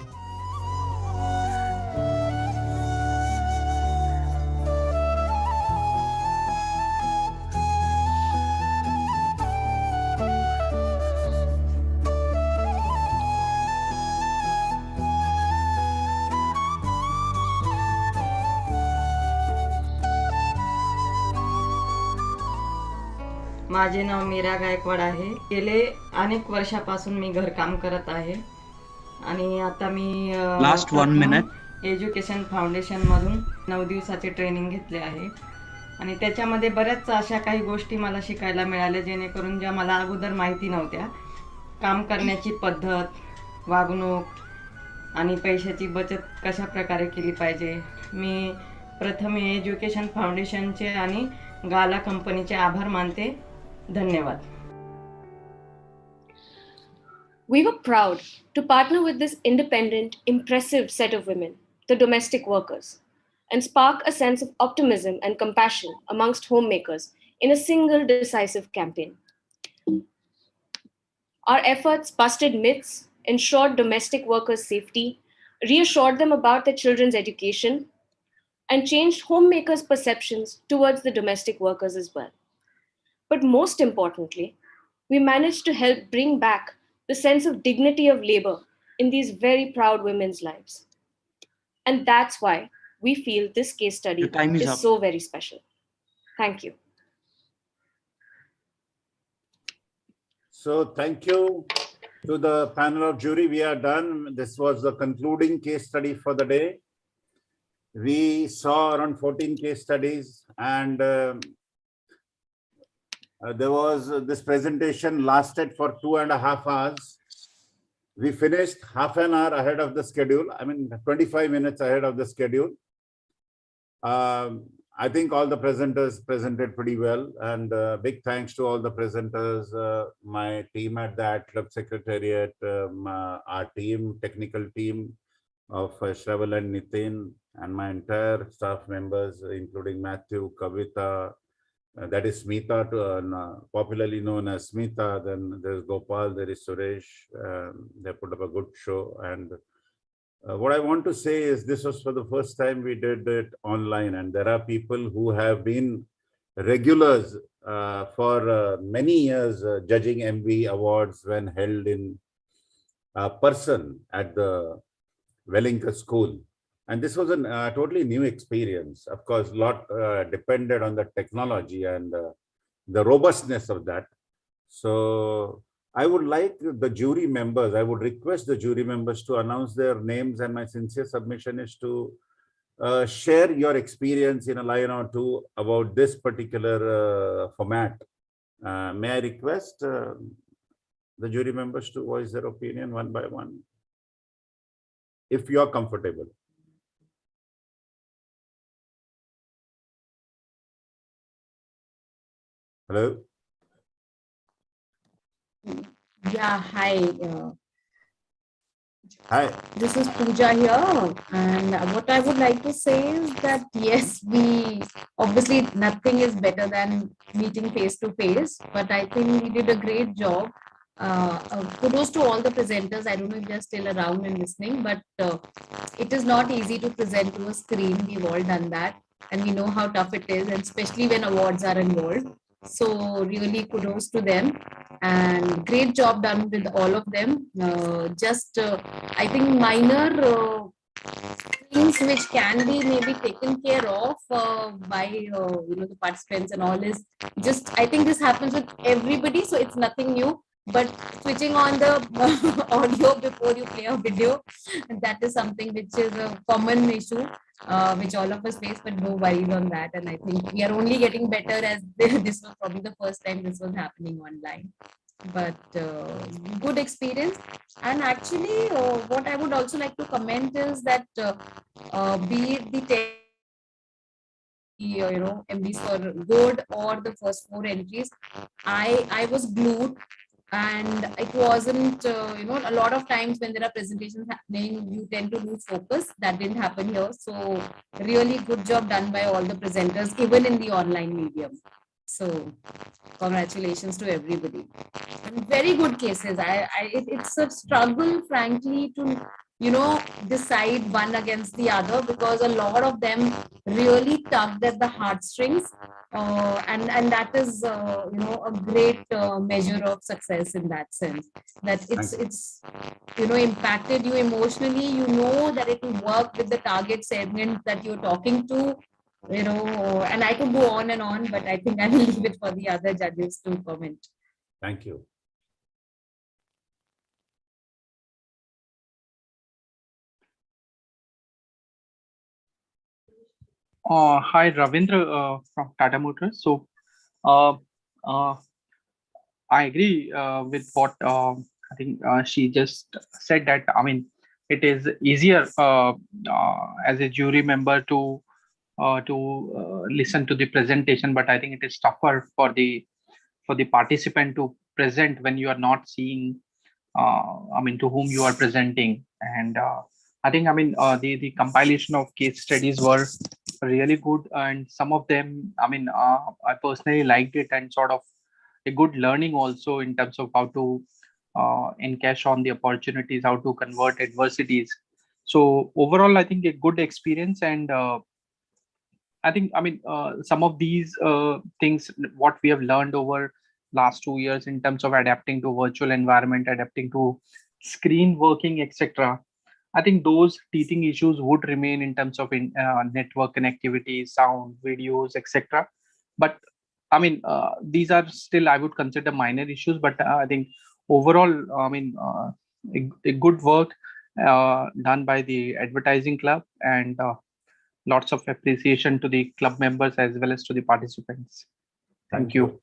माझे नाव मीरा गायकवाड आहे. गेले अनेक वर्षापासून मी घरकाम करत आहे आणि आता मी Last 1 minute. एज्युकेशन फाउंडेशन मधून 9 दिवसाचे ट्रेनिंग घेतले आहे आणि त्याच्यामध्ये बऱ्याच अशा काही गोष्टी मला शिकायला मिळाल्या जेणेकरून ज्या मला अगोदर माहिती नव्हत्या. काम करण्याची पद्धत, वागणूक आणि पैशाची बचत कशा प्रकारे केली पाहिजे. मी प्रथम एज्युकेशन फाउंडेशनचे आणि गाला कंपनीचे आभार मानते. धन्यवाद. We were proud to partner with this independent, impressive set of women, the domestic workers, and spark a sense of optimism and compassion amongst homemakers in a single decisive campaign. Our efforts busted myths, ensured domestic workers' safety, reassured them about their children's education, and changed homemakers' perceptions towards the domestic workers as well. But most importantly, we managed to help bring back the sense of dignity of labor in these very proud women's lives. And that's why we feel this case study Your time is up. so very special. Thank you. So thank you to the panel of jury. We are done. This was the concluding case study for the day. We saw around 14 case studies, and there was this presentation lasted for 2.5 hours. We finished half an hour ahead of the schedule. I mean, 25 minutes ahead of the schedule. I think all the presenters presented pretty well, and big thanks to all the presenters, my team at the Club Secretariat, our team, technical team of Shraval and Nitin, and my entire staff members, including Matthew, Kavita, that is Smita, popularly known as Smita. Then there's Gopal, there is Suresh. They put up a good show. And what I want to say is this was for the first time we did it online. And there are people who have been regulars for many years judging Emvies awards when held in person at the Wellington School. And this was a totally new experience. Of course, a lot depended on the technology and the robustness of that. So I would like the jury members, I would request the jury members to announce their names, and my sincere submission is to share your experience in a line or two about this particular format. May I request the jury members to voice their opinion one by one, if you are comfortable. Hello. Yeah, hi. Hi. This is Pooja here, and what I would like to say is that yes, we obviously nothing is better than meeting face to face, but I think we did a great job. Kudos to all the presenters. I don't know if they're still around and listening, but it is not easy to present to a screen. We've all done that, and we know how tough it is, and especially when awards are involved. So really kudos to them, and great job done with all of them. I think minor things which can be maybe taken care of by the participants and all is just, I think this happens with everybody, so it's nothing new. But switching on the audio before you play a video, that is something which is a common issue which all of us face, but no worries on that. And I think we are only getting better, as this was probably the first time this was happening online. But good experience. And actually what I would also like to comment is that be it the Emvies for good or the first 4 entries, I was glued. And it wasn't, a lot of times when there are presentations happening, you tend to lose focus. That didn't happen here. So really good job done by all the presenters, even in the online medium. So congratulations to everybody. And very good cases. It's a struggle, frankly, to decide one against the other, because a lot of them really tugged at the heartstrings, and that is a great measure of success in that sense. That it's impacted you emotionally. You know that it will work with the target segment that you're talking to. And I could go on and on, but I think I will leave it for the other judges to comment. Thank you. Hi, Ravindra from Tata Motors. So, uh, uh, I agree with what I think she just said, that I mean, it is easier as a jury member to listen to the presentation, but I think it is tougher for the participant to present when you are not seeing I mean, to whom you are presenting. And I think, I mean, the compilation of case studies were really good, and some of them, I mean, I personally liked it, and sort of a good learning also in terms of how to encash on the opportunities, how to convert adversities. So overall, I think a good experience. And I think, I mean, some of these things, what we have learned over last 2 years in terms of adapting to virtual environment, adapting to screen working, etc. I think those teething issues would remain in terms of network connectivity, sound, videos, etc. But I mean, these are still, I would consider, minor issues. But I think overall, I mean, a good work done by the advertising club, and lots of appreciation to the club members as well as to the participants. Thank you.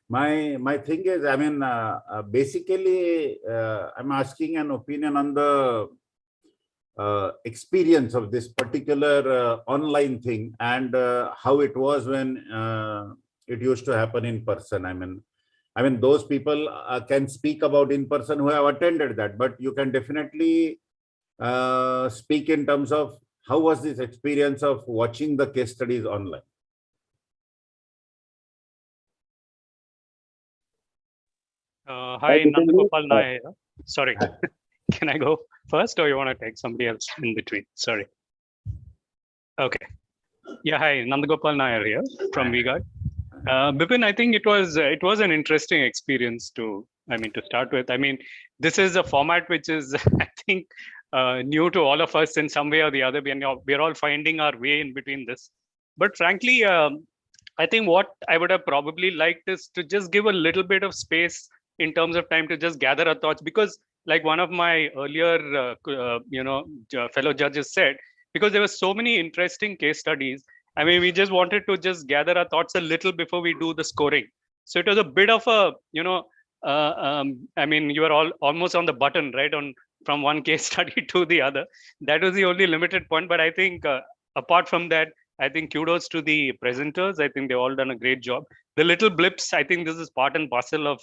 My thing is, I mean, basically, I'm asking an opinion on the experience of this particular online thing, and how it was when it used to happen in person. I mean, those people can speak about in person who have attended that, but you can definitely speak in terms of how was this experience of watching the case studies online? Hi, Nandagopal Nair. Sorry, can I go first, or you want to take somebody else in between? Sorry. Okay. Yeah, hi, Nandagopal Nair here from VGuard. Bipin, I think it was an interesting experience to start with. I mean, this is a format which is, I think, new to all of us in some way or the other. We're all finding our way in between this. But frankly, I think what I would have probably liked is to just give a little bit of space in terms of time to just gather our thoughts, because like one of my earlier, fellow judges said, because there were so many interesting case studies. I mean, we just wanted to just gather our thoughts a little before we do the scoring. So it was a bit of a, I mean, you were all almost on the button, right, from one case study to the other. That was the only limited point. But I think apart from that, I think kudos to the presenters. I think they've all done a great job. The little blips, I think this is part and parcel of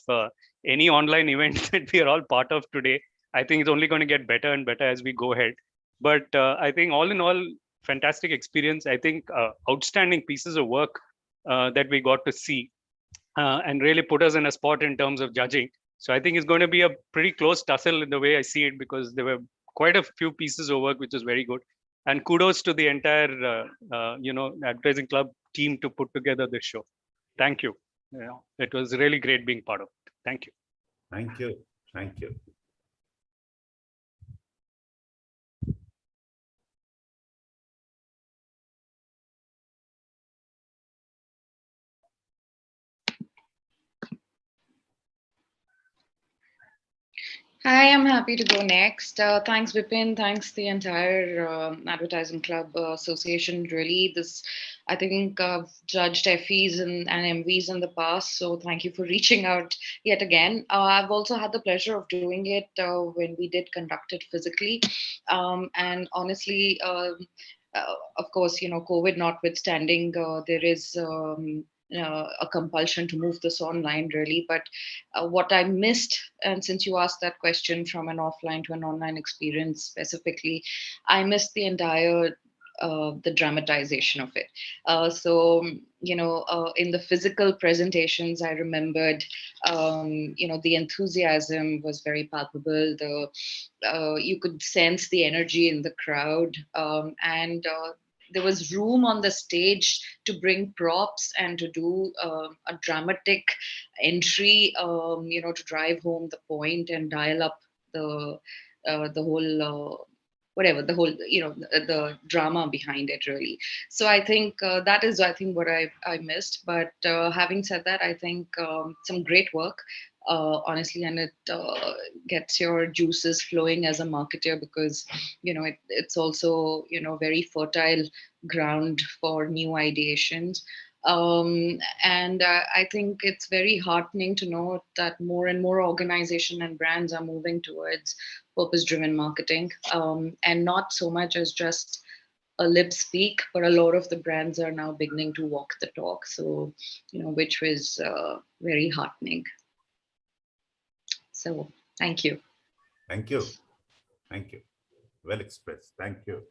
any online event that we are all part of today. I think it's only going to get better and better as we go ahead. But I think all in all, fantastic experience. I think outstanding pieces of work that we got to see and really put us in a spot in terms of judging. So I think it's going to be a pretty close tussle in the way I see it, because there were quite a few pieces of work which is very good. And kudos to the entire, advertising club team to put together this show. Thank you. It was really great being part of it. Thank you. Thank you. Thank you. Hi, I'm happy to go next. Thanks, Vipin. Thanks the entire Advertising Club Association. Really, I think I've judged Emvies and Emvies in the past, so thank you for reaching out yet again. I've also had the pleasure of doing it when we did conduct it physically, and honestly, of course, COVID notwithstanding, there is a compulsion to move this online, really. But what I missed, and since you asked that question from an offline to an online experience specifically, I missed the entire the dramatization of it. So, in the physical presentations, I remembered, the enthusiasm was very palpable. You could sense the energy in the crowd, and there was room on the stage to bring props and to do a dramatic entry, to drive home the point and dial up the whole the whole the drama behind it, really. So I think that is what I missed. But having said that, I think some great work, honestly, and it gets your juices flowing as a marketer, because it's also very fertile ground for new ideations. And I think it's very heartening to know that more and more organizations and brands are moving towards purpose-driven marketing, and not so much as just a lip speak, but a lot of the brands are now beginning to walk the talk. So, which was very heartening. So, thank you. Thank you. Thank you. Well expressed. Thank you.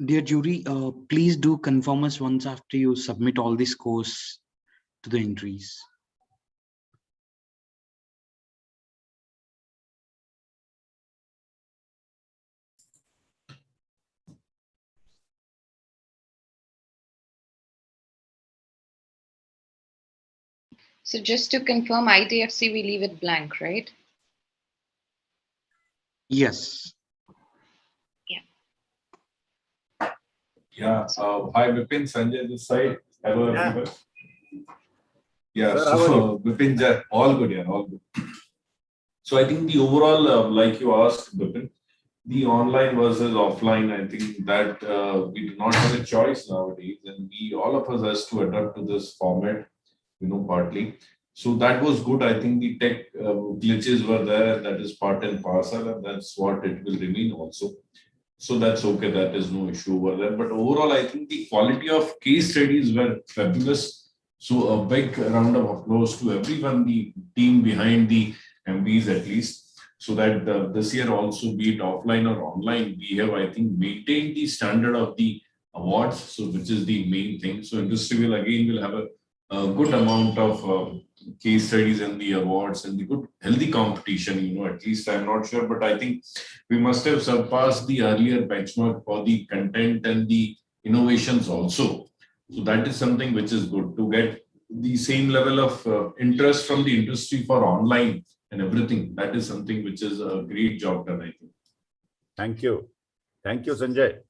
Dear jury, please do confirm us once after you submit all the scores to the entries. So just to confirm, IDFC, we leave it blank, right? Yes. Yeah. Hi, Vipin, Sanjay this side. Hello, everyone. Yeah, Sir, how are so Vipin, all good, yeah, all good. So I think the overall, like you asked, Vipin, the online versus offline, I think that we do not have a choice nowadays, and all of us has to adapt to this format, partly. So that was good. I think the tech glitches were there, and that is part and parcel, and that's what it will remain also. So that's okay. That is no issue over there. But overall, I think the quality of case studies were fabulous. So a big round of applause to everyone, the team behind the Emvies at least, so that this year also, be it offline or online, we have, I think, maintained the standard of the awards, so which is the main thing. So industry will have a good amount of case studies and the awards and the good healthy competition, at least I'm not sure, but I think we must have surpassed the earlier benchmark for the content and the innovations also. So that is something which is good to get the same level of interest from the industry for online and everything. That is something which is a great job done, I think. Thank you. Thank you, Sanjay.